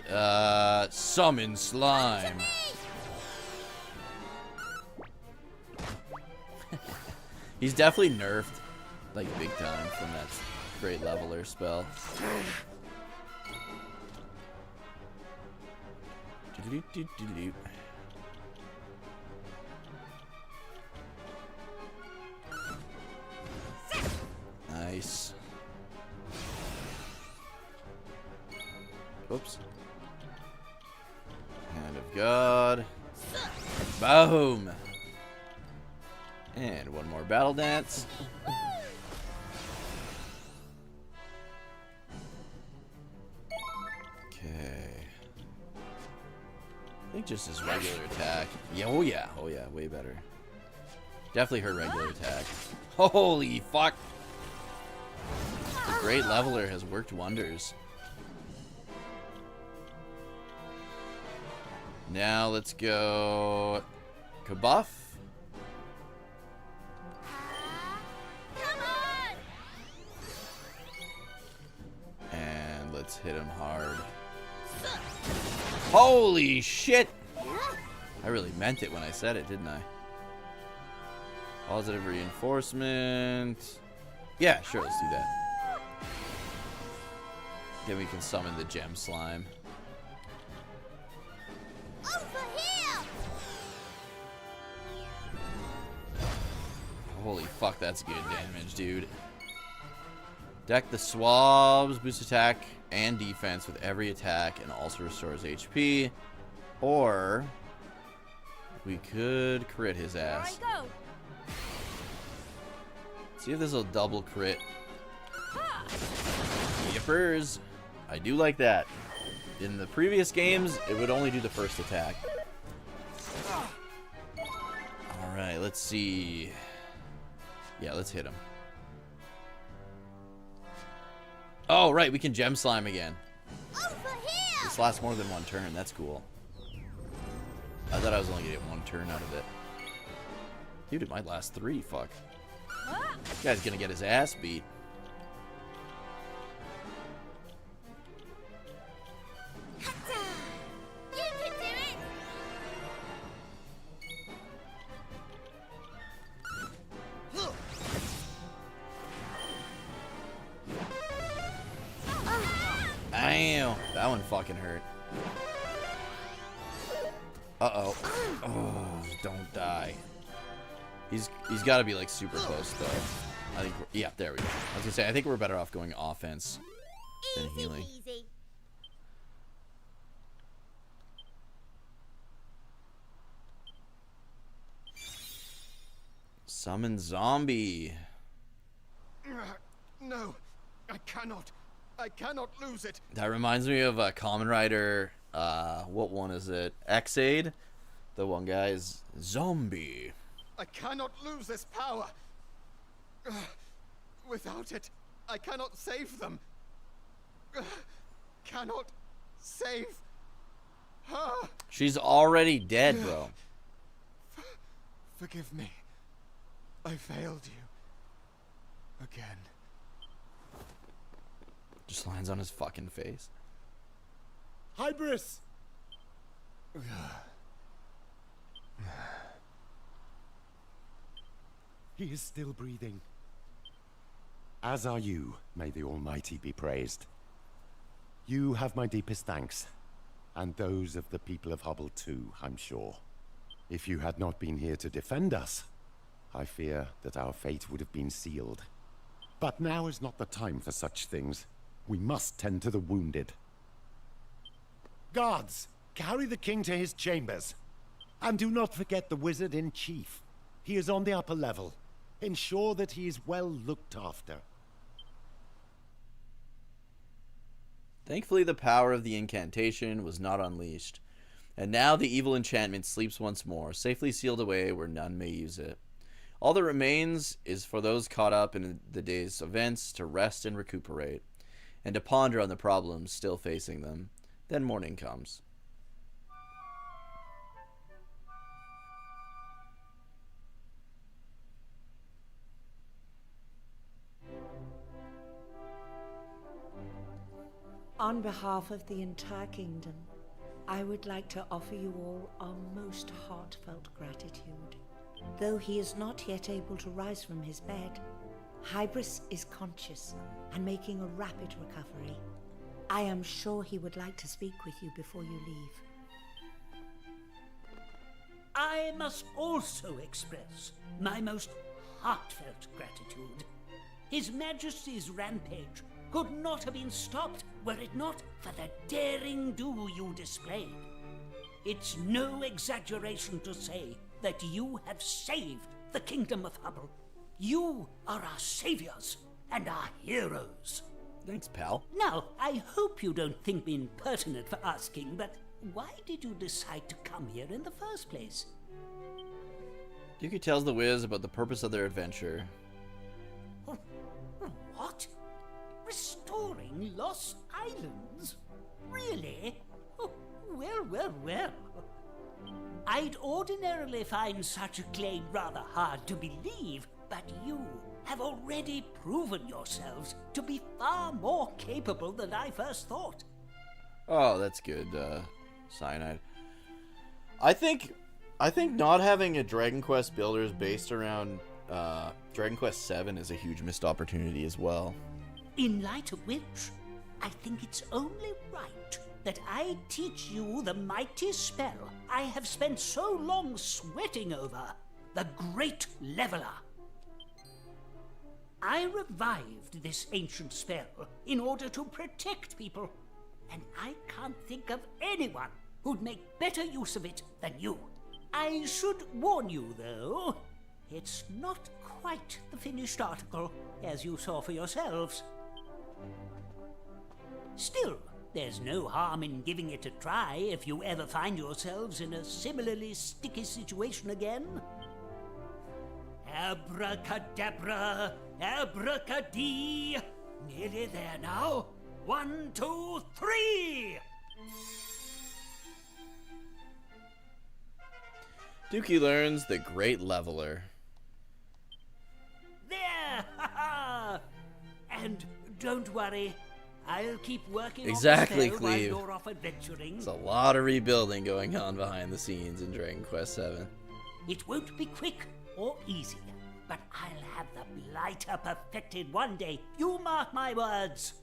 summon slime. He's definitely nerfed. like big time from that great leveler spell. Nice. Oops. Hand of God. Boom. And one more battle dance. Okay. I think just his regular attack. Yeah, oh yeah, way better. Definitely her regular attack. Holy fuck. The great leveler has worked wonders. Now let's go Kabuff. Come on! And let's hit him hard. Holy shit! I really meant it when I said it, didn't I? Positive reinforcement. Yeah, sure, let's do that. Then we can summon the gem slime. Over here! Holy fuck, that's good damage, dude. Deck the swabs, boost attack and defense with every attack, and also restores HP. Or we could crit his ass. There I go. See if this will double crit. Yippers. I do like that. In the previous games, it would only do the first attack. Alright, let's see. Yeah, let's hit him. Oh, right, we can gem slime again. Over here! This lasts more than one turn. That's cool. I thought I was only going to get one turn out of it. Dude, it might last 3. Fuck. This guy's going to get his ass beat. You can do it! Damn, that one fucking hurt. Uh-oh. Oh, don't die. He's got to be like super close though. I think yeah, there we go. I was gonna say I think we're better off going offense than healing. Easy. Summon zombie. No, I cannot. I cannot lose it. That reminds me of a Kamen Rider. What one is it? X-Aid. The one guy is zombie. I cannot lose this power. Without it, I cannot save them. Cannot save her. She's already dead, bro. Forgive me. I failed you. Again. Just lands on his fucking face. Hybris! He is still breathing. As are you, may the Almighty be praised. You have my deepest thanks, and those of the people of Hubble too, I'm sure. If you had not been here to defend us, I fear that our fate would have been sealed. But now is not the time for such things. We must tend to the wounded. Guards, carry the king to his chambers. And do not forget the wizard-in-chief. He is on the upper level. Ensure that he is well looked after. Thankfully, the power of the incantation was not unleashed, and now the evil enchantment sleeps once more, safely sealed away where none may use it. All that remains is for those caught up in the day's events to rest and recuperate, and to ponder on the problems still facing them. Then morning comes. On behalf of the entire kingdom, I would like to offer you all our most heartfelt gratitude. Though he is not yet able to rise from his bed, Hybris is conscious and making a rapid recovery. I am sure he would like to speak with you before you leave. I must also express my most heartfelt gratitude. His Majesty's rampage could not have been stopped were it not for the daring do you displayed. It's no exaggeration to say that you have saved the Kingdom of Hubble. You are our saviors and our heroes. Thanks, pal. Now, I hope you don't think me impertinent for asking, but why did you decide to come here in the first place? Dookie tells the Wiz about the purpose of their adventure. What? Restoring lost islands? Really? Oh, well. I'd ordinarily find such a claim rather hard to believe, but you have already proven yourselves to be far more capable than I first thought. Oh, that's good, Cyanide. I think not having a Dragon Quest Builders based around Dragon Quest VII is a huge missed opportunity as well. In light of which, I think it's only right that I teach you the mighty spell I have spent so long sweating over, the Great Leveler. I revived this ancient spell in order to protect people, and I can't think of anyone who'd make better use of it than you. I should warn you, though, it's not quite the finished article, as you saw for yourselves. Still, there's no harm in giving it a try if you ever find yourselves in a similarly sticky situation again. Abracadabra, abracadee. Nearly there now. 1, 2, 3! Dookie learns the Great Leveler. There! Ha ha! And don't worry, I'll keep working Exactly, on the spell while Cleve. you're off adventuring. There's a lot of rebuilding going on behind the scenes in Dragon Quest VII. It won't be quick or easy, but I'll have the blighter perfected one day. You mark my words.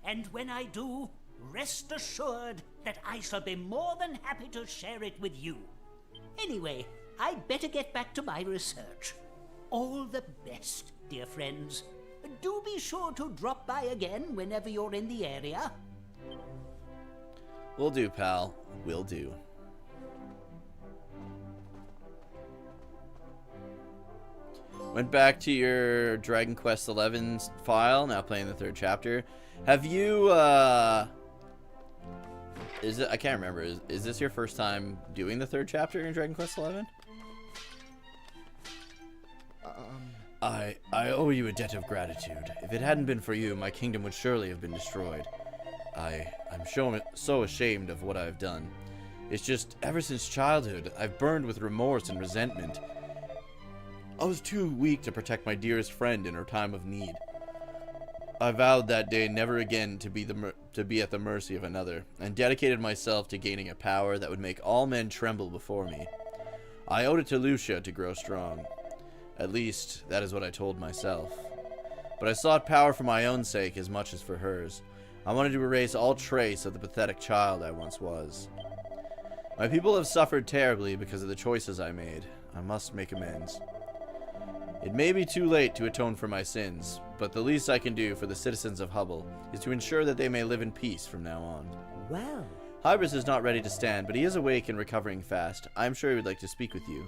And when I do, rest assured that I shall be more than happy to share it with you. Anyway, I'd better get back to my research. All the best, dear friends. Do be sure to drop by again whenever you're in the area. Will do, pal. Will do. Went back to your Dragon Quest XI file, now playing the 3rd chapter. Have you, is it, I can't remember, is this your first time doing the 3rd chapter in Dragon Quest XI? I owe you a debt of gratitude. If it hadn't been for you, my kingdom would surely have been destroyed. I'm so ashamed of what I've done. It's just, ever since childhood, I've burned with remorse and resentment. I was too weak to protect my dearest friend in her time of need. I vowed that day never again to be at the mercy of another, and dedicated myself to gaining a power that would make all men tremble before me. I owed it to Lucia to grow strong. At least, that is what I told myself. But I sought power for my own sake as much as for hers. I wanted to erase all trace of the pathetic child I once was. My people have suffered terribly because of the choices I made. I must make amends. It may be too late to atone for my sins, but the least I can do for the citizens of Hubble is to ensure that they may live in peace from now on. Well. Hybris is not ready to stand, but he is awake and recovering fast. I'm sure he would like to speak with you.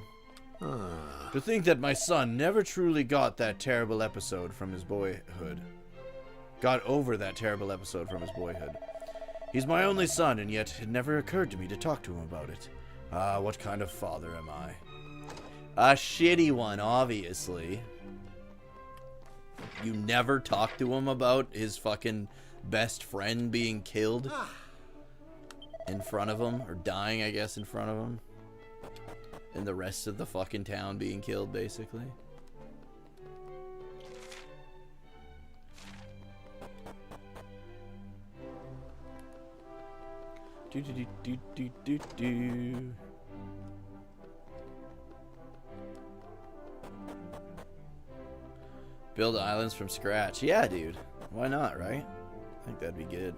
To think that my son never truly got that terrible episode from his boyhood. Got over that terrible episode from his boyhood. He's my only son, and yet it never occurred to me to talk to him about it. Ah, what kind of father am I? A shitty one, obviously. You never talk to him about his fucking best friend being killed in front of him, or dying, I guess, in front of him. And the rest of the fucking town being killed, basically. Do do do do do do do. Build islands from scratch. Yeah, dude. Why not, right? I think that'd be good.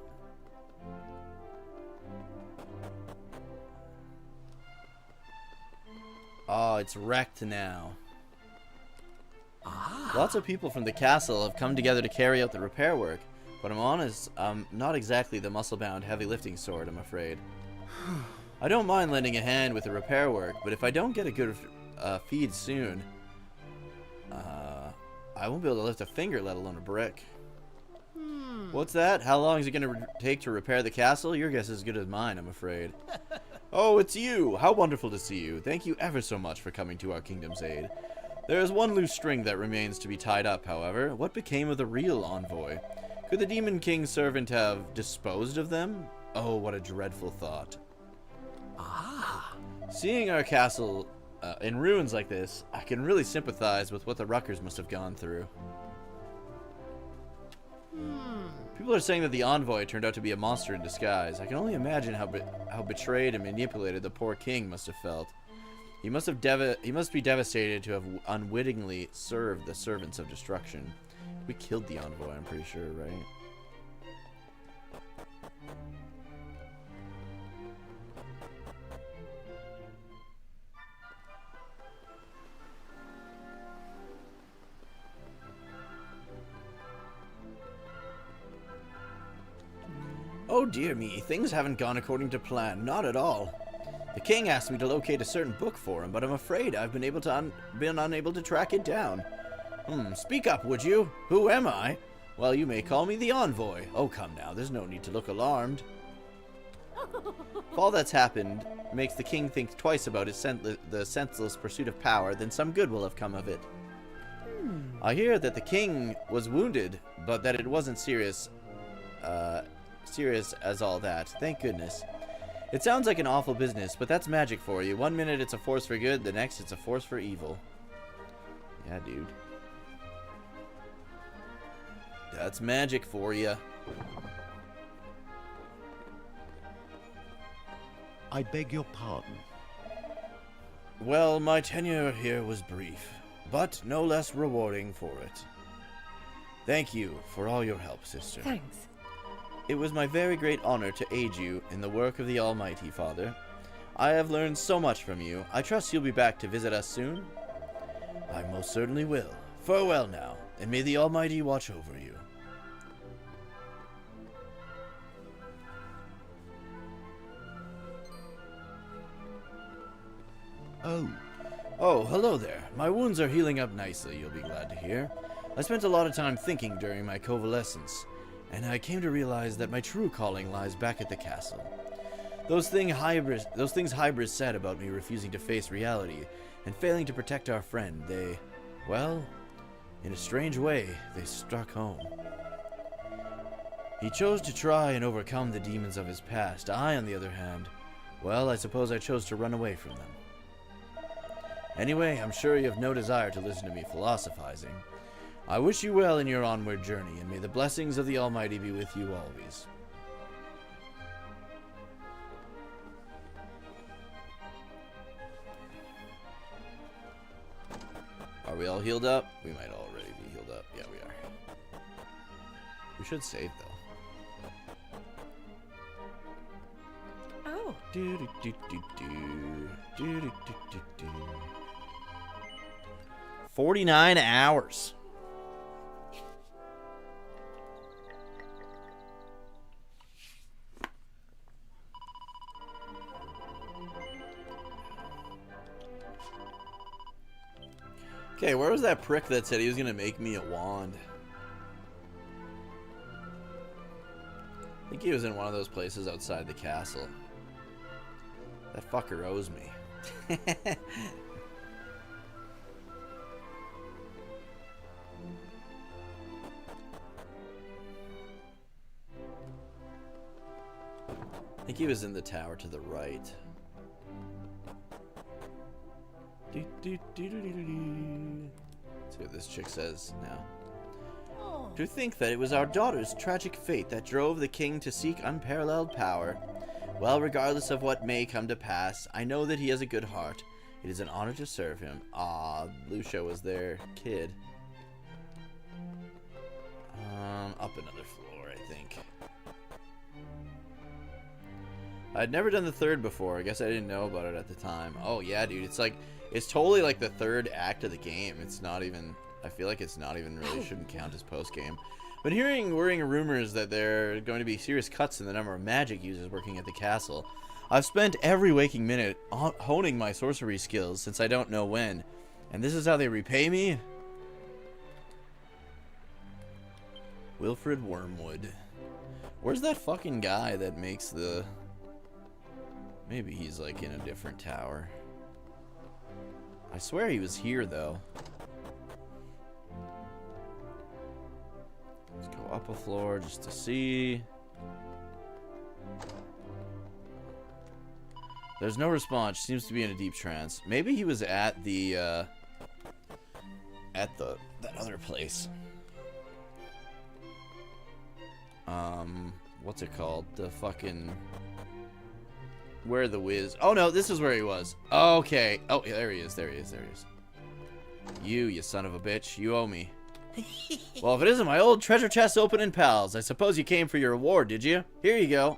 Oh, it's wrecked now. Lots of people from the castle have come together to carry out the repair work, but I'm honest, I'm not exactly the muscle-bound, heavy-lifting sort, I'm afraid. I don't mind lending a hand with the repair work, but if I don't get a good feed soon, I won't be able to lift a finger, let alone a brick. What's that? How long is it going to take to repair the castle? Your guess is as good as mine, I'm afraid. Oh, it's you! How wonderful to see you. Thank you ever so much for coming to our kingdom's aid. There is one loose string that remains to be tied up, however. What became of the real envoy? Could the Demon King's servant have disposed of them? Oh, what a dreadful thought. Seeing our castle in ruins like this, I can really sympathize with what the Ruckers must have gone through. People are saying that the envoy turned out to be a monster in disguise. I can only imagine how betrayed and manipulated the poor king must have felt. He must be devastated to have unwittingly served the servants of destruction. We killed the envoy, I'm pretty sure, right? Oh dear me, things haven't gone according to plan, not at all. The king asked me to locate a certain book for him, but I'm afraid I've been unable to track it down. Speak up, would you? Who am I? Well, you may call me the envoy. Oh, come now, there's no need to look alarmed. If all that's happened makes the king think twice about the senseless pursuit of power, then some good will have come of it. I hear that the king was wounded, but that it wasn't serious as all that. Thank goodness. It sounds like an awful business, but that's magic for you. One minute it's a force for good, the next it's a force for evil. Yeah, dude. That's magic for you. I beg your pardon. Well, my tenure here was brief, but no less rewarding for it. Thank you for all your help, sister. Thanks. It was my very great honor to aid you in the work of the Almighty, Father. I have learned so much from you. I trust you'll be back to visit us soon. I most certainly will. Farewell now, and may the Almighty watch over you. Oh, hello there. My wounds are healing up nicely, you'll be glad to hear. I spent a lot of time thinking during my convalescence, and I came to realize that my true calling lies back at the castle. Those things Hybris said about me refusing to face reality and failing to protect our friend, well, in a strange way, they struck home. He chose to try and overcome the demons of his past. I, on the other hand, well, I suppose I chose to run away from them. Anyway, I'm sure you have no desire to listen to me philosophizing. I wish you well in your onward journey, and may the blessings of the Almighty be with you always. Are we all healed up? We might already be healed up. Yeah, we are. We should save, though. Oh. 49 hours. Okay, where was that prick that said he was gonna make me a wand? I think he was in one of those places outside the castle. That fucker owes me. I think he was in the tower to the right. Let's see what this chick says now. Oh. To think that it was our daughter's tragic fate that drove the king to seek unparalleled power. Well, regardless of what may come to pass, I know that he has a good heart. It is an honor to serve him. Ah, Lucia was their kid. Up another floor, I think. I'd never done the third before. I guess I didn't know about it at the time. Oh yeah, dude. It's like, it's totally like the third act of the game. It's not even, I feel like it's not even really, shouldn't count as post-game. But hearing worrying rumors that there are going to be serious cuts in the number of magic users working at the castle, I've spent every waking minute honing my sorcery skills since I don't know when. And this is how they repay me? Wilfred Wormwood. Where's that fucking guy that makes the... Maybe he's like in a different tower. I swear he was here though. Let's go up a floor just to see. There's no response. She seems to be in a deep trance. Maybe he was at the that other place. What's it called? The fucking... Where the whiz... Oh, no, this is where he was. Okay. Oh, yeah, there he is. There he is. There he is. You son of a bitch. You owe me. Well, if it isn't my old treasure chest opening pals, I suppose you came for your reward, did you? Here you go.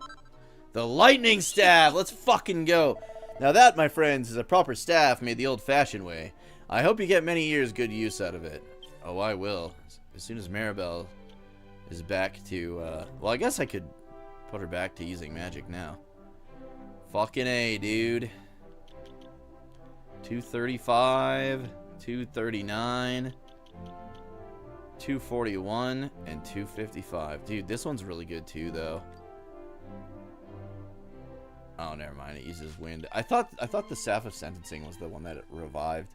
The lightning staff. Let's fucking go. Now that, my friends, is a proper staff made the old-fashioned way. I hope you get many years good use out of it. Oh, I will. As soon as Maribel is back to, well, I guess I could put her back to using magic now. Fucking A, dude. 235, 239, 241, and 255. Dude, this one's really good too, though. Oh, never mind. It uses wind. I thought the Staff of Sentencing was the one that it revived.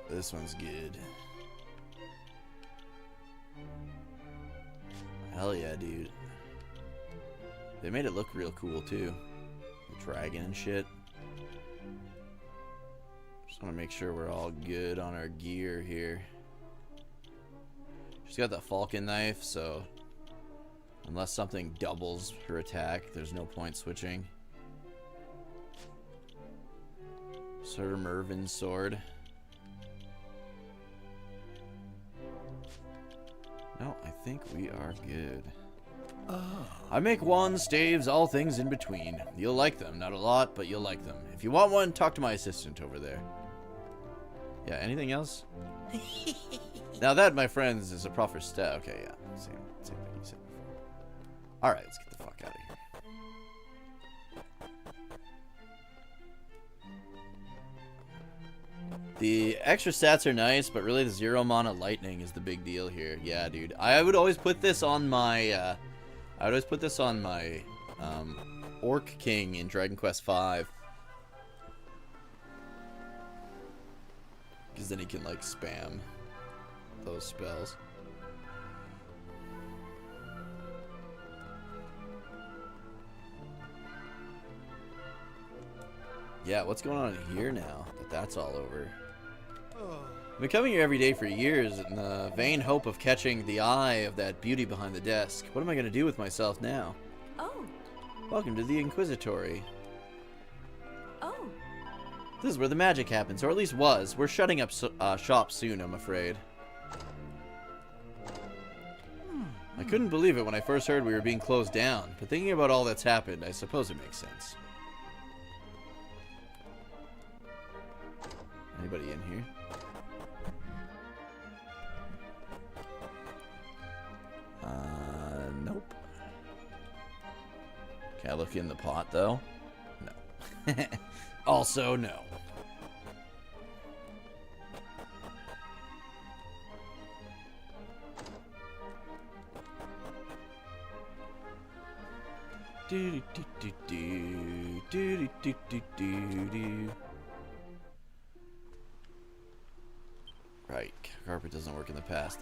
This one's good. Hell yeah, dude. They made it look real cool too. The dragon and shit. Just want to make sure we're all good on our gear here. She's got that falcon knife, so unless something doubles her attack, there's no point switching. Sir Mervin's sword. No, I think we are good. Oh. I make wands, staves, all things in between. You'll like them. Not a lot, but you'll like them. If you want one, talk to my assistant over there. Yeah, anything else? Now that, my friends, is a proper step. Okay, yeah. Same thing you said before. Alright, let's get the fuck out of here. The extra stats are nice, but really the 0 mana lightning is the big deal here. Yeah, dude. I would always put this on my, Orc King in Dragon Quest V. Because then he can, like, spam those spells. Yeah, what's going on here now that that's all over? I've been coming here every day for years in the vain hope of catching the eye of that beauty behind the desk. What am I going to do with myself now? Oh. Welcome to the Inquisitory. Oh. This is where the magic happens, or at least was. We're shutting up shop soon, I'm afraid. I couldn't believe it when I first heard we were being closed down, but thinking about all that's happened, I suppose it makes sense. Anybody in here? Nope. Can I look in the pot, though? No. Also, no. Do do do do do do do do do. Right, carpet doesn't work in the past.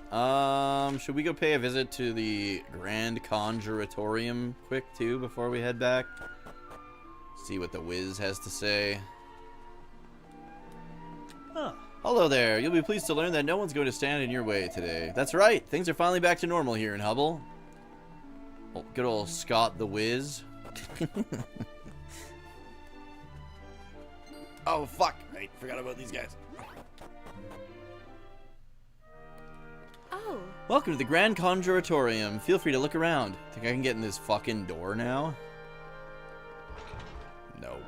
Should we go pay a visit to the Grand Conjuratorium quick, too, before we head back? See what the Wiz has to say. Huh. Hello there. You'll be pleased to learn that no one's going to stand in your way today. That's right. Things are finally back to normal here in Hubble. Oh, good old Scott the Wiz. Oh, fuck. Right, forgot about these guys. Welcome to the Grand Conjuratorium. Feel free to look around. Think I can get in this fucking door now? Nope.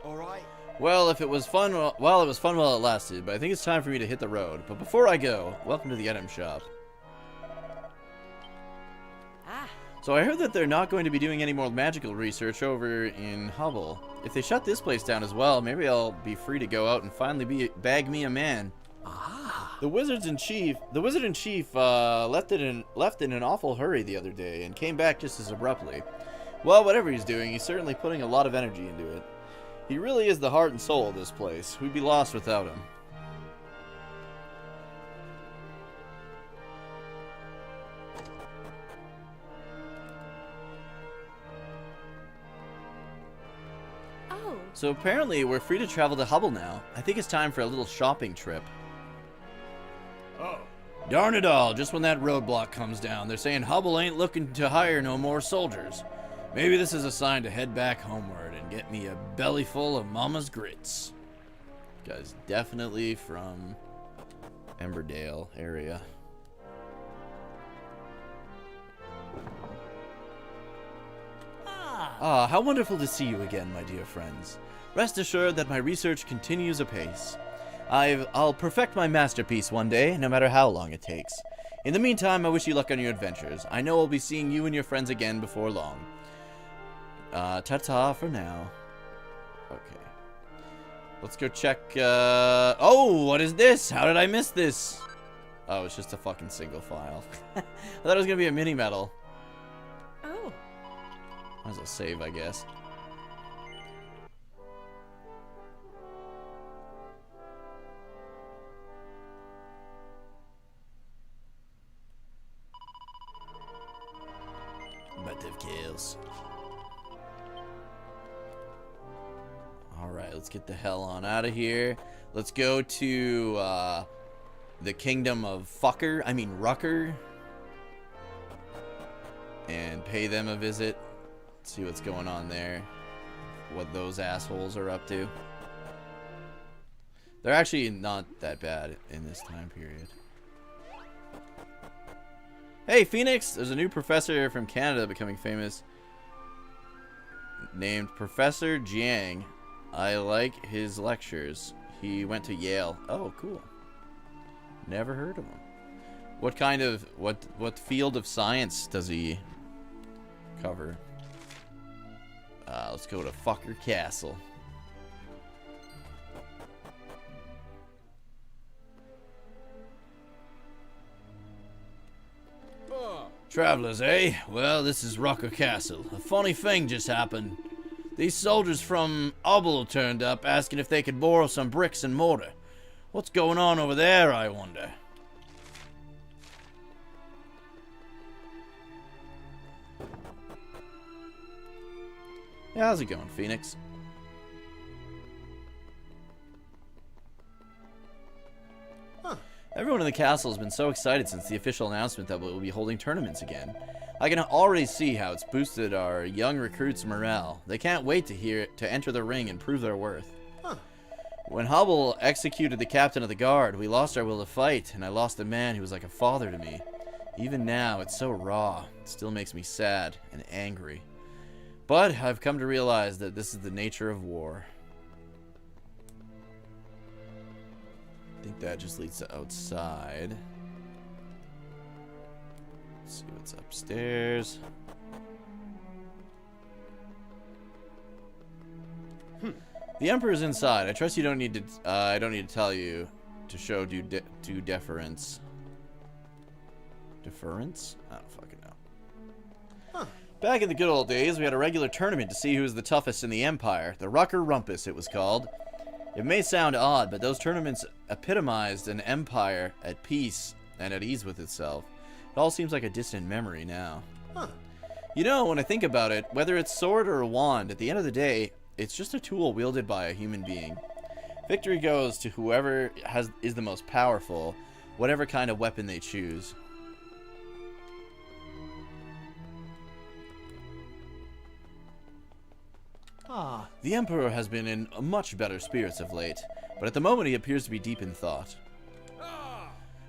Alright. Well, if it was fun, well, it was fun while it lasted, but I think it's time for me to hit the road. But before I go, welcome to the item shop. So I heard that they're not going to be doing any more magical research over in Hubble. If they shut this place down as well, maybe I'll be free to go out and finally bag me a man. The wizard in chief left in an awful hurry the other day and came back just as abruptly. Well, whatever he's doing, he's certainly putting a lot of energy into it. He really is the heart and soul of this place. We'd be lost without him. Oh. So apparently we're free to travel to Hubble now. I think it's time for a little shopping trip. Oh. Darn it all, just when that roadblock comes down, they're saying Hubble ain't looking to hire no more soldiers. Maybe this is a sign to head back homeward and get me a belly full of mama's grits. Guy's definitely from Emberdale area. Ah, how wonderful to see you again, my dear friends. Rest assured that my research continues apace. I'll perfect my masterpiece one day, no matter how long it takes. In the meantime, I wish you luck on your adventures. I know I'll be seeing you and your friends again before long. Ta-ta for now. Okay. Let's go check, oh, what is this? How did I miss this? Oh, it's just a fucking single file. I thought it was gonna be a mini medal. Oh. Might as well save, I guess. Butt of kills. Alright, let's get the hell on out of here. Let's go to the kingdom of Rucker. And pay them a visit. See what's going on there. What those assholes are up to. They're actually not that bad in this time period. Hey, Phoenix! There's a new professor from Canada becoming famous. Named Professor Jiang. I like his lectures. He went to Yale. Oh, cool. Never heard of him. What kind of... What field of science does he cover? Let's go to Fucker Castle. Travelers, eh? Well, this is Rucker Castle. A funny thing just happened. These soldiers from Hubble turned up asking if they could borrow some bricks and mortar. What's going on over there, I wonder? Yeah, how's it going, Phoenix? Everyone in the castle has been so excited since the official announcement that we'll be holding tournaments again. I can already see how it's boosted our young recruits' morale. They can't wait to enter the ring and prove their worth. When Hubble executed the captain of the guard, we lost our will to fight, and I lost a man who was like a father to me. Even now, it's so raw. It still makes me sad and angry. But I've come to realize that this is the nature of war. I think that just leads to outside. Let's see what's upstairs. The Emperor's inside. I trust you don't need to. I don't need to tell you to show due deference. Deference? I don't fucking know. Back in the good old days, we had a regular tournament to see who was the toughest in the Empire. The Rucker Rumpus, it was called. It may sound odd, but those tournaments epitomized an empire at peace and at ease with itself. It all seems like a distant memory now. You know, when I think about it, whether it's sword or a wand, at the end of the day, it's just a tool wielded by a human being. Victory goes to whoever is the most powerful, whatever kind of weapon they choose. The Emperor has been in much better spirits of late, but at the moment he appears to be deep in thought.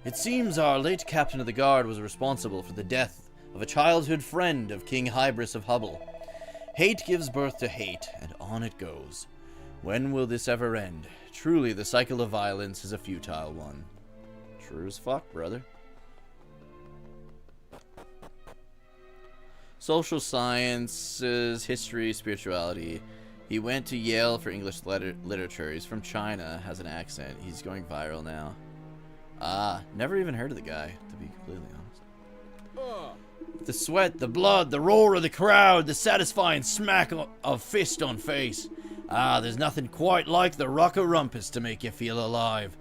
It seems our late captain of the guard was responsible for the death of a childhood friend of King Hybris of Hubble. Hate gives birth to hate, and on it goes. When will this ever end? Truly, the cycle of violence is a futile one. True as fuck, brother. Social sciences, history, spirituality. He went to Yale for English literature. He's from China, has an accent. He's going viral now. Ah, never even heard of the guy, to be completely honest. The sweat, the blood, the roar of the crowd, the satisfying smack of fist on face. Ah, there's nothing quite like the rocker rumpus to make you feel alive.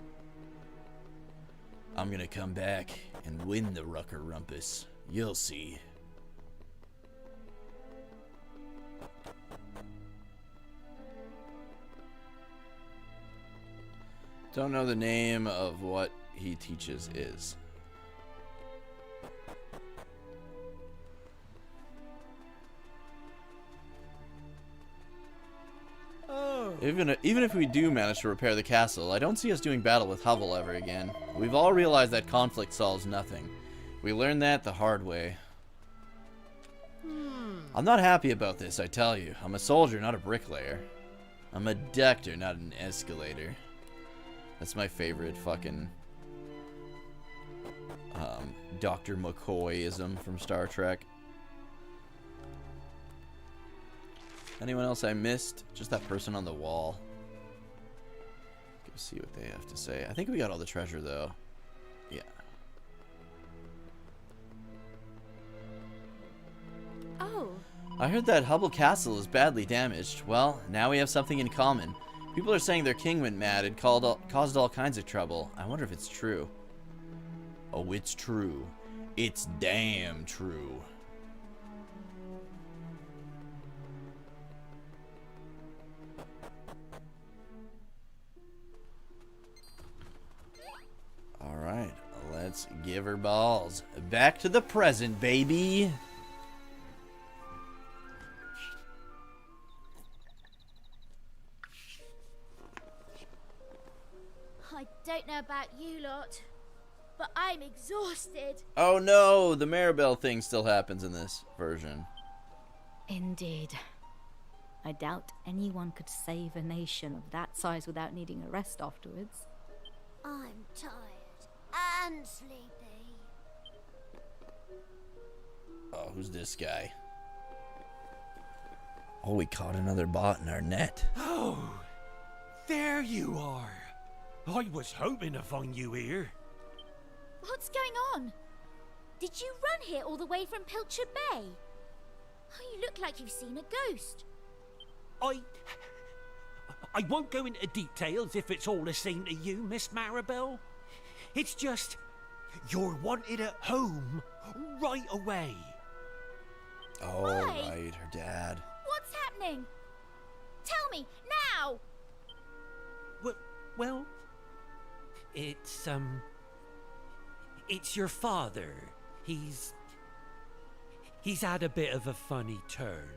I'm gonna come back and win the rucker rumpus. You'll see. Don't know the name of what he teaches is. Oh. Even if we do manage to repair the castle, I don't see us doing battle with Hubble ever again. We've all realized that conflict solves nothing. We learned that the hard way. I'm not happy about this, I tell you. I'm a soldier, not a bricklayer. I'm a doctor, not an escalator. That's my favorite fucking Dr. McCoy-ism from Star Trek. Anyone else I missed? Just that person on the wall. Go see what they have to say. I think we got all the treasure, though. Yeah. Oh. I heard that Hubble Castle is badly damaged. Well, now we have something in common. People are saying their king went mad and caused all kinds of trouble. I wonder if it's true. Oh, it's true. It's damn true. Alright, let's give her balls. Back to the present, baby. I don't know about you lot, but I'm exhausted. Oh no, the Maribel thing still happens in this version. Indeed. I doubt anyone could save a nation of that size without needing a rest afterwards. I'm tired and sleepy. Oh, who's this guy? Oh, we caught another bot in our net. Oh, there you are. I was hoping to find you here. What's going on? Did you run here all the way from Pilchard Bay? Oh, you look like you've seen a ghost. I won't go into details if it's all the same to you, Miss Maribel. It's just, you're wanted at home right away. Oh, Why? right, her dad. What's happening? Tell me, now! Well, it's your father. He's had a bit of a funny turn.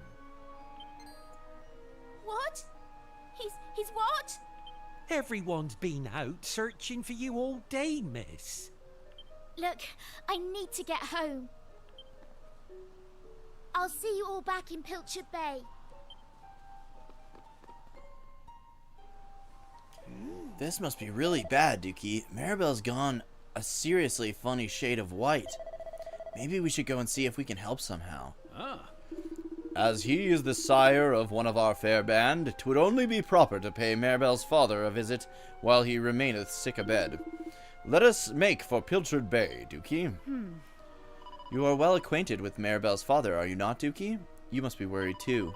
What? He's what? Everyone's been out searching for you all day, miss. Look, I need to get home. I'll see you all back in Pilchard Bay. This must be really bad, Dookie. Maribel's gone a seriously funny shade of white. Maybe we should go and see if we can help somehow. Ah. As he is the sire of one of our fair band, 'twould only be proper to pay Maribel's father a visit while he remaineth sick abed. Let us make for Pilchard Bay, Dookie. You are well acquainted with Maribel's father, are you not, Dookie? You must be worried too.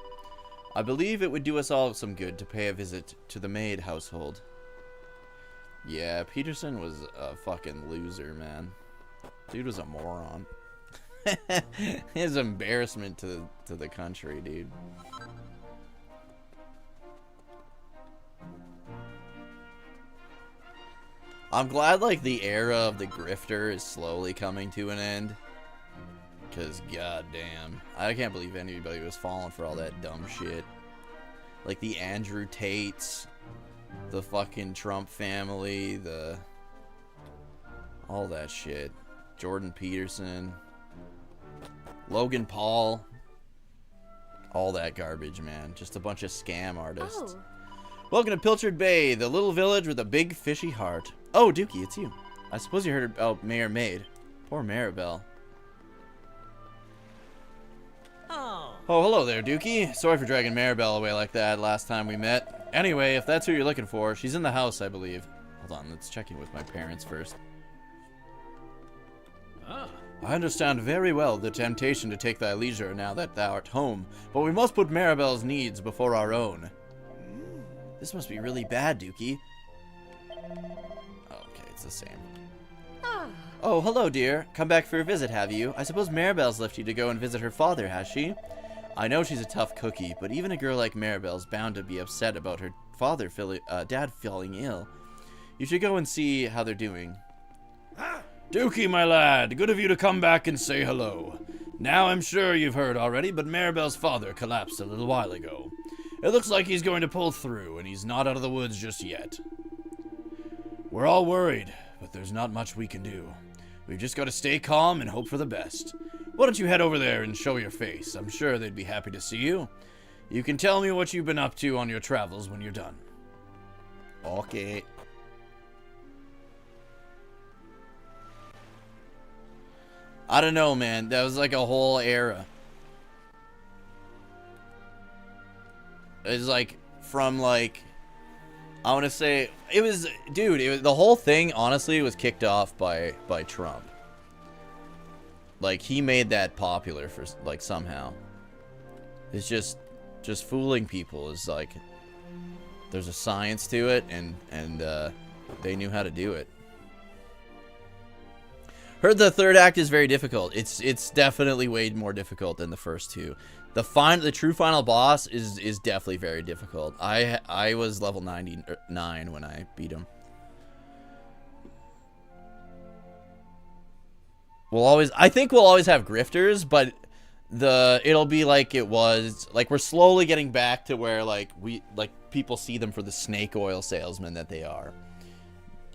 I believe it would do us all some good to pay a visit to the Maid household. Yeah, Peterson was a fucking loser, man. Dude was a moron. His embarrassment to the country, dude. I'm glad, like, the era of the grifter is slowly coming to an end. Because, goddamn, I can't believe anybody was falling for all that dumb shit. Like, the Andrew Tates, the fucking Trump family, All that shit. Jordan Peterson. Logan Paul. All that garbage, man. Just a bunch of scam artists. Welcome to Pilchard Bay, the little village with a big fishy heart. Oh, Dookie, it's you. I suppose you heard about Mayor Maid. Poor Maribel. Oh, hello there, Dookie. Sorry for dragging Maribel away like that last time we met. Anyway, if that's who you're looking for, she's in the house, I believe. Hold on, let's check in with my parents first. I understand very well the temptation to take thy leisure now that thou art home, but we must put Maribel's needs before our own. This must be really bad, Dookie. Okay, it's the same. Oh, hello, dear. Come back for a visit, have you? I suppose Maribel's left you to go and visit her father, has she? I know she's a tough cookie, but even a girl like Maribel's bound to be upset about her dad falling ill. You should go and see how they're doing. Dookie, my lad, good of you to come back and say hello. Now I'm sure you've heard already, but Maribel's father collapsed a little while ago. It looks like he's going to pull through, and he's not out of the woods just yet. We're all worried, but there's not much we can do. We've just got to stay calm and hope for the best. Why don't you head over there and show your face? I'm sure they'd be happy to see you. You can tell me what you've been up to on your travels when you're done. Okay. I don't know, man. That was like a whole era. It's like from like, I want to say it was, dude. It was, the whole thing honestly was kicked off by Trump. Like he made that popular for like somehow. It's just fooling people. Is like there's a science to it, and they knew how to do it. Heard the third act is very difficult. It's definitely way more difficult than the first two. The true final boss is definitely very difficult. I was level 99 when I beat him. I think we'll always have grifters, but it'll be like it was, like we're slowly getting back to where like people see them for the snake oil salesmen that they are.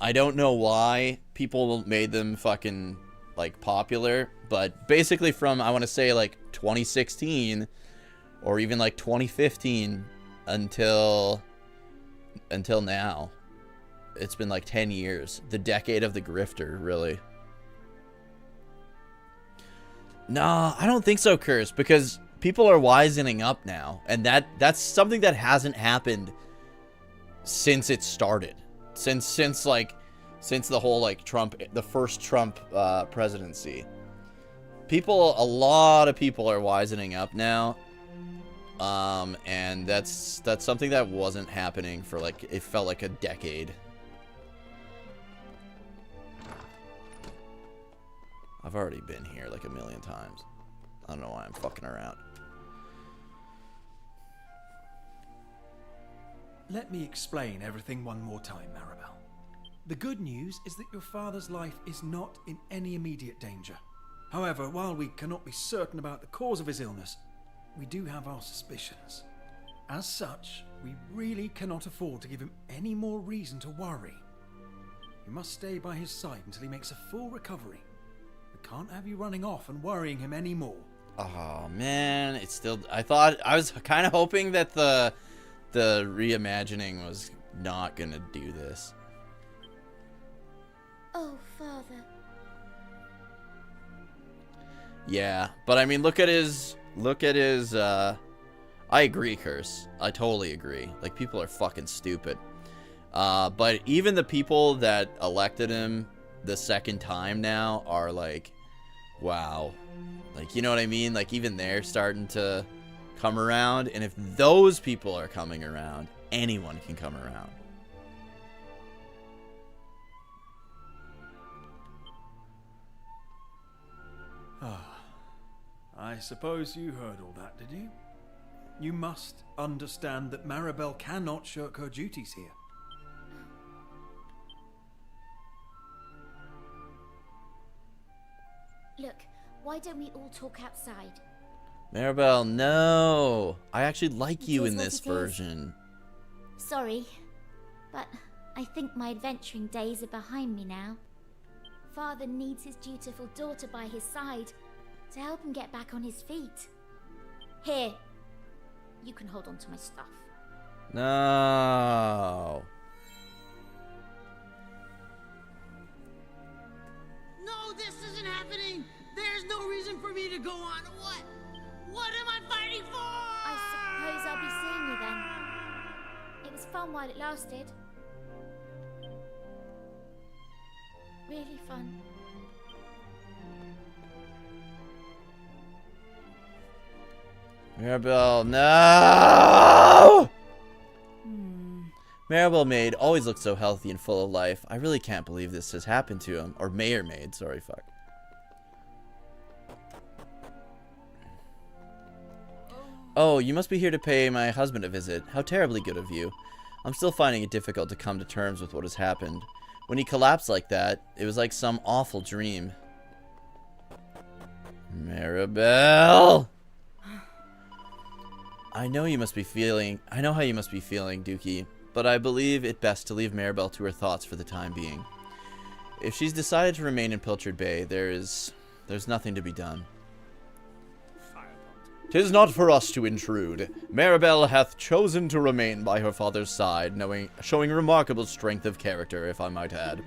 I don't know why people made them fucking like popular, but basically from I want to say like 2016 or even like 2015 until now, it's been like 10 years, the decade of the grifter, really. Nah, I don't think so, Curse, because people are wisening up now, and that's something that hasn't happened since it started. Since the whole like the first Trump presidency. A lot of people are wisening up now. And that's something that wasn't happening for like, it felt like a decade. I've already been here like a million times. I don't know why I'm fucking around. Let me explain everything one more time, Maribel. The good news is that your father's life is not in any immediate danger. However, while we cannot be certain about the cause of his illness, we do have our suspicions. As such, we really cannot afford to give him any more reason to worry. You must stay by his side until he makes a full recovery. We can't have you running off and worrying him anymore. Oh man, it's still, I was kind of hoping that the reimagining was not gonna do this. Oh, Father. Yeah, but I mean, look at his, I agree, Curse. I totally agree. Like, people are fucking stupid. But even the people that elected him the second time now are like, wow. Like, you know what I mean? Like, even they're starting to come around. And if those people are coming around, anyone can come around. I suppose you heard all that, did you? You must understand that Maribel cannot shirk her duties here. Look, why don't we all talk outside? Maribel, no. I actually like you in this version. Sorry, but I think my adventuring days are behind me now. father needs his dutiful daughter by his side to help him get back on his feet. Here, you can hold on to my stuff. No. No, this isn't happening. There's no reason for me to go on. What? What am I fighting for? I suppose I'll be seeing you then. It was fun while it lasted. Really fun. Maribel, no! Maribel Maid always looks so healthy and full of life. I really can't believe this has happened to him. Or Mayor Maid, sorry, fuck. Oh, you must be here to pay my husband a visit. How terribly good of you. I'm still finding it difficult to come to terms with what has happened. When he collapsed like that, it was like some awful dream. Maribel! I know how you must be feeling, Dookie, but I believe it best to leave Maribel to her thoughts for the time being. If she's decided to remain in Pilchard Bay, there's nothing to be done. 'Tis not for us to intrude. Maribel hath chosen to remain by her father's side, showing remarkable strength of character, if I might add.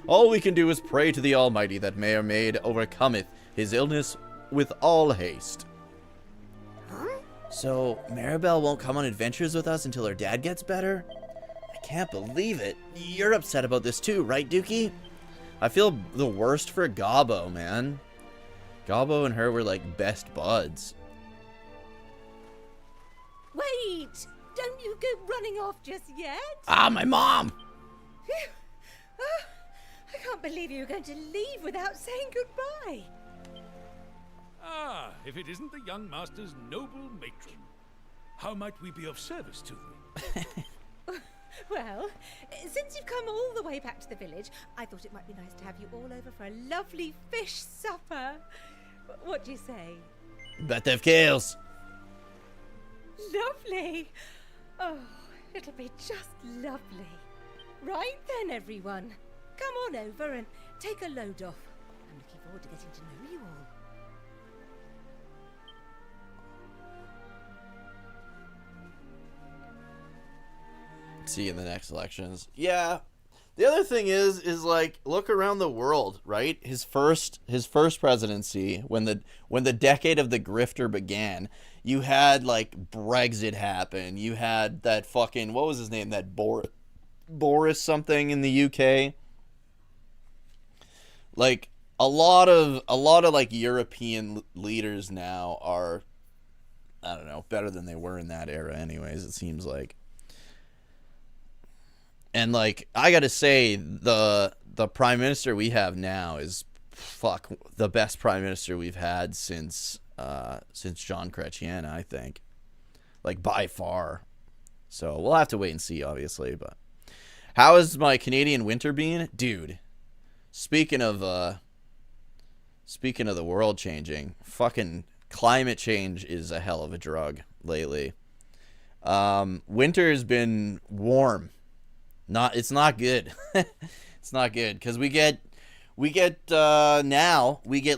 All we can do is pray to the Almighty that Mayor Maid overcometh his illness with all haste. So, Maribel won't come on adventures with us until her dad gets better? I can't believe it. You're upset about this too, right, Dookie? I feel the worst for Gobbo, man. Gobbo and her were like best buds. Wait! Don't you go running off just yet? Ah, my mom! Oh, I can't believe you were going to leave without saying goodbye. Ah, if it isn't the young master's noble matron. How might we be of service to them? Well, since you've come all the way back to the village, I thought it might be nice to have you all over for a lovely fish supper. What do you say? Bet they've kales. Lovely! Oh, it'll be just lovely. Right then, everyone. Come on over and take a load off. I'm looking forward to getting to know you all. See you in the next elections. Yeah. The other thing is like, look around the world, right? His first presidency, when the decade of the grifter began, you had like Brexit happen. You had that fucking, what was his name? That Boris something in the UK. Like a lot of like European leaders now are, I don't know, better than they were in that era anyways, it seems like. And like, I gotta say, the prime minister we have now is the best prime minister we've had since John Chrétien, I think, like by far. So we'll have to wait and see, obviously. But how has my Canadian winter been, dude? Speaking of the world changing, fucking climate change is a hell of a drug lately. Winter's been warm. It's not good. It's not good because we get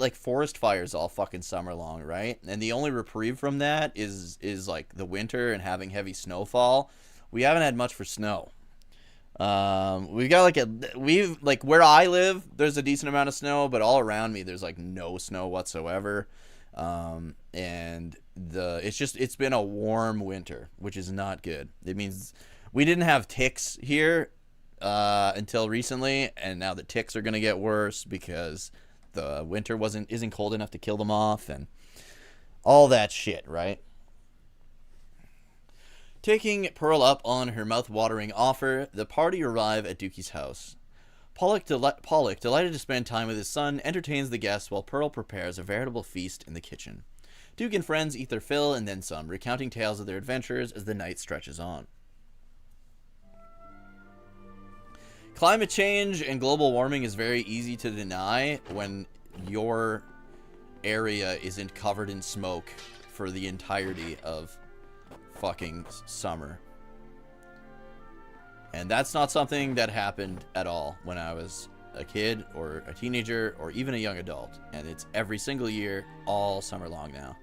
like forest fires all fucking summer long, right? And the only reprieve from that is like the winter and having heavy snowfall. We haven't had much for snow. We got like where I live, there's a decent amount of snow, but all around me there's like no snow whatsoever. And it's been a warm winter, which is not good. It means we didn't have ticks here until recently, and now the ticks are going to get worse because the winter isn't cold enough to kill them off and all that shit, right? Taking Pearl up on her mouth-watering offer, the party arrive at Dookie's house. Pollock, delighted to spend time with his son, entertains the guests while Pearl prepares a veritable feast in the kitchen. Duke and friends eat their fill and then some, recounting tales of their adventures as the night stretches on. Climate change and global warming is very easy to deny when your area isn't covered in smoke for the entirety of fucking summer. And that's not something that happened at all when I was a kid or a teenager or even a young adult. And it's every single year, all summer long now.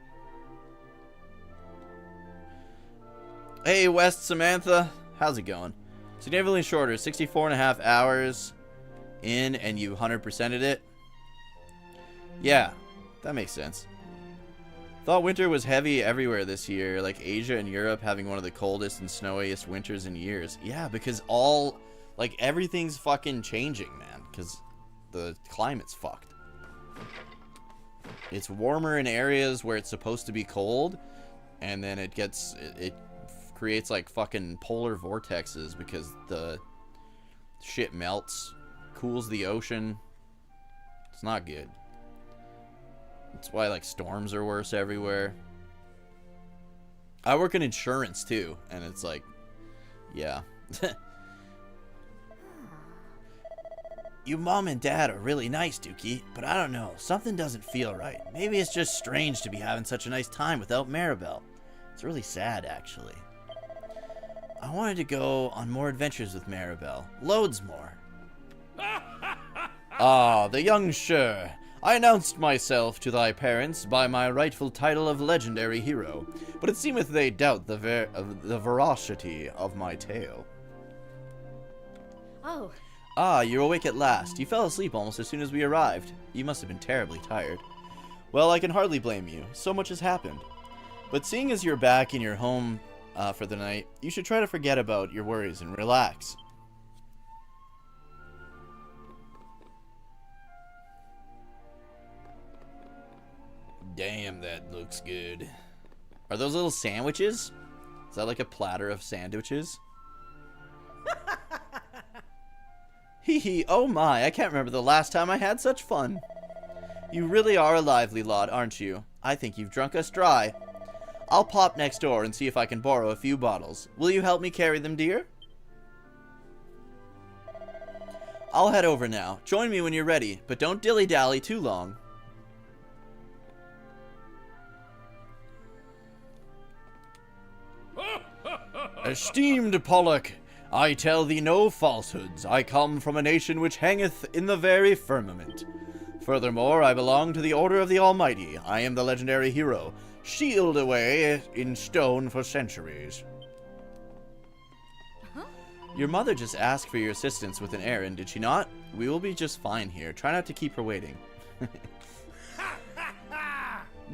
Hey, West Samantha. How's it going? Significantly shorter, 64.5 hours in, and you 100%ed it? Yeah, that makes sense. Thought winter was heavy everywhere this year, like Asia and Europe having one of the coldest and snowiest winters in years. Yeah, because everything's fucking changing, man, because the climate's fucked. It's warmer in areas where it's supposed to be cold, and then it creates like fucking polar vortexes because the shit melts, cools the ocean. It's not good. That's why like storms are worse everywhere. I work in insurance too, and it's like, yeah. You mom and dad are really nice, Dookie, but I don't know, something doesn't feel right. Maybe it's just strange to be having such a nice time without Maribel. It's really sad, actually. I wanted to go on more adventures with Maribel. Loads more. Ah, the young Sher. I announced myself to thy parents by my rightful title of legendary hero, but it seemeth they doubt the veracity of my tale. Oh. Ah, you're awake at last. You fell asleep almost as soon as we arrived. You must have been terribly tired. Well, I can hardly blame you. So much has happened. But seeing as you're back in your home for the night, you should try to forget about your worries and relax. Damn, that looks good. Are those little sandwiches? Is that like a platter of sandwiches? Hee hee, oh my, I can't remember the last time I had such fun. You really are a lively lot, aren't you? I think you've drunk us dry. I'll pop next door and see if I can borrow a few bottles. Will you help me carry them, dear? I'll head over now. Join me when you're ready, but don't dilly-dally too long. Esteemed Pollock, I tell thee no falsehoods. I come from a nation which hangeth in the very firmament. Furthermore, I belong to the Order of the Almighty. I am the legendary hero, sealed away in stone for centuries. Huh? Your mother just asked for your assistance with an errand, did she not? We will be just fine here. Try not to keep her waiting.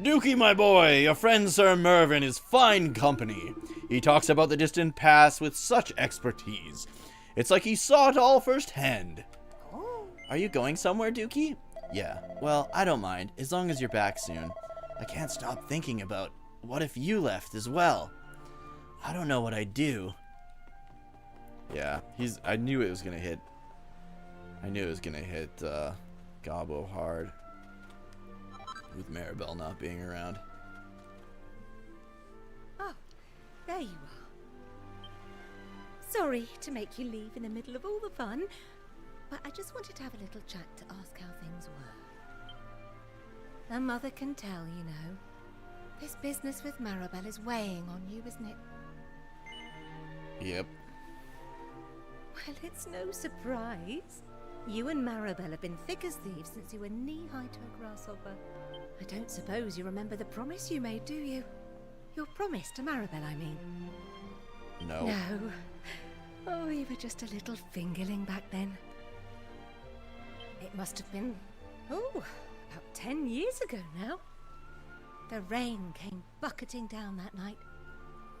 Dookie, my boy, your friend Sir Mervyn is fine company. He talks about the distant past with such expertise. It's like he saw it all firsthand. Oh. Are you going somewhere, Dookie? Yeah, well, I don't mind, as long as you're back soon. I can't stop thinking about what if you left as well. I don't know what I'd do. Yeah, I knew it was gonna hit. I knew it was gonna hit Gobbo hard. With Maribel not being around. Oh, there you are. Sorry to make you leave in the middle of all the fun, but I just wanted to have a little chat to ask how things were. A mother can tell, you know. This business with Maribel is weighing on you, isn't it? Yep. Well, it's no surprise. You and Maribel have been thick as thieves since you were knee-high to a grasshopper. I don't suppose you remember the promise you made, do you? Your promise to Maribel, I mean. No. No. Oh, you were just a little fingerling back then. It must have been, about 10 years ago now. The rain came bucketing down that night.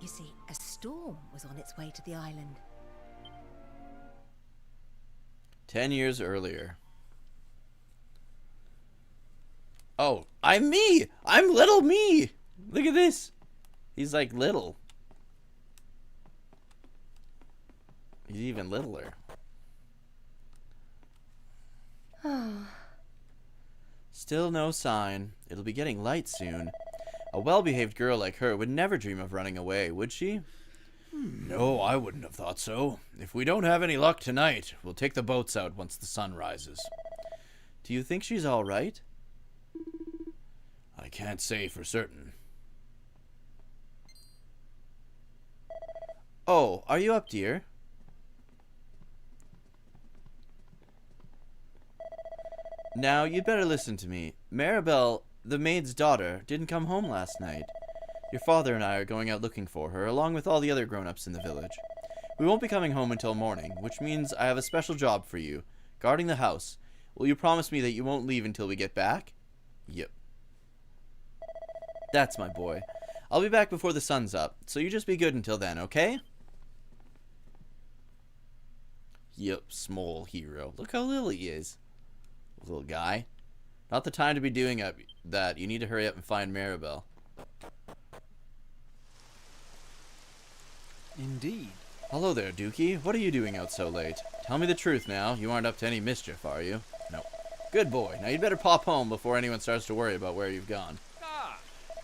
You see, a storm was on its way to the island. 10 years earlier. Oh, I'm me! I'm little me! Look at this. He's like little. He's even littler. Still no sign. It'll be getting light soon. A well-behaved girl like her would never dream of running away, would she? No, I wouldn't have thought so. If we don't have any luck tonight, we'll take the boats out once the sun rises. Do you think she's all right? I can't say for certain. Oh, are you up, dear? Now, you'd better listen to me. Maribel, the maid's daughter, didn't come home last night. Your father and I are going out looking for her, along with all the other grown-ups in the village. We won't be coming home until morning, which means I have a special job for you, guarding the house. Will you promise me that you won't leave until we get back? Yep. That's my boy. I'll be back before the sun's up, so you just be good until then, okay? Yep, small hero. Look how little he is. Little guy. Not the time to be doing that. You need to hurry up and find Maribel. Indeed. Hello there, Dookie. What are you doing out so late? Tell me the truth now. You aren't up to any mischief, are you? No. Good boy. Now you'd better pop home before anyone starts to worry about where you've gone.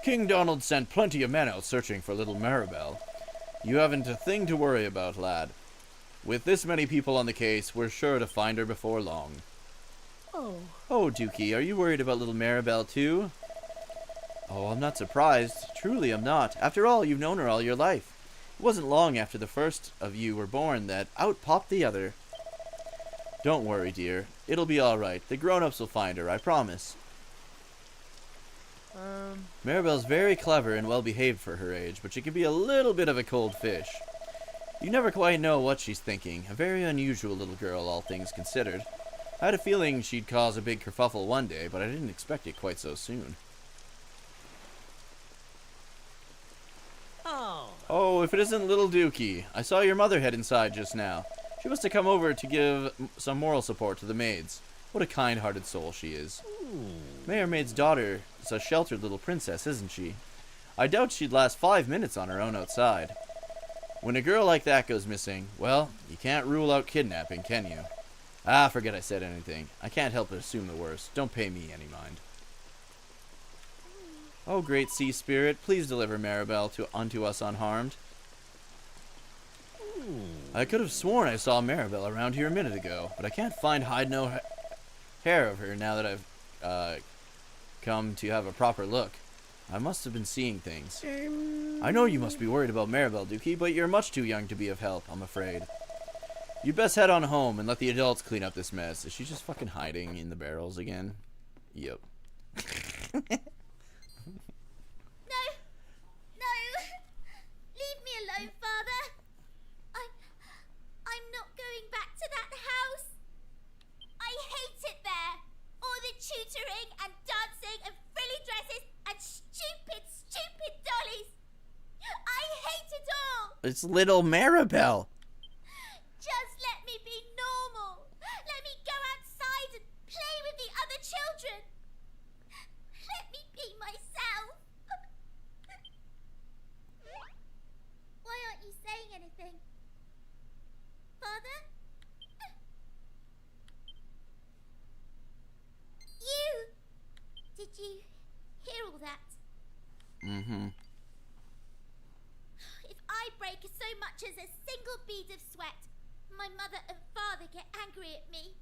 King Donald sent plenty of men out searching for little Maribel. You haven't a thing to worry about, lad. With this many people on the case, we're sure to find her before long. Oh. Oh, Dookie, are you worried about little Maribel, too? Oh, I'm not surprised. Truly, I'm not. After all, you've known her all your life. It wasn't long after the first of you were born that out popped the other. Don't worry, dear. It'll be all right. The grown-ups will find her, I promise. Maribel's very clever and well-behaved for her age, but she can be a little bit of a cold fish. You never quite know what she's thinking. A very unusual little girl, all things considered. I had a feeling she'd cause a big kerfuffle one day, but I didn't expect it quite so soon. Oh, if it isn't little Dookie. I saw your mother head inside just now. She must have come over to give some moral support to the maids. What a kind-hearted soul she is. Mayor Maid's daughter is a sheltered little princess, isn't she? I doubt she'd last 5 minutes on her own outside. When a girl like that goes missing, well, you can't rule out kidnapping, can you? Ah, forget I said anything. I can't help but assume the worst. Don't pay me any mind. Oh, great sea spirit, please deliver Maribel unto us unharmed. I could have sworn I saw Maribel around here a minute ago, but I can't find hide no hair of her now that I've come to have a proper look. I must have been seeing things. I know you must be worried about Maribel, Dookie, but you're much too young to be of help, I'm afraid. You'd best head on home and let the adults clean up this mess. Is she just fucking hiding in the barrels again? Yep. No! Leave me alone, Father! I'm not going back to that house! I hate it there! All the tutoring and dancing and frilly dresses and stupid dollies! I hate it all! It's little Maribel! Just let me be normal! Let me go outside and play with the other children! Let me be myself! Why aren't you saying anything? Father? You! Did you hear all that? Mm-hmm. If I break so much as a single bead of sweat, my mother and father get angry at me.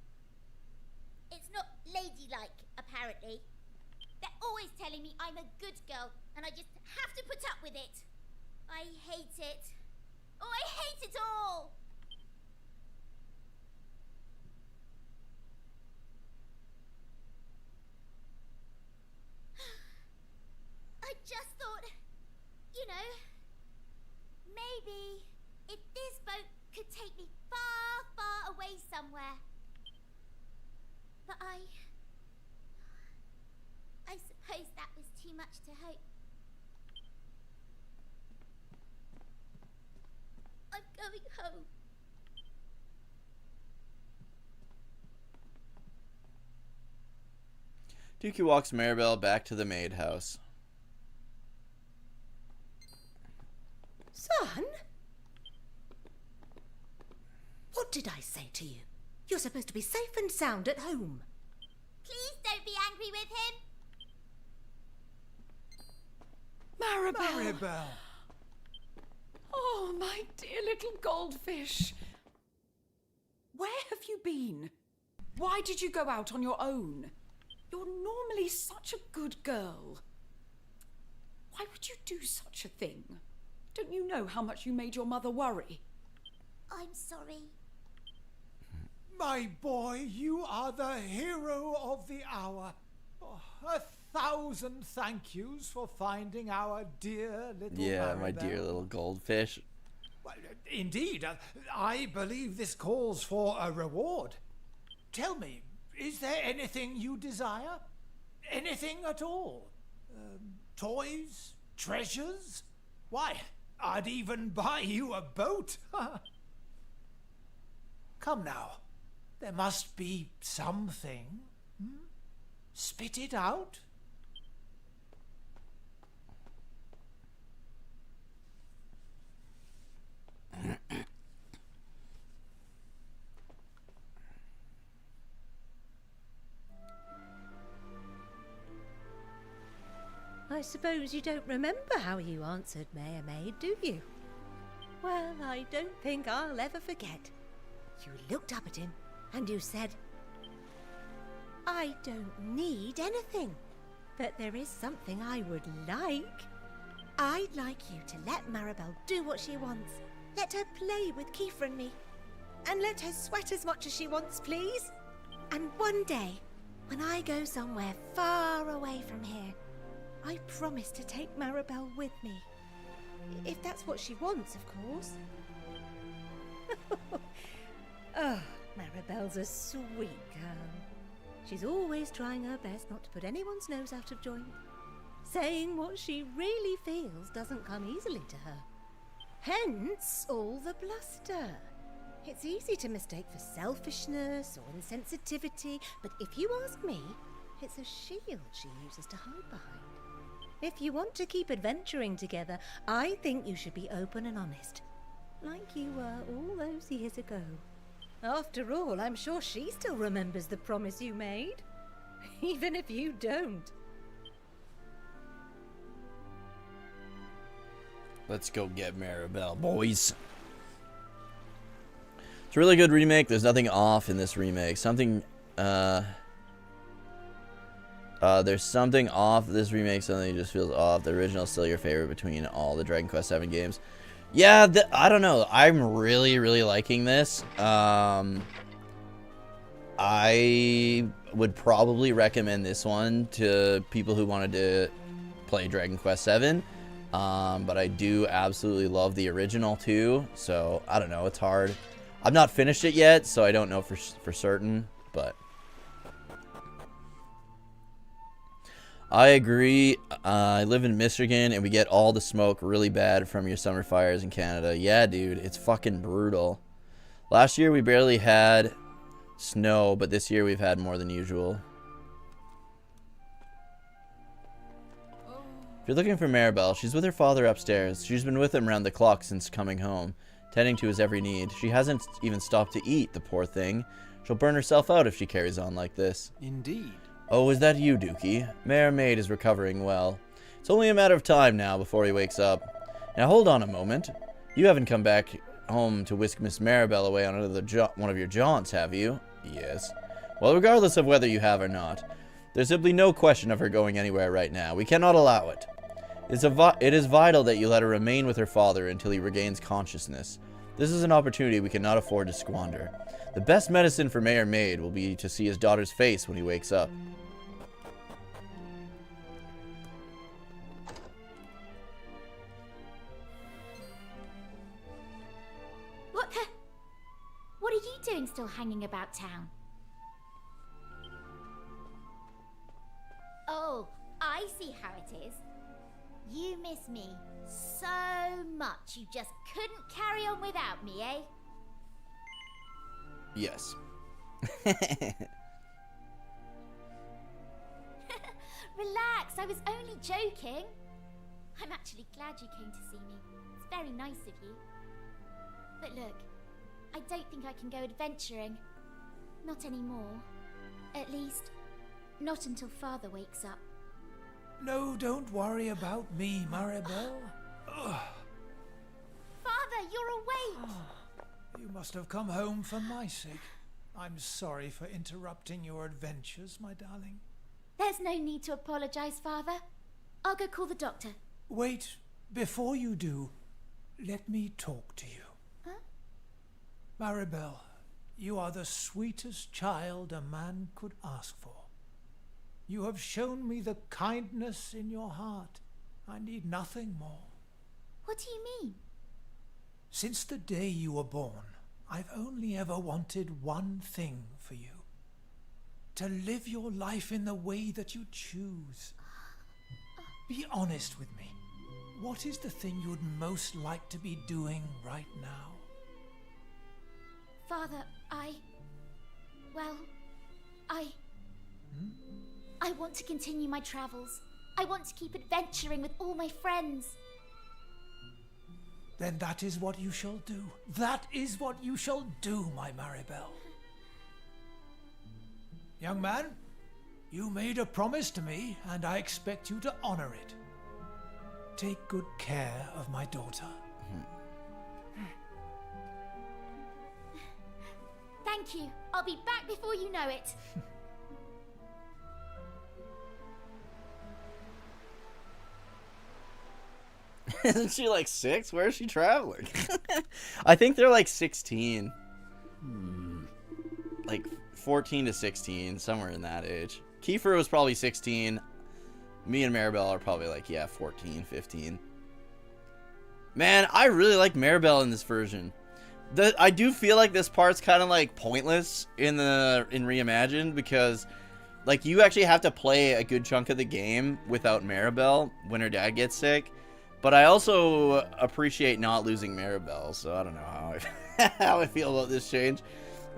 It's not ladylike, apparently. They're always telling me I'm a good girl, and I just have to put up with it. I hate it. Oh, I hate it all! I just thought, you know, maybe if this boat could take me far, far away somewhere. But I suppose that was too much to hope. I'm going home. Dookie walks Maribel back to the maid house. Son? What did I say to you? You're supposed to be safe and sound at home. Please don't be angry with him. Maribel! Oh, my dear little goldfish. Where have you been? Why did you go out on your own? You're normally such a good girl. Why would you do such a thing? Don't you know how much you made your mother worry? I'm sorry. My boy, you are the hero of the hour. Oh, 1,000 thank yous for finding our dear little Yeah, my Maribel. dear little goldfish. Well, indeed, I believe this calls for a reward. Tell me, is there anything you desire? Anything at all? Toys? Treasures? Why, I'd even buy you a boat. Come now, there must be something. Spit it out. I suppose you don't remember how you answered Mayor Maid, do you? Well, I don't think I'll ever forget. You looked up at him and you said, I don't need anything, but there is something I would like. I'd like you to let Maribel do what she wants. Let her play with Kiefer and me. And let her sweat as much as she wants, please. And one day, when I go somewhere far away from here, I promise to take Maribel with me. If that's what she wants, of course. Oh, Maribel's a sweet girl. She's always trying her best not to put anyone's nose out of joint. Saying what she really feels doesn't come easily to her. Hence all the bluster. It's easy to mistake for selfishness or insensitivity, but if you ask me, it's a shield she uses to hide behind. If you want to keep adventuring together, I think you should be open and honest, like you were all those years ago. After all, I'm sure she still remembers the promise you made, even if you don't. Let's go get Maribel, boys. It's a really good remake. There's nothing off in this remake. There's something off this remake. Something just feels off. The original is still your favorite between all the Dragon Quest VII games. Yeah, I don't know. I'm really, really liking this. I would probably recommend this one to people who wanted to play Dragon Quest VII. But I do absolutely love the original too. So I don't know. It's hard. I've not finished it yet, so I don't know for certain. But I agree. I live in Michigan, and we get all the smoke really bad from your summer fires in Canada. Yeah, dude, it's fucking brutal. Last year, we barely had snow, but this year we've had more than usual. If you're looking for Maribel, she's with her father upstairs. She's been with him around the clock since coming home, tending to his every need. She hasn't even stopped to eat, the poor thing. She'll burn herself out if she carries on like this. Indeed. Oh, is that you, Dookie? Mayor Maid is recovering well. It's only a matter of time now before he wakes up. Now hold on a moment. You haven't come back home to whisk Miss Maribel away on one of your jaunts, have you? Yes. Well, regardless of whether you have or not, there's simply no question of her going anywhere right now. We cannot allow it. It is vital that you let her remain with her father until he regains consciousness. This is an opportunity we cannot afford to squander. The best medicine for Mayor Maid will be to see his daughter's face when he wakes up. What are you doing still hanging about town? Oh, I see how it is. You miss me so much you just couldn't carry on without me, eh? Yes. Relax, I was only joking. I'm actually glad you came to see me. It's very nice of you. But look, I don't think I can go adventuring. Not anymore. At least, not until Father wakes up. No, don't worry about me, Maribel. Father, you're awake! You must have come home for my sake. I'm sorry for interrupting your adventures, my darling. There's no need to apologize, Father. I'll go call the doctor. Wait, before you do, let me talk to you. Huh? Maribel, you are the sweetest child a man could ask for. You have shown me the kindness in your heart. I need nothing more. What do you mean? Since the day you were born, I've only ever wanted one thing for you. To live your life in the way that you choose. Be honest with me. What is the thing you'd most like to be doing right now? Father, I want to continue my travels. I want to keep adventuring with all my friends. Then that is what you shall do. That is what you shall do, my Maribel. Young man, you made a promise to me, and I expect you to honor it. Take good care of my daughter. Thank you. I'll be back before you know it. Isn't she like 6? Where is she traveling? I think they're like 16. Like 14 to 16, somewhere in that age. Kiefer was probably 16. Me and Maribel are probably like, yeah, 14, 15. Man, I really like Maribel in this version. I do feel like this part's kind of like pointless in Reimagined, because like you actually have to play a good chunk of the game without Maribel when her dad gets sick. But I also appreciate not losing Maribel, so I don't know how I feel about this change.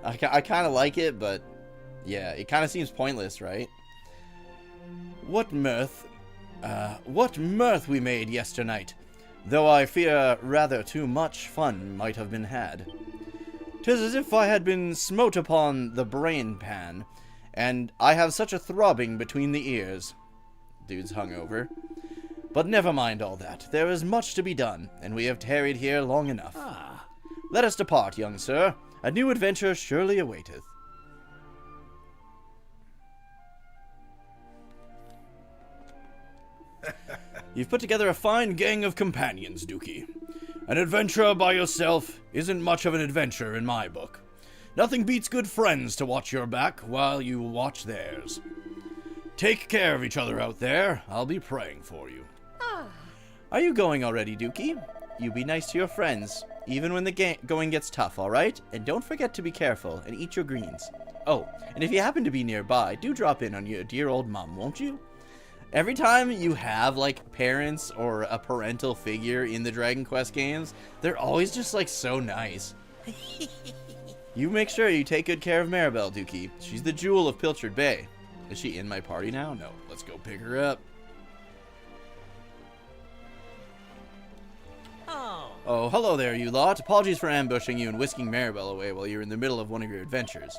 I kind of like it, but yeah, it kind of seems pointless, right? What mirth we made yesternight, though I fear rather too much fun might have been had. 'Tis as if I had been smote upon the brain pan, and I have such a throbbing between the ears. Dude's hungover. But never mind all that. There is much to be done, and we have tarried here long enough. Let us depart, young sir. A new adventure surely awaiteth. You've put together a fine gang of companions, Dookie. An adventure by yourself isn't much of an adventure in my book. Nothing beats good friends to watch your back while you watch theirs. Take care of each other out there. I'll be praying for you. Are you going already, Dookie? You be nice to your friends, even when the going gets tough, alright? And don't forget to be careful and eat your greens. Oh, and if you happen to be nearby, do drop in on your dear old mom, won't you? Every time you have, like, parents or a parental figure in the Dragon Quest games, they're always just, like, so nice. You make sure you take good care of Maribel, Dookie. She's the jewel of Pilchard Bay. Is she in my party now? No. Let's go pick her up. Oh, hello there, you lot. Apologies for ambushing you and whisking Maribel away while you were in the middle of one of your adventures.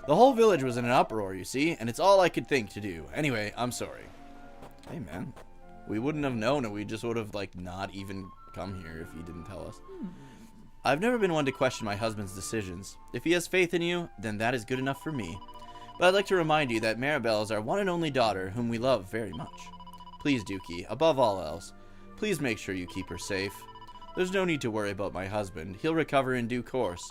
The whole village was in an uproar, you see, and it's all I could think to do. Anyway, I'm sorry. Hey, man. We wouldn't have known, and we just would have, like, not even come here if you didn't tell us. I've never been one to question my husband's decisions. If he has faith in you, then that is good enough for me. But I'd like to remind you that Maribel is our one and only daughter, whom we love very much. Please, Dookie, above all else, please make sure you keep her safe. There's no need to worry about my husband. He'll recover in due course.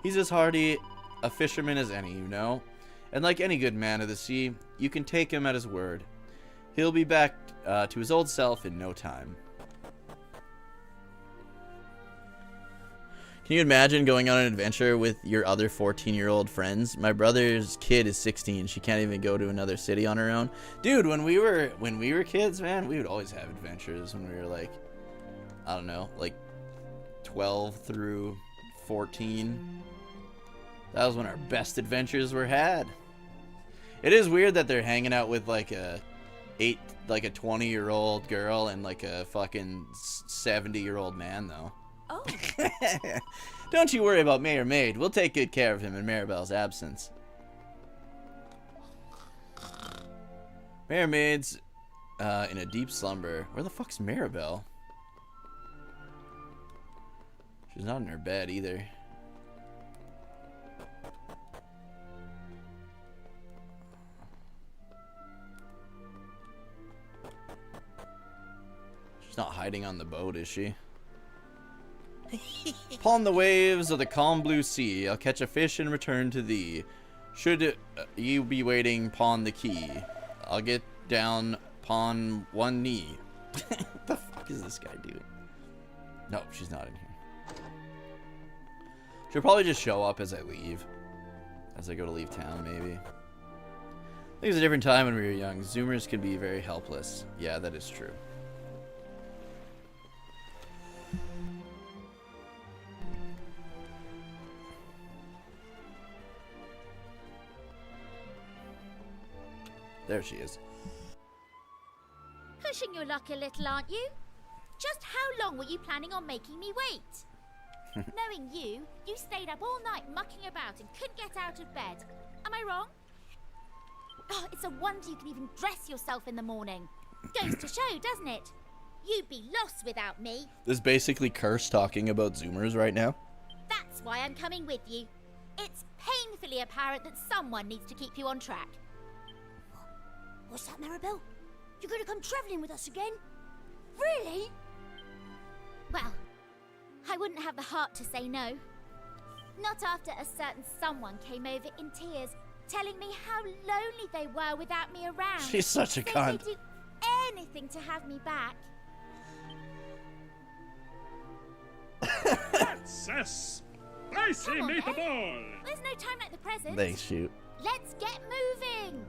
He's as hardy a fisherman as any, you know. And like any good man of the sea, you can take him at his word. He'll be back to his old self in no time. Can you imagine going on an adventure with your other 14-year-old friends? My brother's kid is 16. She can't even go to another city on her own. Dude, when we were kids, man, we would always have adventures when we were like, I don't know, like 12 through 14. That was when our best adventures were had. It is weird that they're hanging out with like a 20-year-old girl and like a fucking 70-year-old man, though. Oh. Don't you worry about Mayor Maid. We'll take good care of him in Maribel's absence. Mayor Maid's in a deep slumber. Where the fuck's Maribel? She's not in her bed either. She's not hiding on the boat, is she? Upon the waves of the calm blue sea, I'll catch a fish and return to thee. Should you be waiting upon the quay, I'll get down upon one knee. What the fuck is this guy doing? No, she's not in here. She'll probably just show up as I leave. As I go to leave town, maybe. I think it was a different time when we were young. Zoomers could be very helpless. Yeah, that is true. There she is. Pushing your luck a little, aren't you? Just how long were you planning on making me wait? Knowing you, you stayed up all night mucking about and couldn't get out of bed. Am I wrong? Oh, it's a wonder you can even dress yourself in the morning. Goes to show, doesn't it? You'd be lost without me. This is basically Curse talking about Zoomers right now. That's why I'm coming with you. It's painfully apparent that someone needs to keep you on track. What's that, Maribel? You're going to come travelling with us again? Really? Well, I wouldn't have the heart to say no. Not after a certain someone came over in tears, telling me how lonely they were without me around. She's such a cunt. They'd do anything to have me back. Princess! Spicy meatball! There's no time like the present. Thanks, shoot. Let's get moving!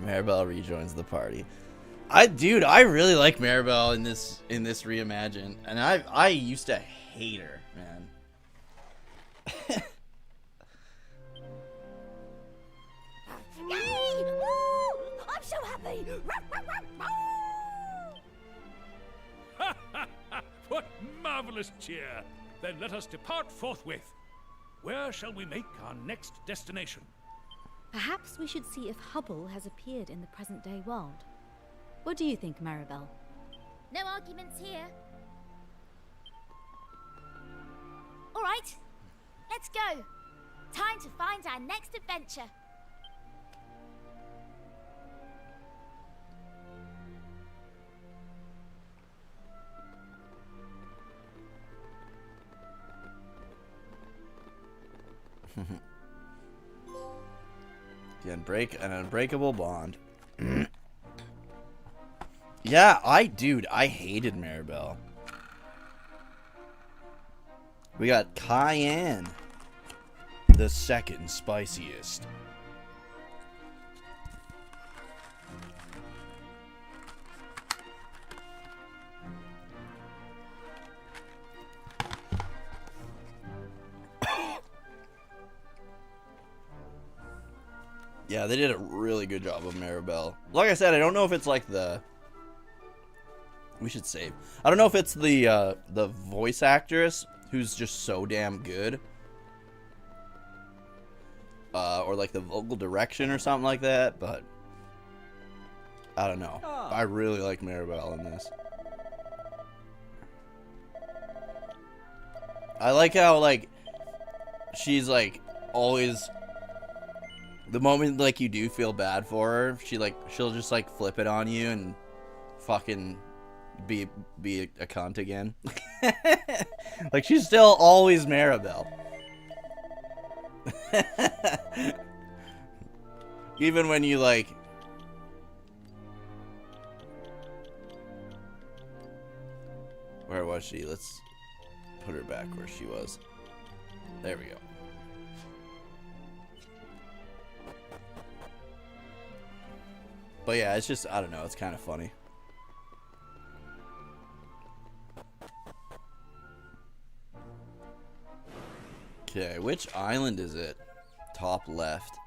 Maribel rejoins the party. Dude, I really like Maribel in this Reimagined, and I used to hate her, man. Yay! Woo! I'm so happy! What marvelous cheer! Then let us depart forthwith. Where shall we make our next destination? Perhaps we should see if Hubble has appeared in the present-day world. What do you think, Maribel? No arguments here. All right, let's go. Time to find our next adventure. An unbreakable bond. Yeah, I hated Maribel. We got Cayenne, the second spiciest. Yeah, they did a really good job of Maribel. Like I said, I don't know if it's like the... We should save. I don't know if it's the voice actress who's just so damn good. Or like the vocal direction or something like that, but... I don't know. I really like Maribel in this. I like how, like, she's, like, always... The moment, like, you do feel bad for her, she'll just, like, flip it on you and fucking be a cunt again. Like, she's still always Maribel. Even when you, like... Where was she? Let's put her back where she was. There we go. But yeah, it's just, I don't know, it's kind of funny. Okay, which island is it? Top left.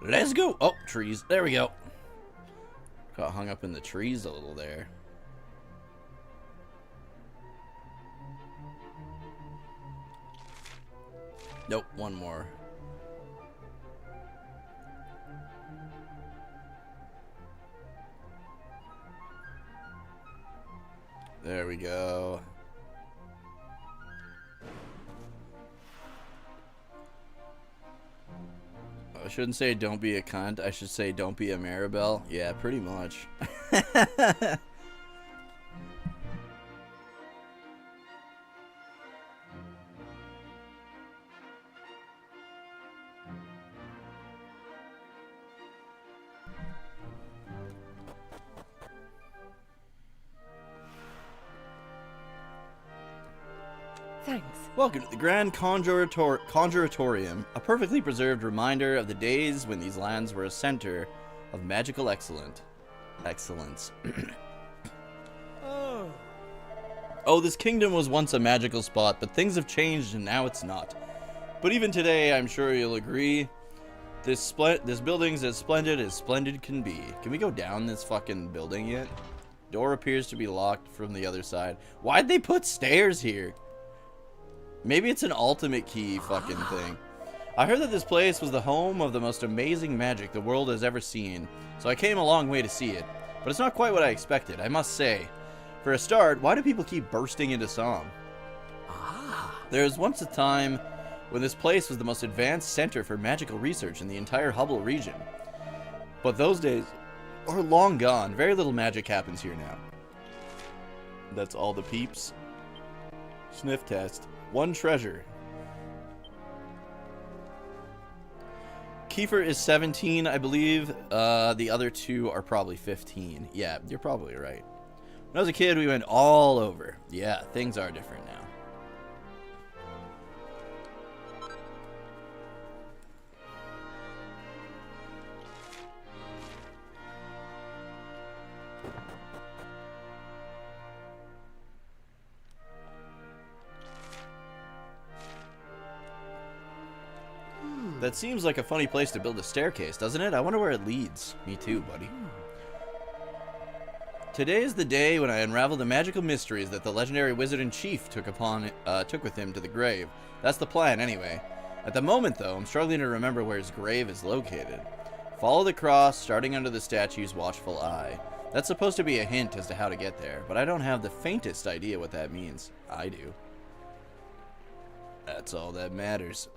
Let's go! Oh, trees. There we go. Got hung up in the trees a little there. Nope, one more. There we go. I shouldn't say don't be a cunt. I should say don't be a Maribel. Yeah, pretty much. Thanks. Welcome to the Grand Conjuratorium, a perfectly preserved reminder of the days when these lands were a center of magical excellence. Oh, this kingdom was once a magical spot, but things have changed and now it's not. But even today, I'm sure you'll agree, this building's as splendid can be. Can we go down this fucking building yet? Door appears to be locked from the other side. Why'd they put stairs here? Maybe it's an ultimate key fucking thing. I heard that this place was the home of the most amazing magic the world has ever seen, so I came a long way to see it. But it's not quite what I expected, I must say. For a start, why do people keep bursting into song? There was once a time when this place was the most advanced center for magical research in the entire Hubble region. But those days are long gone. Very little magic happens here now. That's all the peeps. Sniff test. 1 treasure. Kiefer is 17, I believe. The other 2 are probably 15. Yeah, you're probably right. When I was a kid, we went all over. Yeah, things are different now. That seems like a funny place to build a staircase, doesn't it? I wonder where it leads. Me too, buddy. Today is the day when I unravel the magical mysteries that the legendary wizard-in-chief took with him to the grave. That's the plan, anyway. At the moment, though, I'm struggling to remember where his grave is located. Follow the cross, starting under the statue's watchful eye. That's supposed to be a hint as to how to get there, but I don't have the faintest idea what that means. I do. That's all that matters.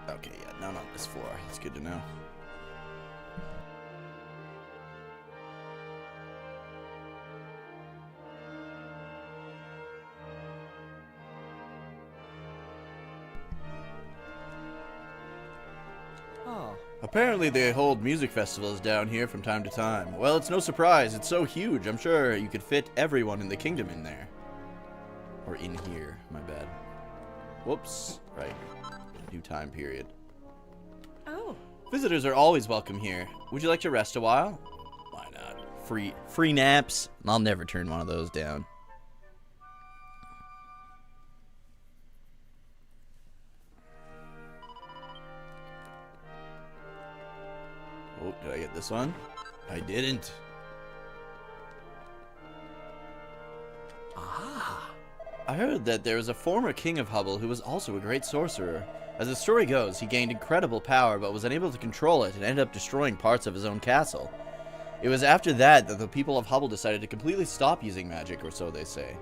Okay, yeah, none on this floor. That's good to know. Oh. Apparently they hold music festivals down here from time to time. Well, it's no surprise. It's so huge. I'm sure you could fit everyone in the kingdom in there. Or in here. My bad. Whoops. Right. New time period. Oh. Visitors are always welcome here. Would you like to rest a while? Why not? Free naps. I'll never turn one of those down. Oh, did I get this one? I didn't. I heard that there was a former king of Hubble who was also a great sorcerer. As the story goes, he gained incredible power but was unable to control it and ended up destroying parts of his own castle. It was after that that the people of Hubble decided to completely stop using magic, or so they say.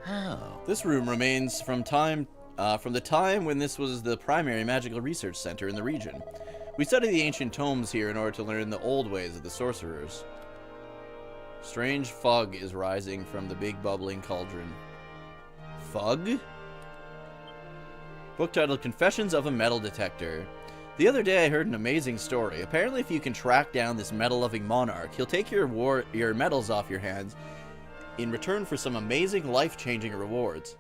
How? This room remains from the time when this was the primary magical research center in the region. We study the ancient tomes here in order to learn the old ways of the sorcerers. Strange fog is rising from the big bubbling cauldron. Fog? Book titled Confessions of a Metal Detector. The other day I heard an amazing story. Apparently if you can track down this metal-loving monarch, he'll take your medals off your hands in return for some amazing life-changing rewards.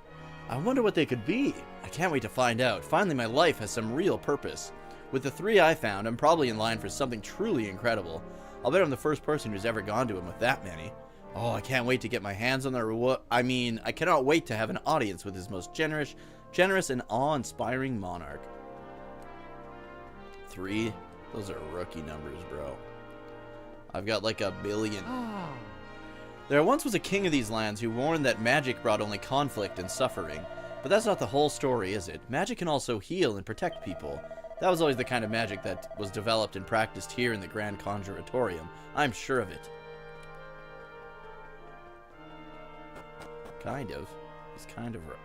I wonder what they could be. I can't wait to find out. Finally my life has some real purpose. With the 3 I found, I'm probably in line for something truly incredible. I'll bet I'm the first person who's ever gone to him with that many. Oh, I can't wait to get my hands on the reward. I cannot wait to have an audience with his most generous and awe-inspiring monarch. 3? Those are rookie numbers, bro. I've got like 1 billion. Oh. There once was a king of these lands who warned that magic brought only conflict and suffering. But that's not the whole story, is it? Magic can also heal and protect people. That was always the kind of magic that was developed and practiced here in the Grand Conjuratorium. I'm sure of it. Kind of. He's kind of right.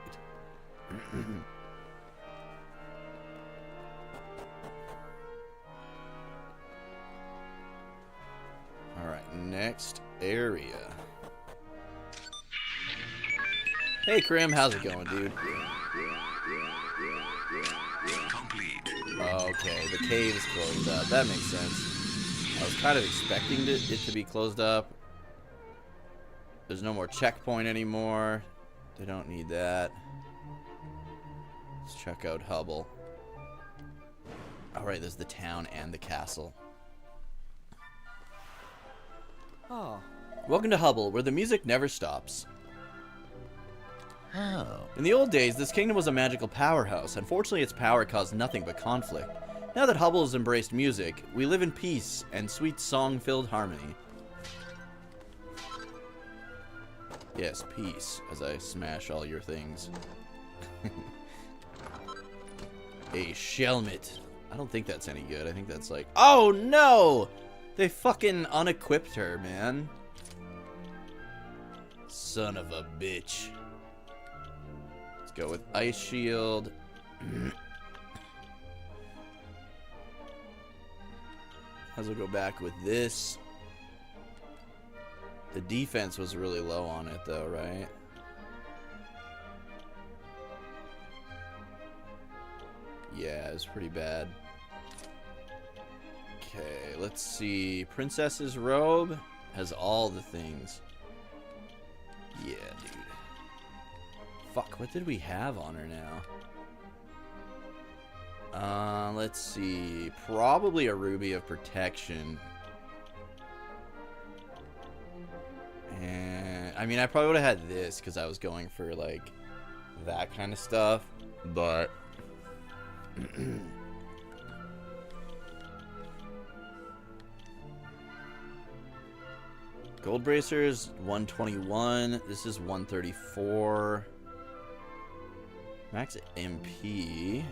Alright, next area. Hey, Krim, how's it going, dude? Okay, the cave's closed up. That makes sense. I was kind of expecting it to be closed up. There's no more checkpoint anymore. They don't need that. Let's check out Hubble. Alright, there's the town and the castle. Oh. Welcome to Hubble, where the music never stops. Oh. In the old days, this kingdom was a magical powerhouse. Unfortunately, its power caused nothing but conflict. Now that Hubble has embraced music, we live in peace and sweet song-filled harmony. Yes, peace, as I smash all your things. A shelmet. I don't think that's any good. I think that's like... Oh, no! They fucking unequipped her, man. Son of a bitch. Let's go with Ice Shield. Might as well go back with this. The defense was really low on it, though, right? Yeah, it was pretty bad. Okay, let's see. Princess's robe has all the things. Yeah, dude. Fuck, what did we have on her now? Let's see. Probably a ruby of protection. And I mean, I probably would have had this because I was going for like that kind of stuff, but gold bracers 121. This is 134. Max MP.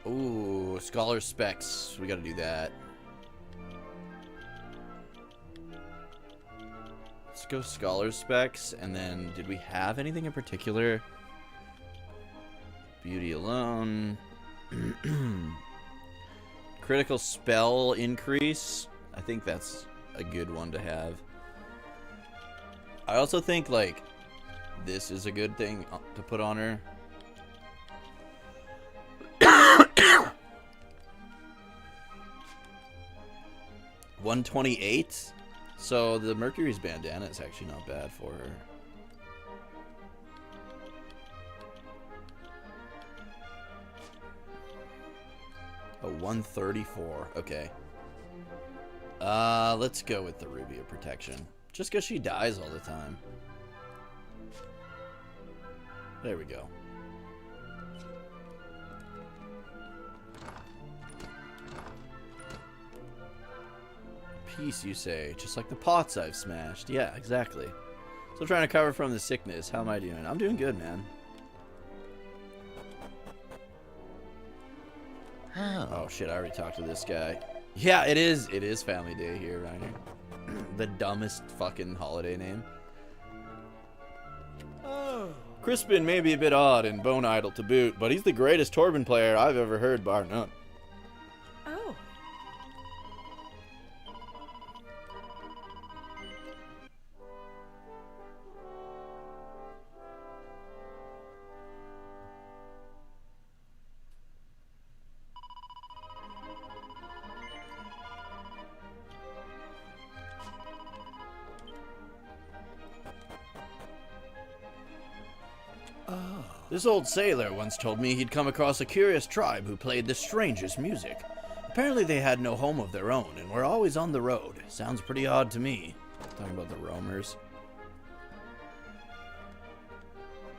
Ooh, scholar specs. We gotta do that. Let's go scholar specs, and then did we have anything in particular? Beauty alone. Critical spell increase. I think that's a good one to have. I also think, like, this is a good thing to put on her. 128. So the Mercury's bandana is actually not bad for her. Oh, 134. Okay. Let's go with the Ruby of Protection. Just because she dies all the time. There we go. Peace, you say. Just like the pots I've smashed. Yeah, exactly. Still trying to recover from the sickness. How am I doing? I'm doing good, man. Oh shit, I already talked to this guy. Yeah, it is Family Day here, Reiner. The dumbest fucking holiday name. Oh. Crispin may be a bit odd and bone idle to boot, but he's the greatest Torben player I've ever heard, bar none. Oh. This old sailor once told me he'd come across a curious tribe who played the strangest music. Apparently they had no home of their own and were always on the road. Sounds pretty odd to me. Talking about the roamers.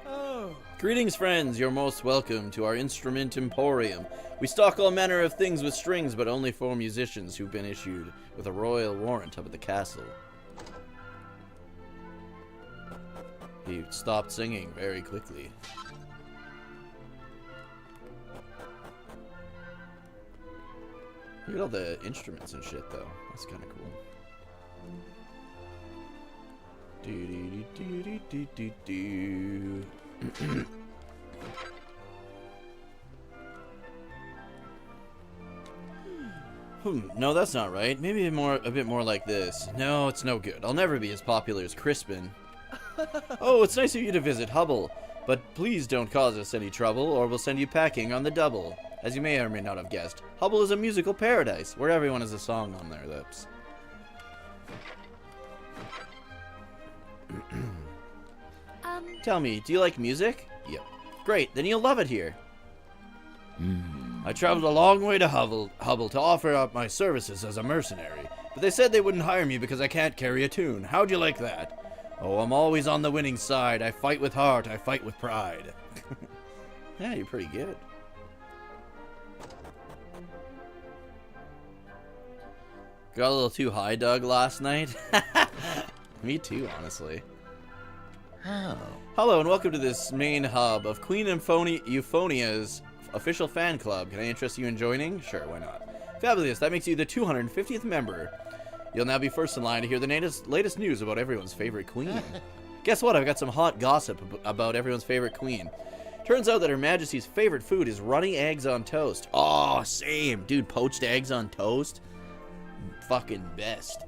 Oh. Greetings, friends. You're most welcome to our instrument emporium. We stock all manner of things with strings, but only for musicians who've been issued with a royal warrant up at the castle. He stopped singing very quickly. Look at all the instruments and shit, though. That's kind of cool. No, that's not right. Maybe a bit more like this. No, it's no good. I'll never be as popular as Crispin. Oh, it's nice of you to visit Hubble, but please don't cause us any trouble, or we'll send you packing on the double. As you may or may not have guessed, Hubble is a musical paradise, where everyone has a song on their lips. Tell me, do you like music? Yep. Great, then you'll love it here. I traveled a long way to Hubble to offer up my services as a mercenary, but they said they wouldn't hire me because I can't carry a tune. How'd you like that? Oh, I'm always on the winning side. I fight with heart, I fight with pride. Yeah, you're pretty good. Got a little too high, Doug, last night? Me too, honestly. Oh. Hello, and welcome to this main hub of Queen Euphonia's official fan club. Can I interest you in joining? Sure, why not? Fabulous, that makes you the 250th member. You'll now be first in line to hear the latest news about everyone's favorite queen. Guess what? I've got some hot gossip about everyone's favorite queen. Turns out that Her Majesty's favorite food is runny eggs on toast. Oh, same. Dude, poached eggs on toast? Fucking best.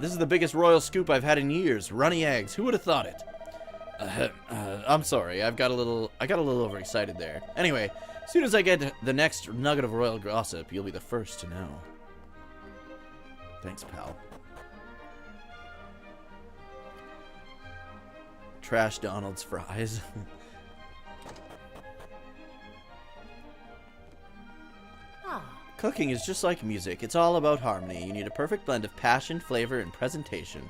This is the biggest royal scoop I've had in years. Runny eggs. Who would have thought it? I'm sorry. I got a little overexcited there. Anyway, as soon as I get the next nugget of royal gossip, you'll be the first to know. Thanks, pal. Trash Donald's fries. Cooking is just like music. It's all about harmony. You need a perfect blend of passion, flavor, and presentation.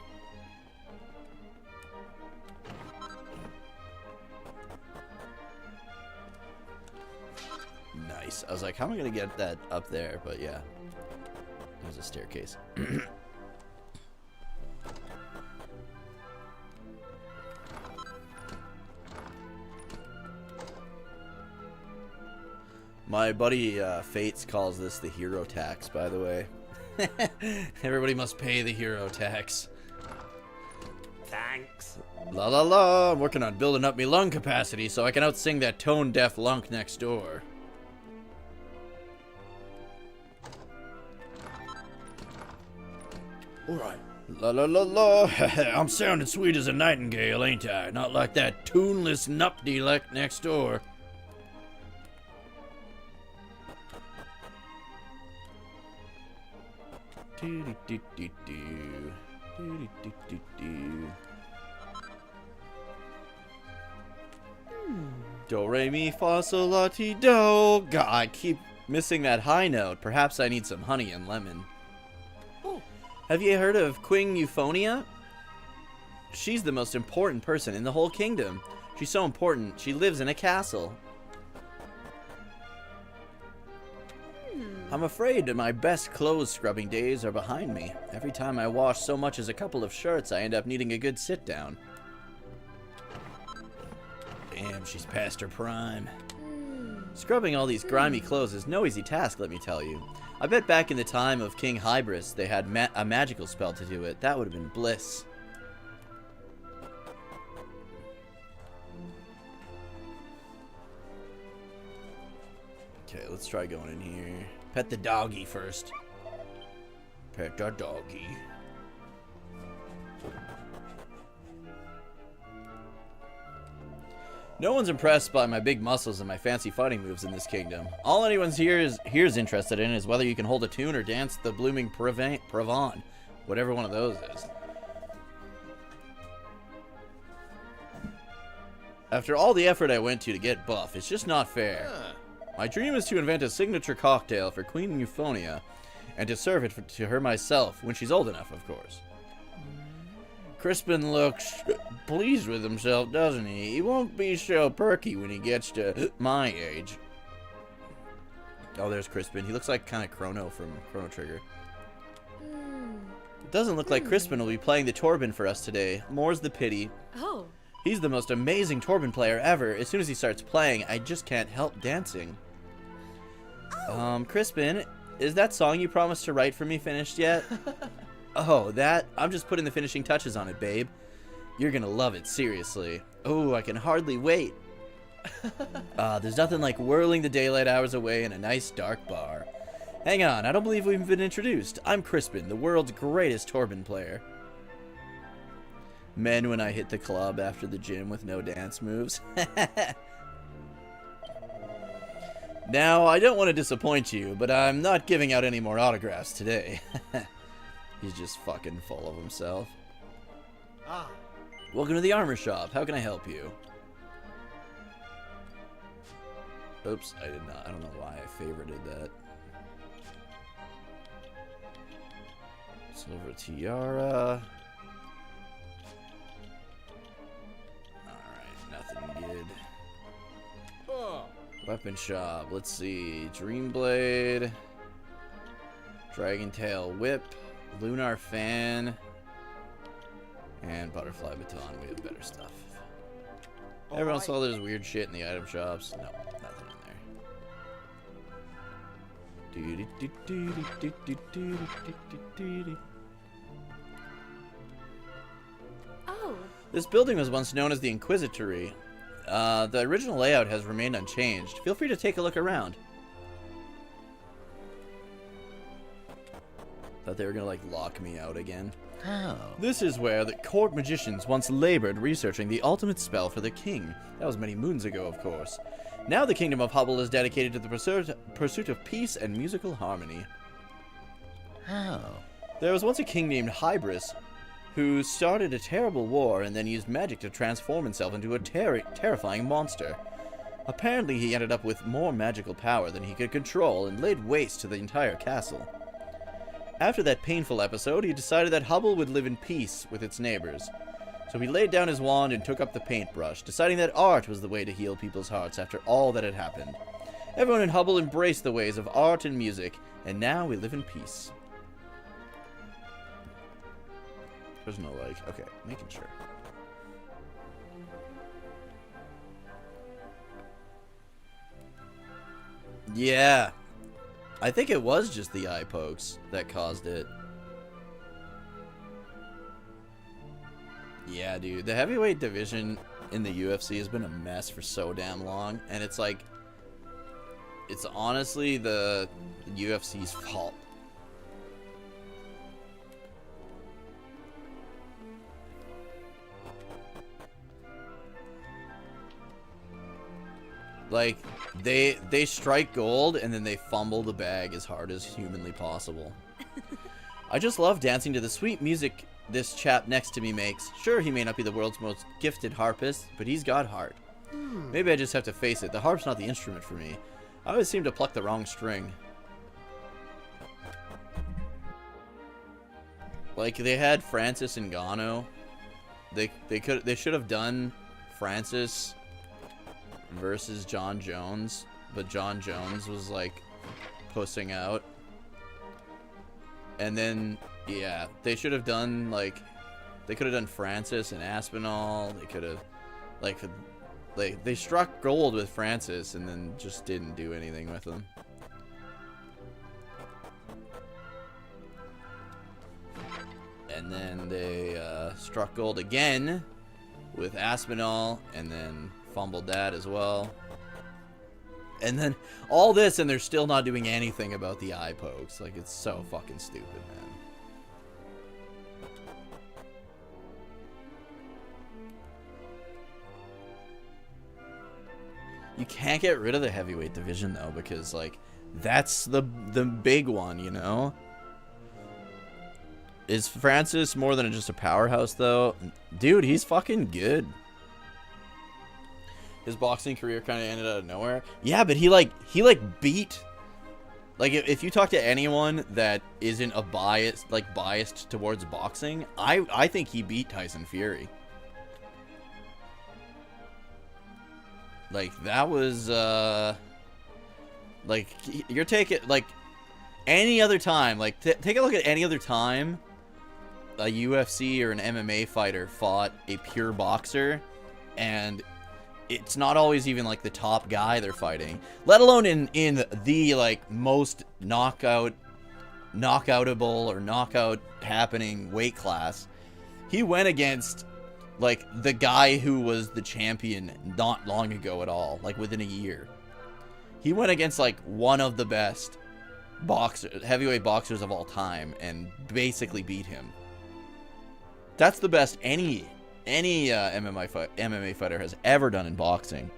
Nice. I was like, how am I going to get that up there? But yeah. There's a staircase. My buddy Fates calls this the hero tax, by the way. Everybody must pay the hero tax. Thanks. La la la, I'm working on building up me lung capacity so I can outsing that tone-deaf lunk next door. Alright. La la la la, I'm sounding sweet as a nightingale, ain't I? Not like that tuneless nupty next door. Do re mi fa sol la ti do. God, I keep missing that high note. Perhaps I need some honey and lemon. Have you heard of Queen Euphonia? She's the most important person in the whole kingdom. She's so important, she lives in a castle. I'm afraid my best clothes scrubbing days are behind me. Every time I wash so much as a couple of shirts, I end up needing a good sit down. Damn, she's past her prime. Scrubbing all these grimy clothes is no easy task, let me tell you. I bet back in the time of King Hybris, they had a magical spell to do it. That would have been bliss. Okay, let's try going in here. Pet the doggy first. Pet the doggy. No one's impressed by my big muscles and my fancy fighting moves in this kingdom. All anyone's here is interested in is whether you can hold a tune or dance the blooming Pravon. Whatever one of those is. After all the effort I went to get buff, it's just not fair. My dream is to invent a signature cocktail for Queen Euphonia and to serve it to her myself, when she's old enough, of course. Crispin looks pleased with himself, doesn't he? He won't be so perky when he gets to my age. Oh, there's Crispin. He looks like kind of Chrono from Chrono Trigger. It doesn't look like Crispin will be playing the Torben for us today. More's the pity. Oh. He's the most amazing Torben player ever. As soon as he starts playing, I just can't help dancing. Crispin, Is that song you promised to write for me finished yet? Oh, that? I'm just putting the finishing touches on it, babe. You're gonna love it, seriously. Oh, I can hardly wait. There's nothing like whirling the daylight hours away in a nice dark bar. Hang on, I don't believe we've been introduced. I'm Crispin, the world's greatest Torben player. Men when I hit the club after the gym with no dance moves. Now, I don't want to disappoint you, but I'm not giving out any more autographs today. He's just fucking full of himself. Ah. Welcome to the armor shop. How can I help you? Oops, I did not. I don't know why I favorited that. Silver tiara. Alright, nothing good. Oh. Weapon shop. Let's see. Dreamblade. Dragon Tail Whip. Lunar Fan. And Butterfly Baton. We have better stuff. Everyone saw there's weird shit in the item shops. No, nothing in there. Oh. This building was once known as the Inquisitory. The original layout has remained unchanged. Feel free to take a look around. Thought they were gonna, like, lock me out again. How? This is where the court magicians once labored researching the ultimate spell for the king. That was many moons ago, of course. Now the kingdom of Hubble is dedicated to the pursuit of peace and musical harmony. How? There was once a king named Hybris, who started a terrible war and then used magic to transform himself into a terrifying monster. Apparently he ended up with more magical power than he could control and laid waste to the entire castle. After that painful episode, he decided that Hubble would live in peace with its neighbors. So he laid down his wand and took up the paintbrush, deciding that art was the way to heal people's hearts after all that had happened. Everyone in Hubble embraced the ways of art and music, and now we live in peace. There's no like, okay, making sure. Yeah. I think it was just the eye pokes that caused it. Yeah, dude. The heavyweight division in the UFC has been a mess for so damn long. And it's like, it's honestly the UFC's fault. Like, they strike gold and then they fumble the bag as hard as humanly possible. I just love dancing to the sweet music this chap next to me makes. Sure, he may not be the world's most gifted harpist, but he's got heart. Maybe I just have to face it. The harp's not the instrument for me. I always seem to pluck the wrong string. Like, they had Francis Ngannou. They should have done Francis versus John Jones, but John Jones was like pussing out. And then, yeah, they should have done like, they could have done Francis and Aspinall. They could have, like, they struck gold with Francis and then just didn't do anything with him. And then they struck gold again with Aspinall and then fumbled that as well. And then all this and they're still not doing anything about the eye pokes. Like, it's so fucking stupid, man. You can't get rid of the heavyweight division though, because like that's the big one, you know? Is Francis more than just a powerhouse though? Dude, he's fucking good. His boxing career kind of ended out of nowhere. Yeah, but he beat, like, if you talk to anyone that isn't a biased towards boxing, I think he beat Tyson Fury. Like, that was like, you're taking, like, any other time, like, take a look at any other time a UFC or an MMA fighter fought a pure boxer, and it's not always even like the top guy they're fighting, let alone in the like most knockoutable or knockout happening weight class. He went against like the guy who was the champion not long ago at all, like within a year. He went against like one of the best heavyweight boxers of all time and basically beat him. That's the best any MMA fighter has ever done in boxing.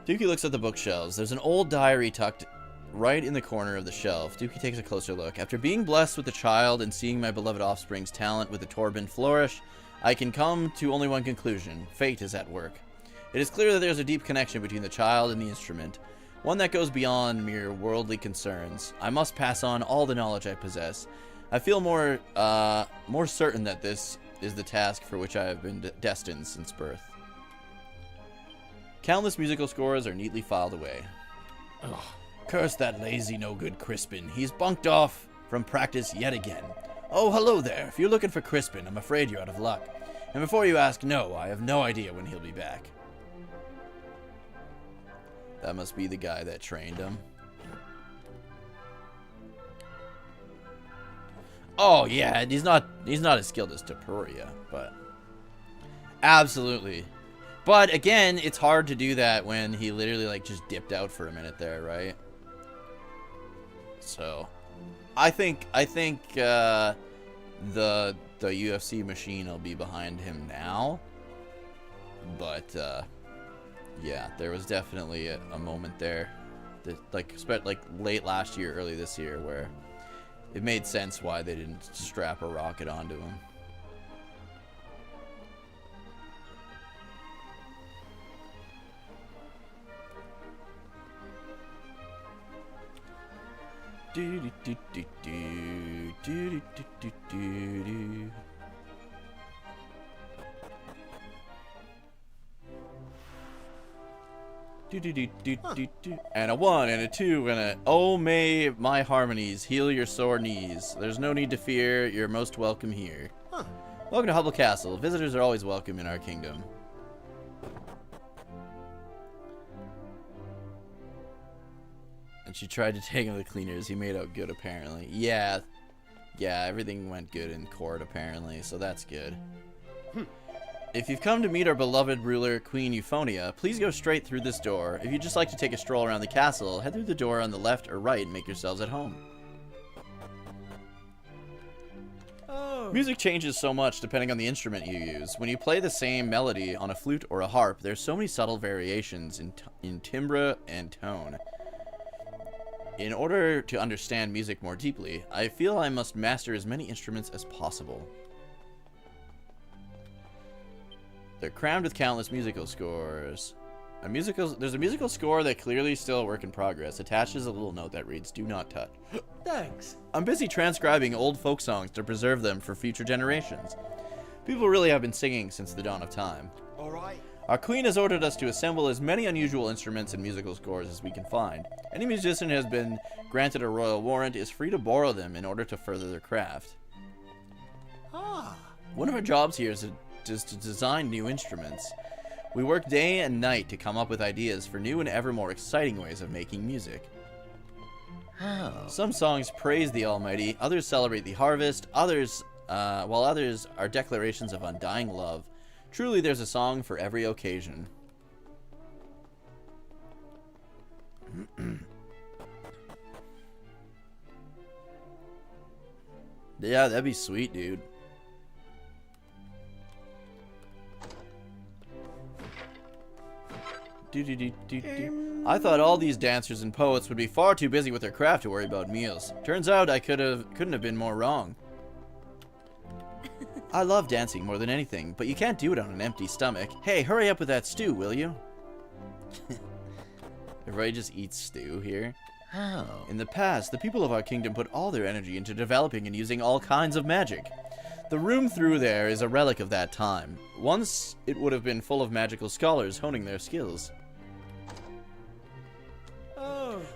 Dookie looks at the bookshelves. There's an old diary tucked right in the corner of the shelf. Dookie takes a closer look. After being blessed with a child and seeing my beloved offspring's talent with the Torben flourish, I can come to only one conclusion. Fate is at work. It is clear that there's a deep connection between the child and the instrument, one that goes beyond mere worldly concerns. I must pass on all the knowledge I possess. I feel more certain that this is the task for which I have been destined since birth. Countless musical scores are neatly filed away. Ugh. Curse that lazy, no-good Crispin. He's bunked off from practice yet again. Oh, hello there. If you're looking for Crispin, I'm afraid you're out of luck. And before you ask, no, I have no idea when he'll be back. That must be the guy that trained him. Oh yeah, he's not as skilled as Tapuria, but absolutely. But again, it's hard to do that when he literally like just dipped out for a minute there, right? So, I think the UFC machine will be behind him now, but yeah, there was definitely a moment there, that like late last year, early this year, where it made sense why they didn't strap a rocket onto him. Do do do do do do do do do do. Do do do do do do. And a 1 and a 2 and a oh may my harmonies heal your sore knees. There's no need to fear. You're most welcome here. Huh. Welcome to Hubble Castle. Visitors are always welcome in our kingdom. And she tried to take him to the cleaners. He made out good, apparently. Yeah, everything went good in court, apparently, so that's good. If you've come to meet our beloved ruler, Queen Euphonia, please go straight through this door. If you'd just like to take a stroll around the castle, head through the door on the left or right and make yourselves at home. Oh. Music changes so much depending on the instrument you use. When you play the same melody on a flute or a harp, there's so many subtle variations in timbre and tone. In order to understand music more deeply, I feel I must master as many instruments as possible. They're crammed with countless musical scores. There's a musical score that clearly is still a work in progress. Attached is a little note that reads, "Do not touch." Thanks. I'm busy transcribing old folk songs to preserve them for future generations. People really have been singing since the dawn of time. Alright. Our queen has ordered us to assemble as many unusual instruments and musical scores as we can find. Any musician who has been granted a royal warrant is free to borrow them in order to further their craft. Ah. One of our jobs here is to design new instruments. We work day and night to come up with ideas for new and ever more exciting ways of making music. How? Some songs praise the Almighty, others celebrate the harvest, while others are declarations of undying love. Truly, there's a song for every occasion. Yeah, that'd be sweet, dude. I thought all these dancers and poets would be far too busy with their craft to worry about meals. Turns out I couldn't have been more wrong. I love dancing more than anything, but you can't do it on an empty stomach. Hey, hurry up with that stew, will you? Everybody just eats stew here. How? In the past, the people of our kingdom put all their energy into developing and using all kinds of magic. The room through there is a relic of that time. Once, it would have been full of magical scholars honing their skills.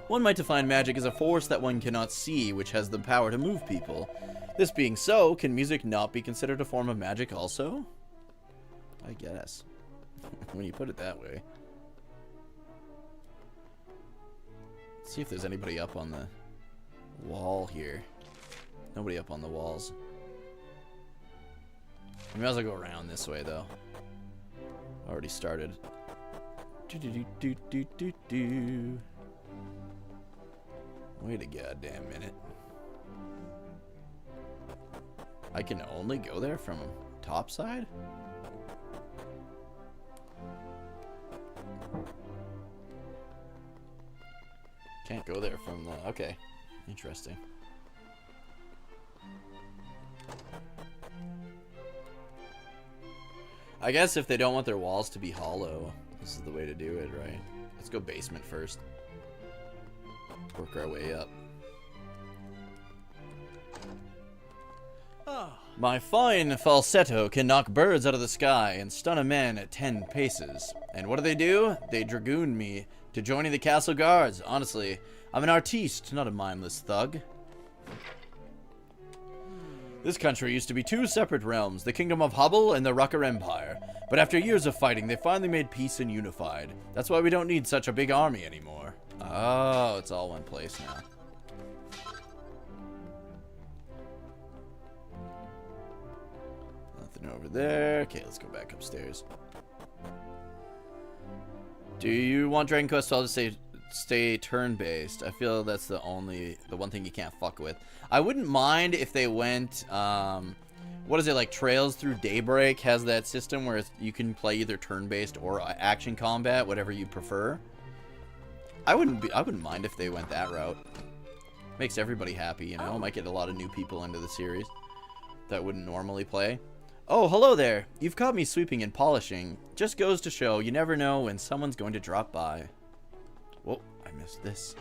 One might define magic as a force that one cannot see, which has the power to move people. This being so, can music not be considered a form of magic also? I guess. When you put it that way. Let's see if there's anybody up on the wall here. Nobody up on the walls. I might as well go around this way, though. Already started. Do-do-do-do-do-do-do. Wait a goddamn minute. I can only go there from top side? Can't go there from the... Okay. Interesting. I guess if they don't want their walls to be hollow, this is the way to do it, right? Let's go basement first. Work our way up. My fine falsetto can knock birds out of the sky and stun a man at 10 paces. And what do? They dragoon me to joining the castle guards. Honestly, I'm an artiste, not a mindless thug. This country used to be two separate realms, the Kingdom of Hubble and the Rucker Empire. But after years of fighting, they finally made peace and unified. That's why we don't need such a big army anymore. Oh, it's all one place now. Nothing over there. Okay, let's go back upstairs. Do you want Dragon Quest 12 to stay turn-based? I feel that's the one thing you can't fuck with. I wouldn't mind if they went, what is it, like Trails Through Daybreak has that system where you can play either turn-based or action combat, whatever you prefer. I wouldn't mind if they went that route. Makes everybody happy, you know? Might get a lot of new people into the series that wouldn't normally play. Oh, hello there. You've caught me sweeping and polishing. Just goes to show you never know when someone's going to drop by. Whoa, I missed this.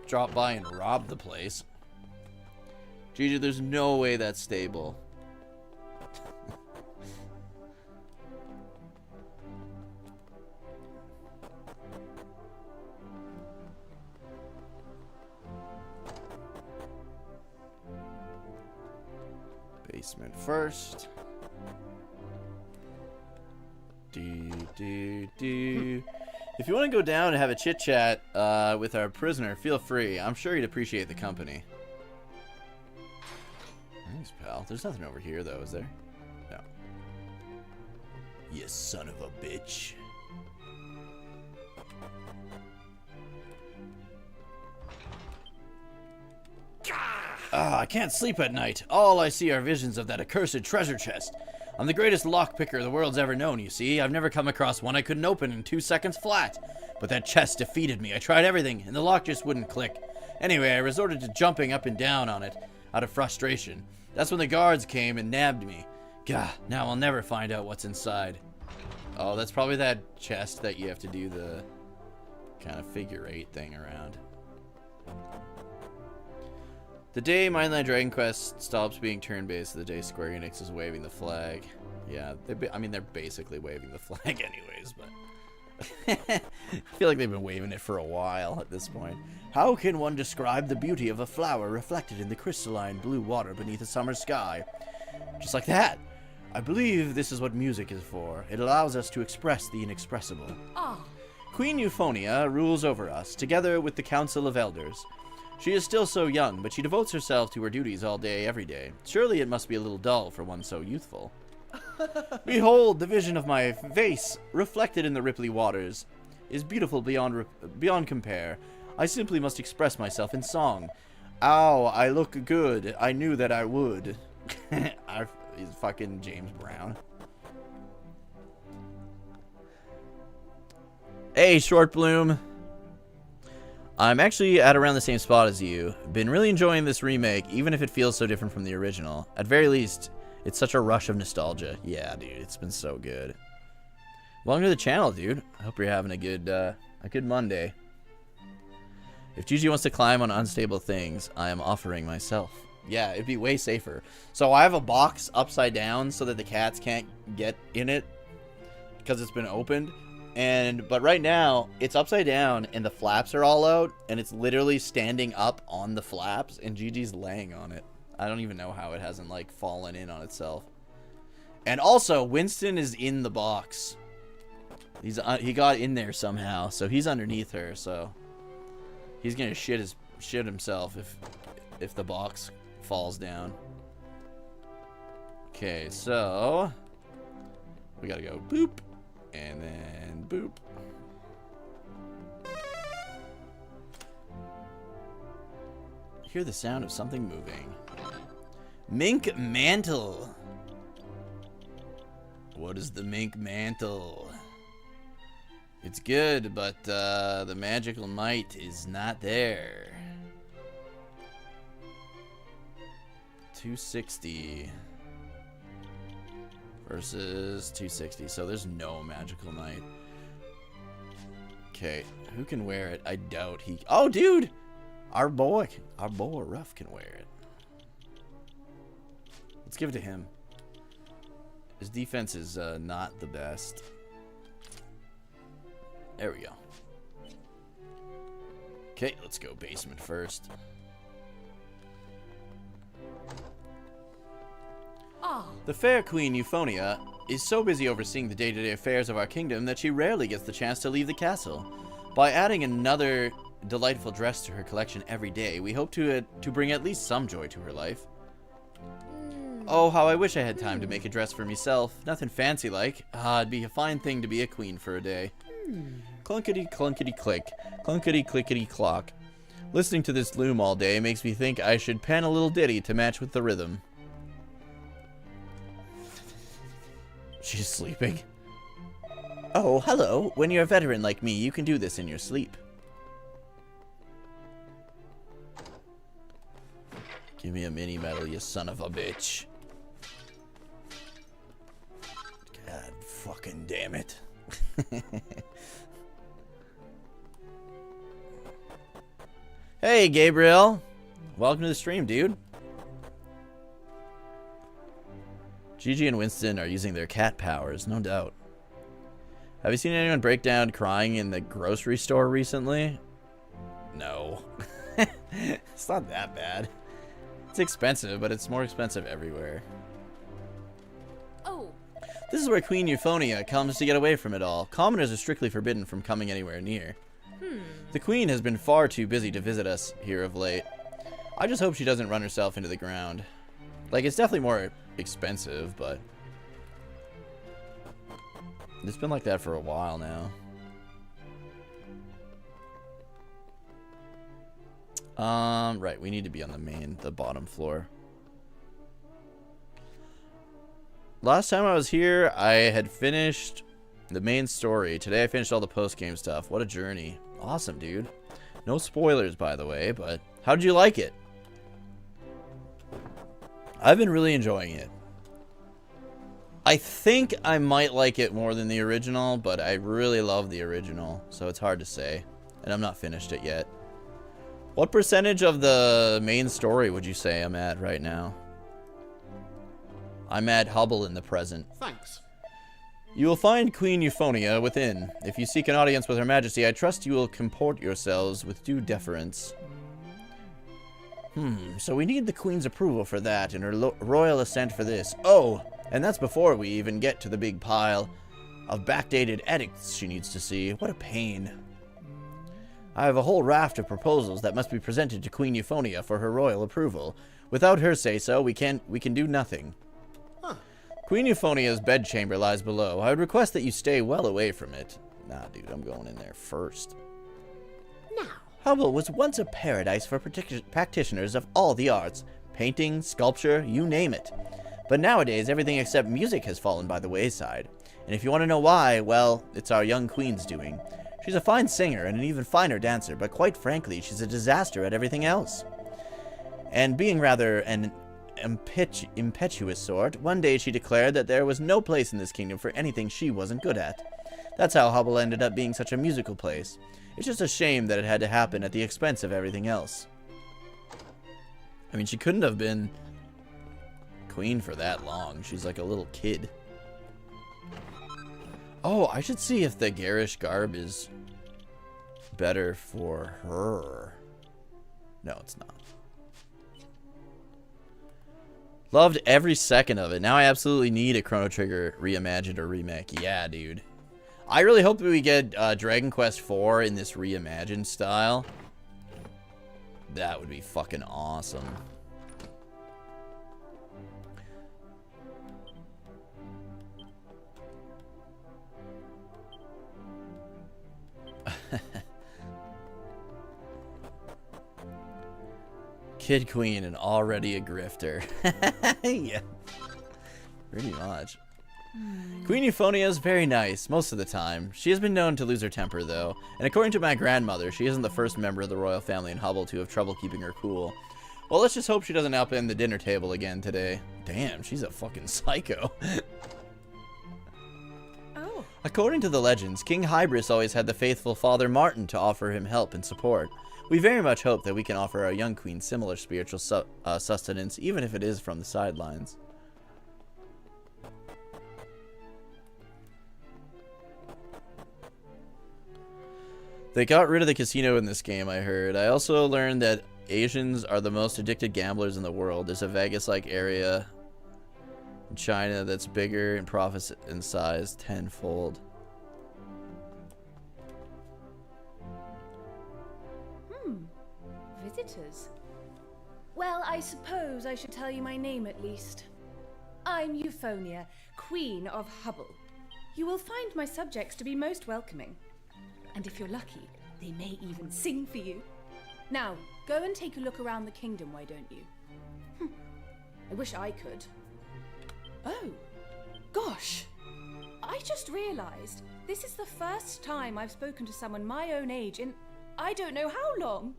Drop by and rob the place. Gigi, there's no way that's stable. Basement first. If you want to go down and have a chit chat with our prisoner, feel free. I'm sure he'd appreciate the company. Thanks, pal. There's nothing over here, though, is there? No. You son of a bitch. I can't sleep at night. All I see are visions of that accursed treasure chest. I'm the greatest lockpicker the world's ever known, you see. I've never come across one I couldn't open in 2 seconds flat. But that chest defeated me. I tried everything, and the lock just wouldn't click. Anyway, I resorted to jumping up and down on it, out of frustration. That's when the guards came and nabbed me. Gah, now I'll never find out what's inside. Oh, that's probably that chest that you have to do the kind of figure 8 thing around. The day Mindline Dragon Quest stops being turn-based, the day Square Enix is waving the flag. Yeah, I mean, they're basically waving the flag anyways, but... I feel like they've been waving it for a while at this point. How can one describe the beauty of a flower reflected in the crystalline blue water beneath a summer sky? Just like that. I believe this is what music is for. It allows us to express the inexpressible. Queen Euphonia rules over us, together with the Council of Elders. She is still so young, but she devotes herself to her duties all day, every day. Surely it must be a little dull for one so youthful. Behold, the vision of my face, reflected in the ripply waters, is beautiful beyond compare. I simply must express myself in song. Ow, I look good. I knew that I would. He's fucking James Brown. Hey, Short Bloom. I'm actually at around the same spot as you. Been really enjoying this remake, even if it feels so different from the original. At very least, it's such a rush of nostalgia. Yeah, dude, it's been so good. Welcome to the channel, dude. I hope you're having a good Monday. If Gigi wants to climb on unstable things, I am offering myself. Yeah, it'd be way safer. So I have a box upside down so that the cats can't get in it because it's been opened. But right now, it's upside down, and the flaps are all out, and it's literally standing up on the flaps, and Gigi's laying on it. I don't even know how it hasn't, like, fallen in on itself. And also, Winston is in the box. He got in there somehow, so he's underneath her, so he's gonna shit himself if the box falls down. Okay, so we gotta go boop, and then boop. Hear the sound of something moving. Mink mantle. What is the mink mantle? It's good, but the magical might is not there. 260 versus 260, so there's no magical might. Okay, who can wear it? I doubt he... Oh, dude! Our boy Ruff can wear it. Let's give it to him. His defense is not the best. There we go. Okay, let's go basement first. The fair Queen Euphonia is so busy overseeing the day-to-day affairs of our kingdom that she rarely gets the chance to leave the castle. By adding another delightful dress to her collection every day, we hope to bring at least some joy to her life. Oh, how I wish I had time to make a dress for myself. Nothing fancy like. It'd be a fine thing to be a queen for a day. Clunkety clunkety click, clunkety clickety clock. Listening to this loom all day makes me think I should pen a little ditty to match with the rhythm. She's sleeping. Oh, hello. When you're a veteran like me, you can do this in your sleep. Give me a mini medal, you son of a bitch. God fucking damn it. Hey, Gabriel. Welcome to the stream, dude. Gigi and Winston are using their cat powers, no doubt. Have you seen anyone break down crying in the grocery store recently? No. It's not that bad. It's expensive, but it's more expensive everywhere. Oh. This is where Queen Euphonia comes to get away from it all. Commoners are strictly forbidden from coming anywhere near. The Queen has been far too busy to visit us here of late. I just hope she doesn't run herself into the ground. Like, it's definitely more expensive, but it's been like that for a while now. Right, we need to be on the bottom floor. Last time I was here, I had finished the main story. Today I finished all the post-game stuff. What a journey. Awesome, dude. No spoilers, by the way, but how did you like it? I've been really enjoying it. I think I might like it more than the original, but I really love the original, so it's hard to say. And I'm not finished it yet. What percentage of the main story would you say I'm at right now? I'm at Hubble in the present. Thanks. You will find Queen Euphonia within. If you seek an audience with Her Majesty, I trust you will comport yourselves with due deference. So we need the Queen's approval for that, and her royal assent for this. Oh, and that's before we even get to the big pile of backdated edicts she needs to see. What a pain. I have a whole raft of proposals that must be presented to Queen Euphonia for her royal approval. Without her say-so, we can do nothing. Queen Euphonia's bedchamber lies below. I would request that you stay well away from it. Nah, dude, I'm going in there first. Now, Hubble was once a paradise for practitioners of all the arts. Painting, sculpture, you name it. But nowadays, everything except music has fallen by the wayside. And if you want to know why, well, it's our young queen's doing. She's a fine singer and an even finer dancer, but quite frankly, she's a disaster at everything else. And being rather an impetuous sort, one day she declared that there was no place in this kingdom for anything she wasn't good at. That's how Hubble ended up being such a musical place. It's just a shame that it had to happen at the expense of everything else. I mean, she couldn't have been queen for that long. She's like a little kid. Oh, I should see if the garish garb is better for her. No, it's not. Loved every second of it. Now I absolutely need a Chrono Trigger reimagined or remake. Yeah, dude. I really hope that we get Dragon Quest IV in this reimagined style. That would be fucking awesome. Kid Queen and already a grifter. Yeah. Pretty much. Queen Euphonia is very nice, most of the time. She has been known to lose her temper, though. And according to my grandmother, she isn't the first member of the royal family in Hubble to have trouble keeping her cool. Well, let's just hope she doesn't upend the dinner table again today. Damn, she's a fucking psycho. Oh. According to the legends, King Hybris always had the faithful Father Martin to offer him help and support. We very much hope that we can offer our young queen similar spiritual sustenance, even if it is from the sidelines. They got rid of the casino in this game, I heard. I also learned that Asians are the most addicted gamblers in the world. There's a Vegas-like area in China that's bigger in profits and size tenfold. Visitors? Well, I suppose I should tell you my name at least. I'm Euphonia, Queen of Hubble. You will find my subjects to be most welcoming. And if you're lucky, they may even sing for you. Now, go and take a look around the kingdom, why don't you? I wish I could. Oh, gosh. I just realized this is the first time I've spoken to someone my own age in I don't know how long.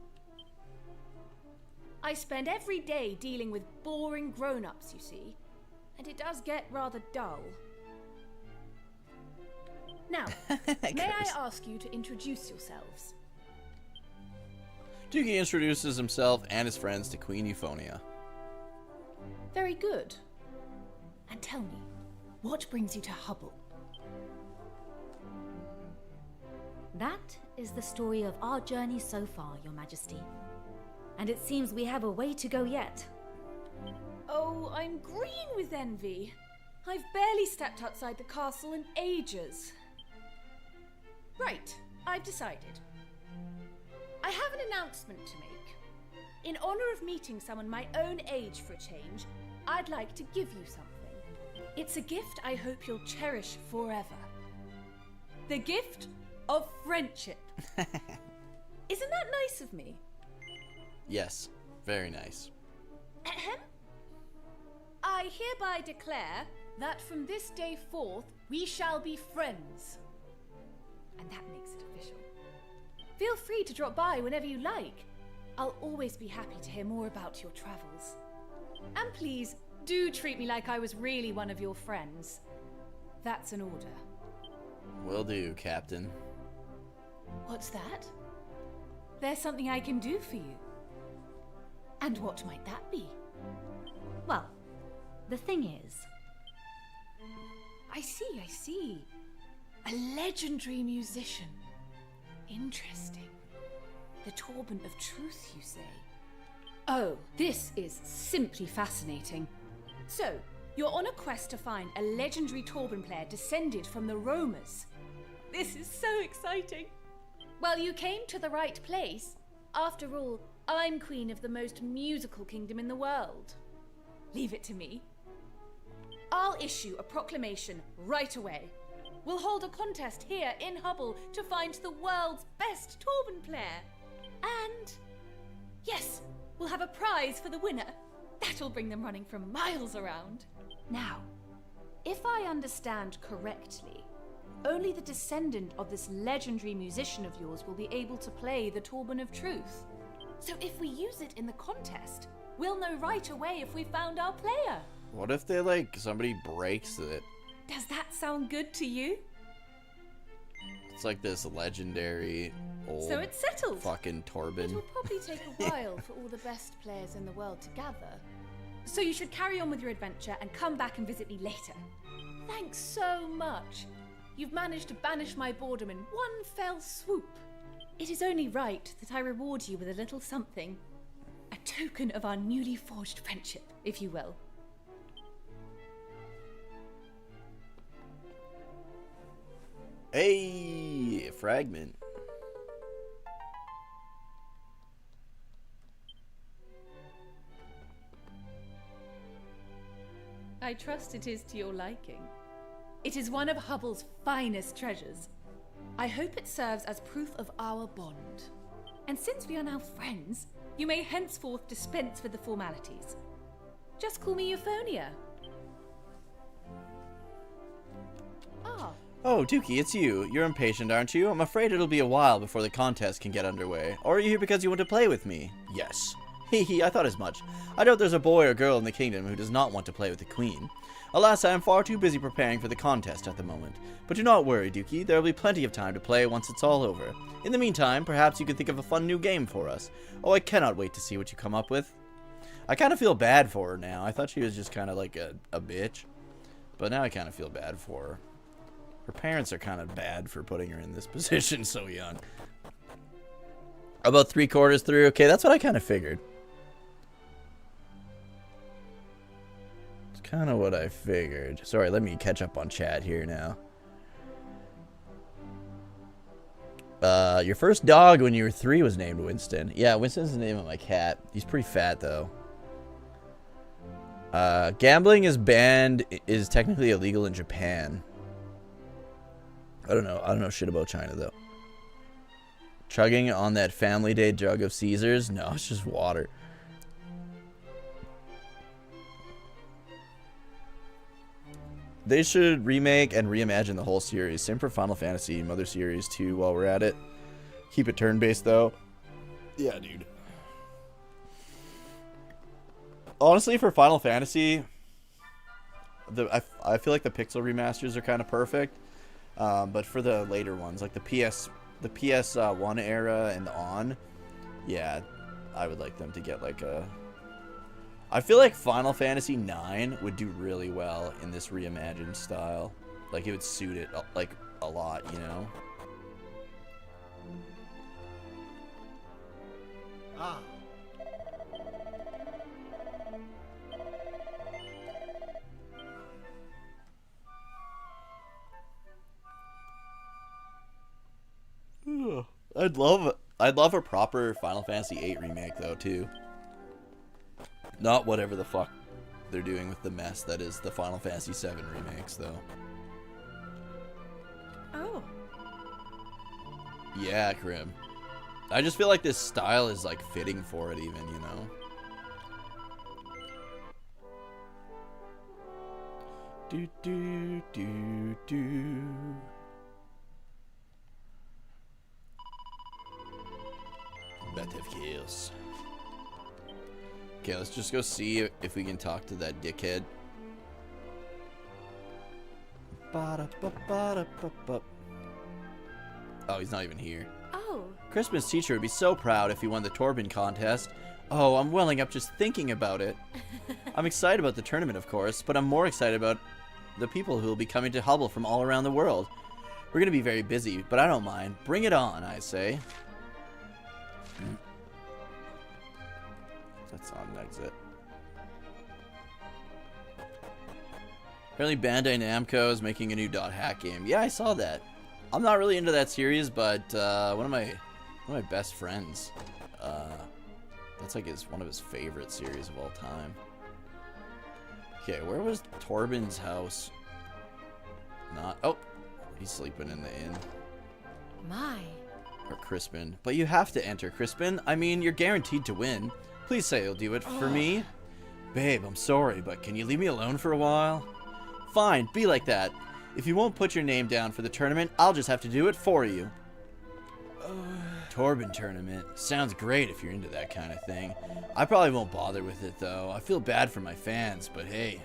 I spend every day dealing with boring grown-ups, you see, and it does get rather dull. Now, may I ask you to introduce yourselves? Doogie introduces himself and his friends to Queen Euphonia. Very good. And tell me, what brings you to Hubble? That is the story of our journey so far, Your Majesty. And it seems we have a way to go yet. Oh, I'm green with envy. I've barely stepped outside the castle in ages. Right, I've decided. I have an announcement to make. In honor of meeting someone my own age for a change, I'd like to give you something. It's a gift I hope you'll cherish forever. The gift of friendship. Isn't that nice of me? Yes, very nice. Ahem. I hereby declare that from this day forth, we shall be friends. And that makes it official. Feel free to drop by whenever you like. I'll always be happy to hear more about your travels. And please, do treat me like I was really one of your friends. That's an order. Will do, Captain. What's that? There's something I can do for you. And what might that be? Well, the thing is... I see. A legendary musician. Interesting. The Torban of Truth, you say? Oh, this is simply fascinating. So, you're on a quest to find a legendary Torban player descended from the Romans. This is so exciting. Well, you came to the right place. After all, I'm queen of the most musical kingdom in the world. Leave it to me. I'll issue a proclamation right away. We'll hold a contest here in Hubble to find the world's best Torban player. And yes, we'll have a prize for the winner. That'll bring them running for miles around. Now, if I understand correctly, only the descendant of this legendary musician of yours will be able to play the Torban of Truth. So if we use it in the contest, we'll know right away if we found our player. What if they, like, somebody breaks it? Does that sound good to you? It's like this legendary old So it's settled. fucking Torban. It will probably take a while for all the best players in the world to gather. So you should carry on with your adventure and come back and visit me later. Thanks so much. You've managed to banish my boredom in one fell swoop. It is only right that I reward you with a little something. A token of our newly forged friendship, if you will. Hey, fragment. I trust it is to your liking. It is one of Hubble's finest treasures. I hope it serves as proof of our bond. And since we are now friends, you may henceforth dispense with the formalities. Just call me Euphonia. Ah. Oh, Dookie, it's you. You're impatient, aren't you? I'm afraid it'll be a while before the contest can get underway. Or are you here because you want to play with me? Yes. Hee, I thought as much. I doubt there's a boy or girl in the kingdom who does not want to play with the queen. Alas, I am far too busy preparing for the contest at the moment. But do not worry, Dookie. There will be plenty of time to play once it's all over. In the meantime, perhaps you can think of a fun new game for us. Oh, I cannot wait to see what you come up with. I kind of feel bad for her now. I thought she was just kind of like a bitch. But now I kind of feel bad for her. Her parents are kind of bad for putting her in this position so young. About 3/4 through. Okay, that's what I kind of figured. It's kind of what I figured. Sorry, let me catch up on chat here now. Your first dog when you were 3 was named Winston. Yeah, Winston's the name of my cat. He's pretty fat, though. Gambling is banned, is technically illegal in Japan. I don't know shit about China, though. Chugging on that family day jug of Caesars? No, it's just water. They should remake and reimagine the whole series. Same for Final Fantasy, Mother Series 2 while we're at it. Keep it turn-based, though. Yeah, dude. Honestly, for Final Fantasy, I feel like the pixel remasters are kind of perfect. But for the later ones, like the PS1 era and on, yeah, I would like them to get like a... I feel like Final Fantasy 9 would do really well in this reimagined style. Like, it would suit it, like, a lot, you know? Ah. I'd love a proper Final Fantasy 8 remake though too. Not whatever the fuck they're doing with the mess that is the Final Fantasy 7 remakes though. Oh. Yeah, Krim. I just feel like this style is like fitting for it even, you know. Do do do do. Bet of chaos. Okay, let's just go see if we can talk to that dickhead. Oh, he's not even here. Oh. Crispin's teacher would be so proud if he won the Torben contest. Oh, I'm welling up just thinking about it. I'm excited about the tournament, of course, but I'm more excited about the people who will be coming to Hubble from all around the world. We're going to be very busy, but I don't mind. Bring it on, I say. That's on an exit. Apparently Bandai Namco is making a new Dot Hack game. Yeah, I saw that. I'm not really into that series, but one of my best friends, that's like one of his favorite series of all time. Okay, where was Torben's house? Not. Oh, he's sleeping in the inn. My. Or Crispin. But you have to enter, Crispin. I mean, you're guaranteed to win. Please say you'll do it for me. Babe, I'm sorry, but can you leave me alone for a while? Fine, be like that. If you won't put your name down for the tournament, I'll just have to do it for you. Torben tournament. Sounds great if you're into that kind of thing. I probably won't bother with it, though. I feel bad for my fans, but hey.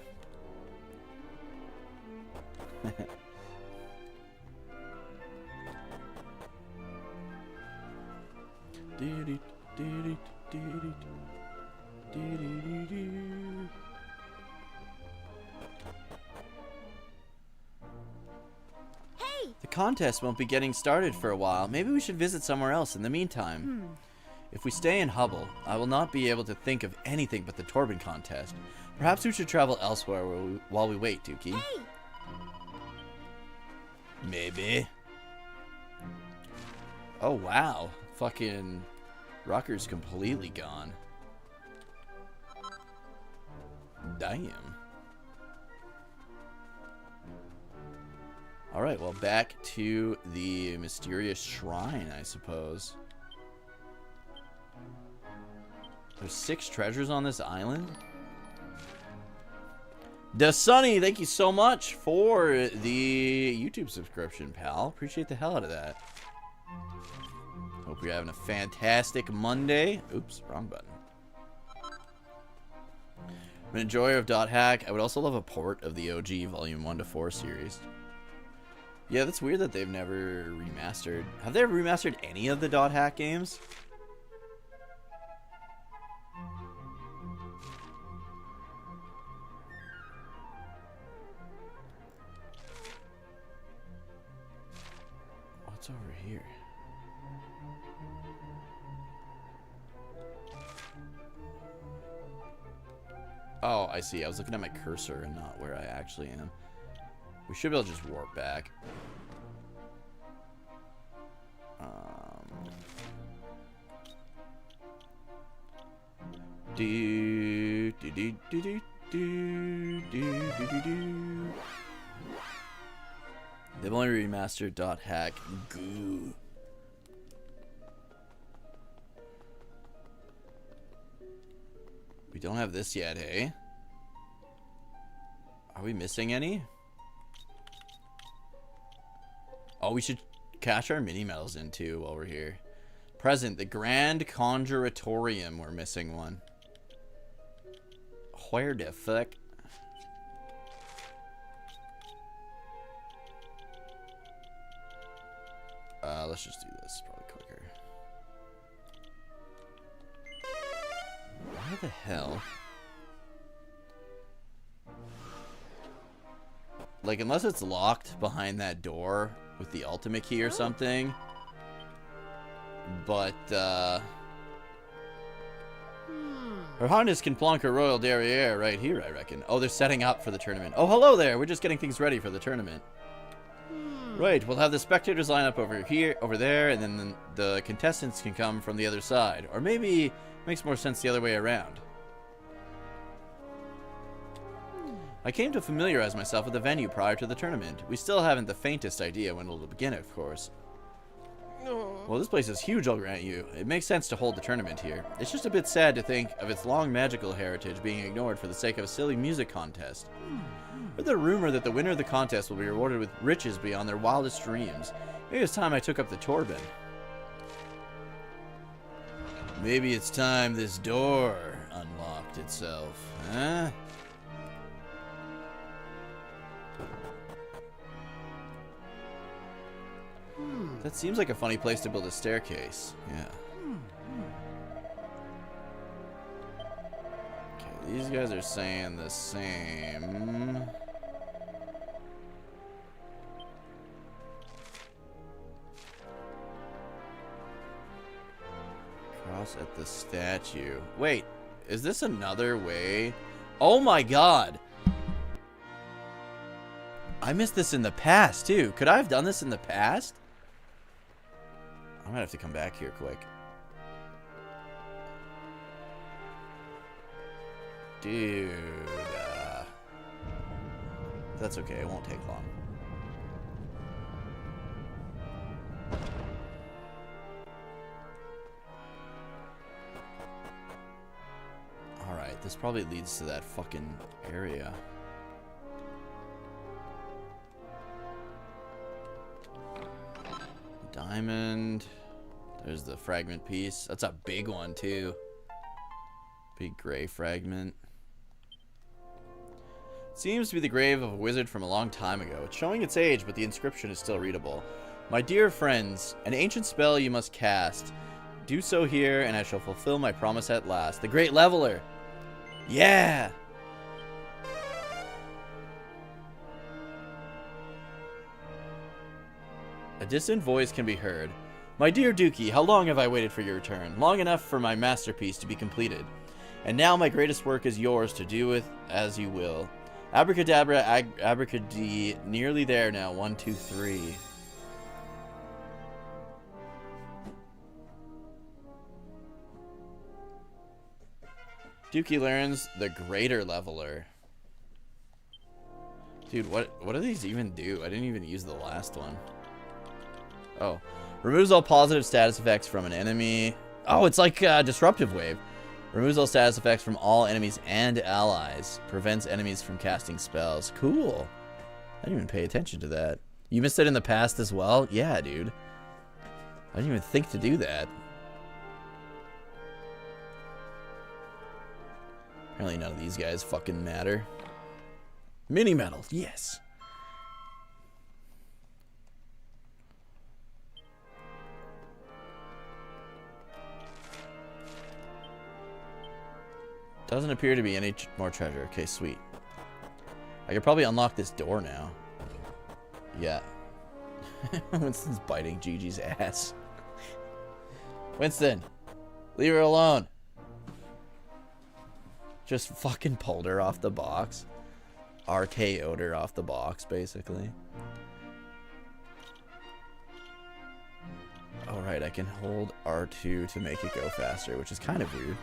Hey, contest won't be getting started for a while. Maybe we should visit somewhere else in the meantime. If we stay in Hubble, I will not be able to think of anything but the Torben contest. Perhaps we should travel elsewhere while we wait, Dookie. Hey. Maybe. Oh, wow. Fucking Rocker's completely gone. Damn. Alright, well, back to the mysterious shrine, I suppose. There's 6 treasures on this island? Sunny, thank you so much for the YouTube subscription, pal. Appreciate the hell out of that. Hope you're having a fantastic Monday. Oops, wrong button. I'm an enjoyer of Dot Hack. I would also love a port of the OG Volume 1 to 4 series. Yeah, that's weird that they've never remastered. Have they ever remastered any of the Dot Hack games? What's over here? Oh, I see. I was looking at my cursor and not where I actually am. We should be able to just warp back. Do do do do do do do do do. They've only remastered Dot Hack. Goo. We don't have this yet, hey? Are we missing any? Oh, we should cash our mini medals in too while we're here. Present, the Grand Conjuratorium. We're missing one. Where the fuck? Let's just do this. Probably quicker. Where the hell? Like, unless it's locked behind that door with the ultimate key or something. But, Her Highness can plonk her royal derriere right here, I reckon. Oh, they're setting up for the tournament. Oh, hello there. We're just getting things ready for the tournament. Right, we'll have the spectators line up over here, over there, and then the contestants can come from the other side. Or maybe it makes more sense the other way around. I came to familiarize myself with the venue prior to the tournament. We still haven't the faintest idea when it'll begin, of course. Well, this place is huge, I'll grant you. It makes sense to hold the tournament here. It's just a bit sad to think of its long magical heritage being ignored for the sake of a silly music contest. With the rumor that the winner of the contest will be rewarded with riches beyond their wildest dreams, maybe it's time I took up the Torben. Maybe it's time this door unlocked itself, huh? That seems like a funny place to build a staircase. Yeah. Okay, these guys are saying the same. Cross at the statue. Wait, is this another way? Oh my god! I missed this in the past, too. Could I have done this in the past? I might have to come back here quick. Dude. That's okay. It won't take long. Alright, this probably leads to that fucking area. Diamond. There's the fragment piece. That's a big one, too. Big gray fragment. Seems to be the grave of a wizard from a long time ago. It's showing its age, but the inscription is still readable. My dear friends, an ancient spell you must cast. Do so here, and I shall fulfill my promise at last. The Great Leveler! Yeah! distant voice can be heard. My dear Dookie, how long have I waited for your return? Long enough for my masterpiece to be completed. And now my greatest work is yours to do with as you will. Abracadabra, abracadee, nearly there now. 1, 2, 3. Dookie learns the Greater Leveler. Dude, what do these even do? I didn't even use the last one. Oh. Removes all positive status effects from an enemy. Oh, it's like Disruptive Wave. Removes all status effects from all enemies and allies. Prevents enemies from casting spells. Cool. I didn't even pay attention to that. You missed it in the past as well? Yeah, dude. I didn't even think to do that. Apparently none of these guys fucking matter. Mini medal, yes. Doesn't appear to be any more treasure. Okay, sweet. I could probably unlock this door now. Yeah. Winston's biting Gigi's ass. Winston, leave her alone. Just fucking pulled her off the box. RKO'd her off the box, basically. Alright, I can hold R2 to make it go faster, which is kind of rude.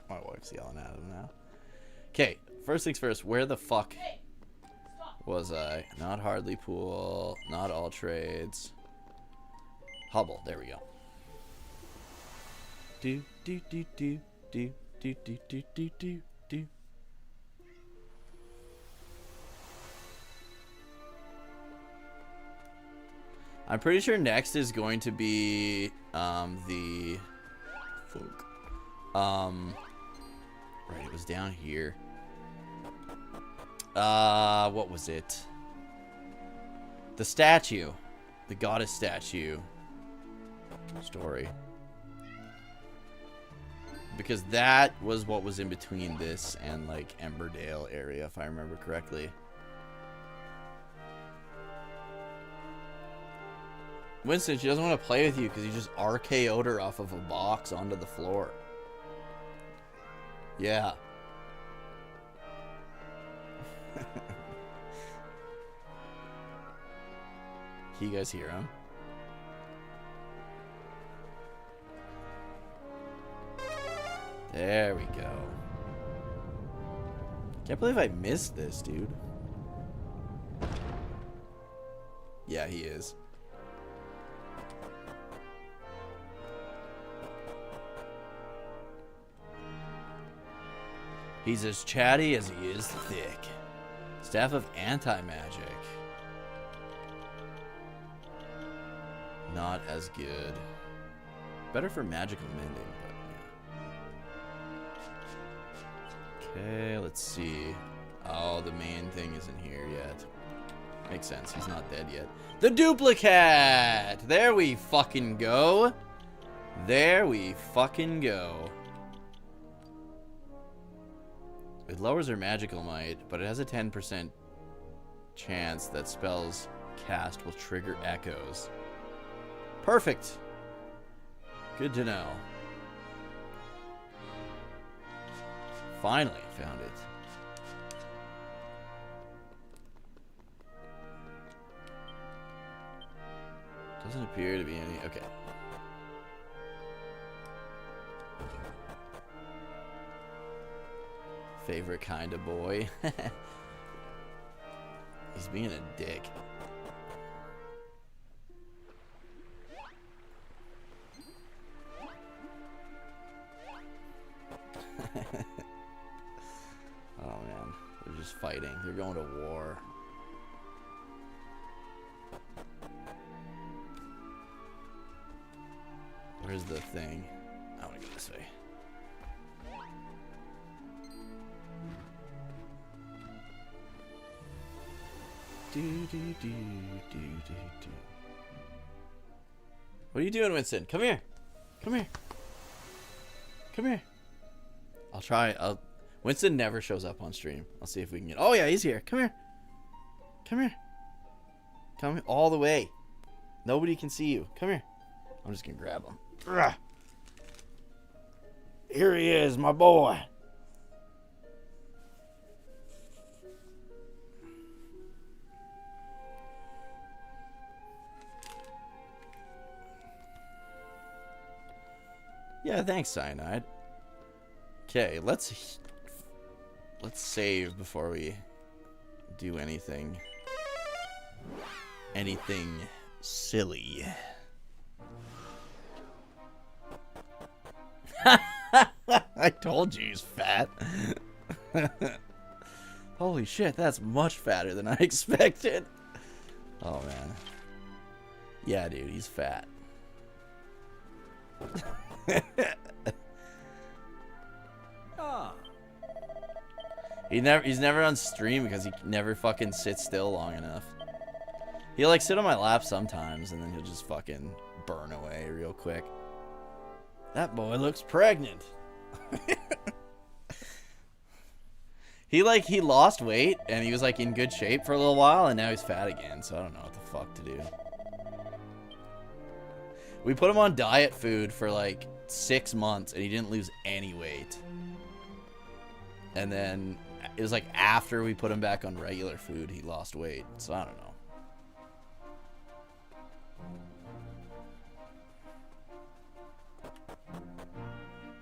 My wife's yelling at him now. Okay, first things first, where the fuck was I? Not Hardly Pool, not all trades. Hubble, there we go. Do do do do do do do do do do do. I'm pretty sure next is going to be the fuck. Right, it was down here. What was it? The statue. The goddess statue. Story. Because that was what was in between this and, like, Emberdale area, if I remember correctly. Winston, she doesn't want to play with you because you just RKO'd her off of a box onto the floor. Yeah. Can you guys hear him? There we go. Can't believe I missed this, dude. Yeah, he is. He's as chatty as he is thick. Staff of Anti-Magic. Not as good. Better for magical mending, but yeah. Okay, let's see. Oh, the main thing isn't here yet. Makes sense, he's not dead yet. The duplicate! There we fucking go. There we fucking go. It lowers her magical might, but it has a 10% chance that spells cast will trigger echoes. Perfect. Good to know. Finally found it. Doesn't appear to be any. Okay. Favorite kind of boy. He's being a dick. Oh man, they're just fighting. They're going to war. Where's the thing? I want to go this way. Do, do, do, do, do, do. What are you doing, Winston? Come here. Come here. Come here. I'll try. Winston never shows up on stream. I'll see if we can get... Oh, yeah, he's here. Come here. Come here. Come all the way. Nobody can see you. Come here. I'm just going to grab him. Ugh. Here he is, my boy. Yeah, thanks, Cyanide. Okay, let's save before we do anything silly. I told you he's fat. Holy shit, that's much fatter than I expected. Oh man. Yeah, dude, he's fat. He's never on stream because he never fucking sits still long enough. He'll like sit on my lap sometimes and then he'll just fucking burn away real quick. That boy looks pregnant. He lost weight and he was like in good shape for a little while and now he's fat again, so I don't know what the fuck to do. We put him on diet food for like 6 months and he didn't lose any weight. And then it was like after we put him back on regular food, he lost weight. So I don't know.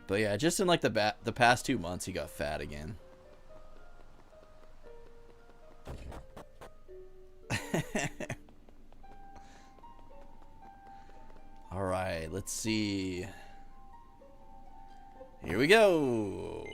But yeah, just in like the past 2 months, he got fat again. All right, let's see. Here we go.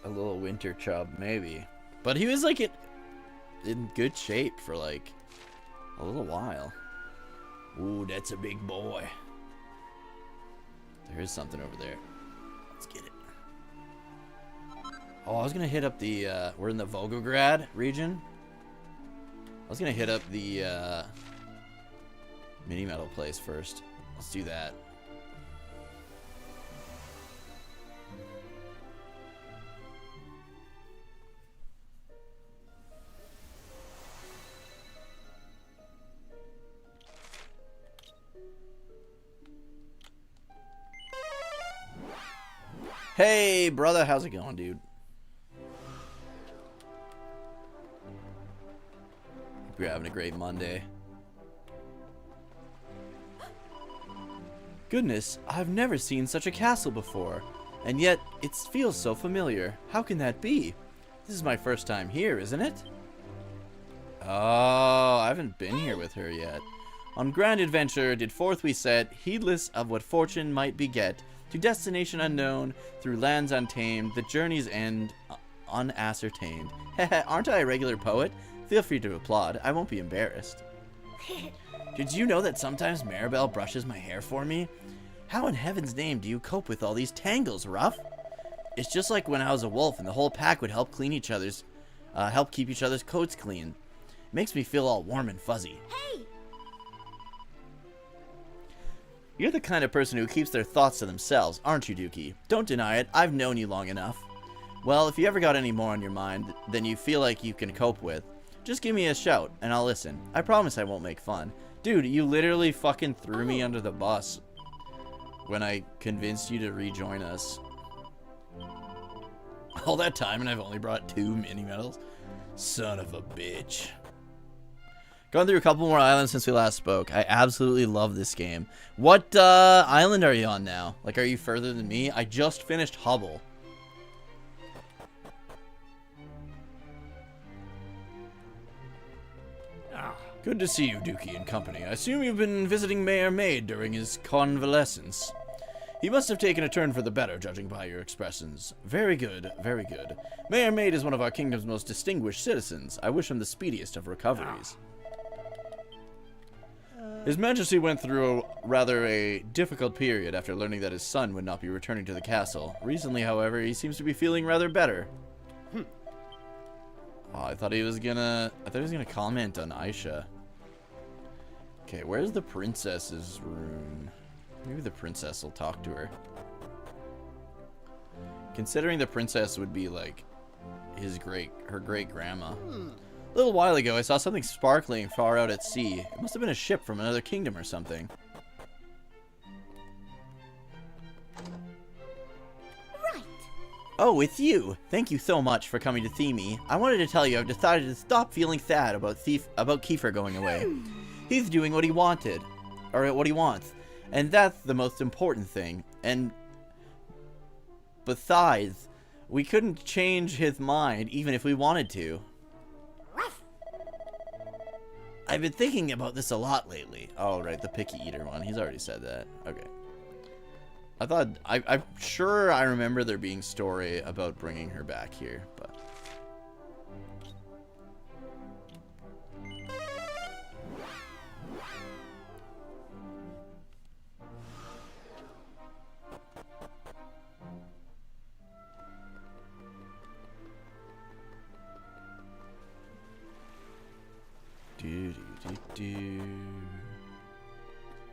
A little winter chub, maybe. But he was like in good shape for like a little while. Ooh, that's a big boy. There is something over there. Let's get it. Oh, I was gonna hit up the we're in the Volgograd region. I was gonna hit up the mini metal place first. Let's do that. Hey, brother, how's it going, dude? Hope you're having a great Monday. Goodness, I've never seen such a castle before, and yet it feels so familiar. How can that be? This is my first time here, isn't it? Oh, I haven't been here with her yet. On grand adventure did forth we set, heedless of what fortune might beget, to destination unknown, through lands untamed, the journey's end unascertained. Heh, aren't I a regular poet? Feel free to applaud, I won't be embarrassed. Did you know that sometimes Maribel brushes my hair for me? How in heaven's name do you cope with all these tangles, Ruff? It's just like when I was a wolf and the whole pack would help keep each other's coats clean. It makes me feel all warm and fuzzy. Hey! You're the kind of person who keeps their thoughts to themselves, aren't you, Dookie? Don't deny it, I've known you long enough. Well, if you ever got any more on your mind than you feel like you can cope with, just give me a shout, and I'll listen. I promise I won't make fun. Dude, you literally fucking threw me under the bus when I convinced you to rejoin us. All that time, and I've only brought 2 mini-medals? Son of a bitch. Going through a couple more islands since we last spoke. I absolutely love this game. What island are you on now? Like, are you further than me? I just finished Hubble. Good to see you, Dookie and company. I assume you've been visiting Mayor Maid during his convalescence. He must have taken a turn for the better, judging by your expressions. Very good, very good. Mayor Maid is one of our kingdom's most distinguished citizens. I wish him the speediest of recoveries. His Majesty went through rather a difficult period after learning that his son would not be returning to the castle. Recently, however, he seems to be feeling rather better. Oh, I thought he was gonna comment on Aisha. Okay, where's the princess's room? Maybe the princess will talk to her. Considering the princess would be like her great grandma. A little while ago, I saw something sparkling far out at sea. It must have been a ship from another kingdom or something. Right. Oh, it's you. Thank you so much for coming to see me. I wanted to tell you I've decided to stop feeling sad about Kiefer going away. He's doing what he wanted, or what he wants, and that's the most important thing. And besides, we couldn't change his mind even if we wanted to. I've been thinking about this a lot lately. Oh, right, the picky eater one. He's already said that. Okay. I'm sure I remember there being story about bringing her back here, but...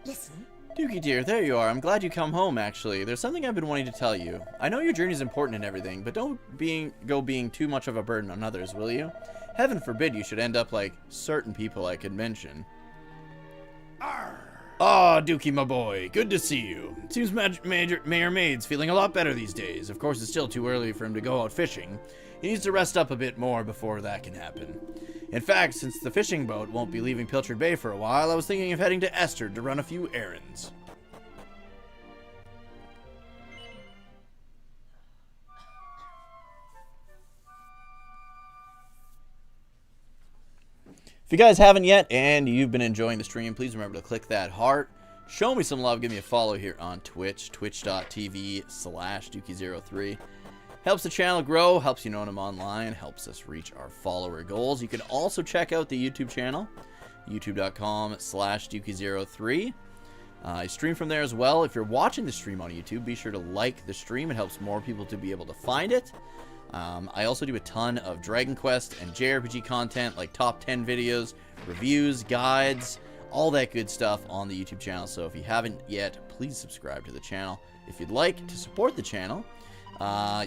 Listen. Dookie dear, there you are. I'm glad you come home, actually. There's something I've been wanting to tell you. I know your journey is important and everything, but don't go being too much of a burden on others, will you? Heaven forbid you should end up like certain people I could mention. Ah, Dookie, my boy. Good to see you. It seems Mayor Maid's feeling a lot better these days. Of course, it's still too early for him to go out fishing. He needs to rest up a bit more before that can happen. In fact, since the fishing boat won't be leaving Pilchard Bay for a while, I was thinking of heading to Esther to run a few errands. If you guys haven't yet and you've been enjoying the stream, please remember to click that heart. Show me some love. Give me a follow here on Twitch, twitch.tv/Dookie03. Helps the channel grow, helps you know when I'm online, helps us reach our follower goals. You can also check out the YouTube channel, youtube.com/Dookie03. I stream from there as well. If you're watching the stream on YouTube, be sure to like the stream. It helps more people to be able to find it. I also do a ton of Dragon Quest and JRPG content, like top 10 videos, reviews, guides, all that good stuff on the YouTube channel. So if you haven't yet, please subscribe to the channel. If you'd like to support the channel,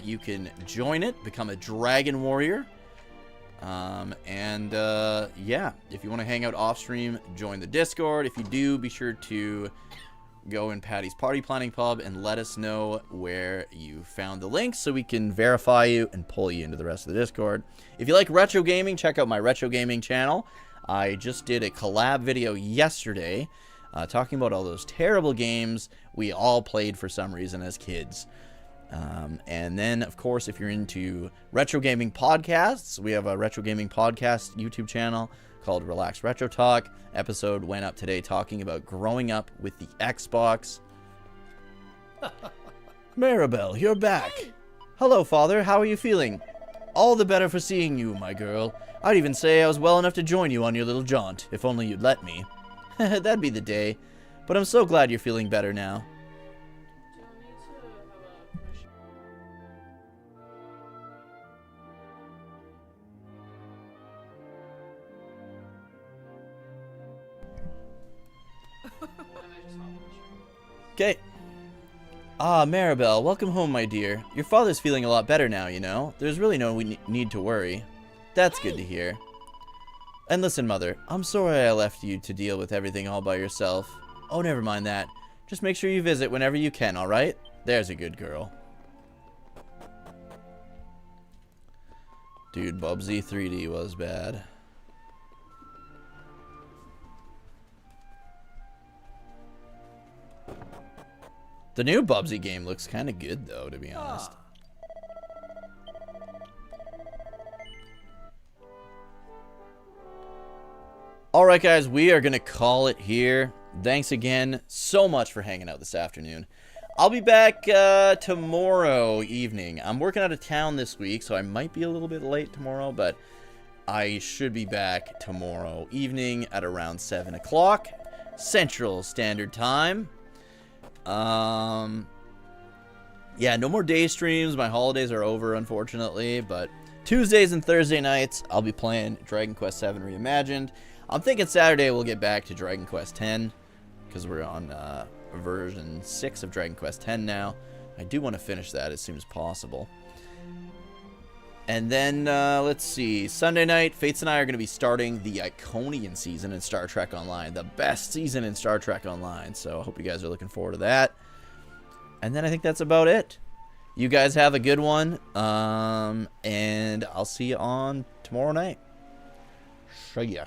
you can join it, become a Dragon Warrior. Yeah, if you want to hang out off stream, join the Discord. If you do, be sure to go in Patty's Party Planning Pub and let us know where you found the links so we can verify you and pull you into the rest of the Discord. If you like retro gaming, check out my retro gaming channel. I just did a collab video yesterday talking about all those terrible games we all played for some reason as kids. And then, of course, if you're into retro gaming podcasts, we have a retro gaming podcast YouTube channel called Relax Retro Talk. Episode went up today talking about growing up with the Xbox. Maribel, you're back. Hey. Hello, Father. How are you feeling? All the better for seeing you, my girl. I'd even say I was well enough to join you on your little jaunt, if only you'd let me. That'd be the day. But I'm so glad you're feeling better now. Okay. Ah, Maribel, welcome home, my dear. Your father's feeling a lot better now, you know. There's really no need to worry. That's good to hear. And listen, Mother, I'm sorry I left you to deal with everything all by yourself. Oh, never mind that. Just make sure you visit whenever you can, alright? There's a good girl. Dude, Bubsy 3D was bad. The new Bubsy game looks kind of good, though, to be honest. Alright, guys, we are going to call it here. Thanks again so much for hanging out this afternoon. I'll be back tomorrow evening. I'm working out of town this week, so I might be a little bit late tomorrow, but I should be back tomorrow evening at around 7 o'clock. Central Standard Time. Yeah, no more day streams. My holidays are over, unfortunately, but Tuesdays and Thursday nights, I'll be playing Dragon Quest VII Reimagined. I'm thinking Saturday we'll get back to Dragon Quest X, because we're on version 6 of Dragon Quest X now. I do want to finish that as soon as possible. And then, let's see, Sunday night, Fates and I are going to be starting the Iconian season in Star Trek Online, the best season in Star Trek Online, so I hope you guys are looking forward to that. And then I think that's about it. You guys have a good one, and I'll see you on tomorrow night. See ya.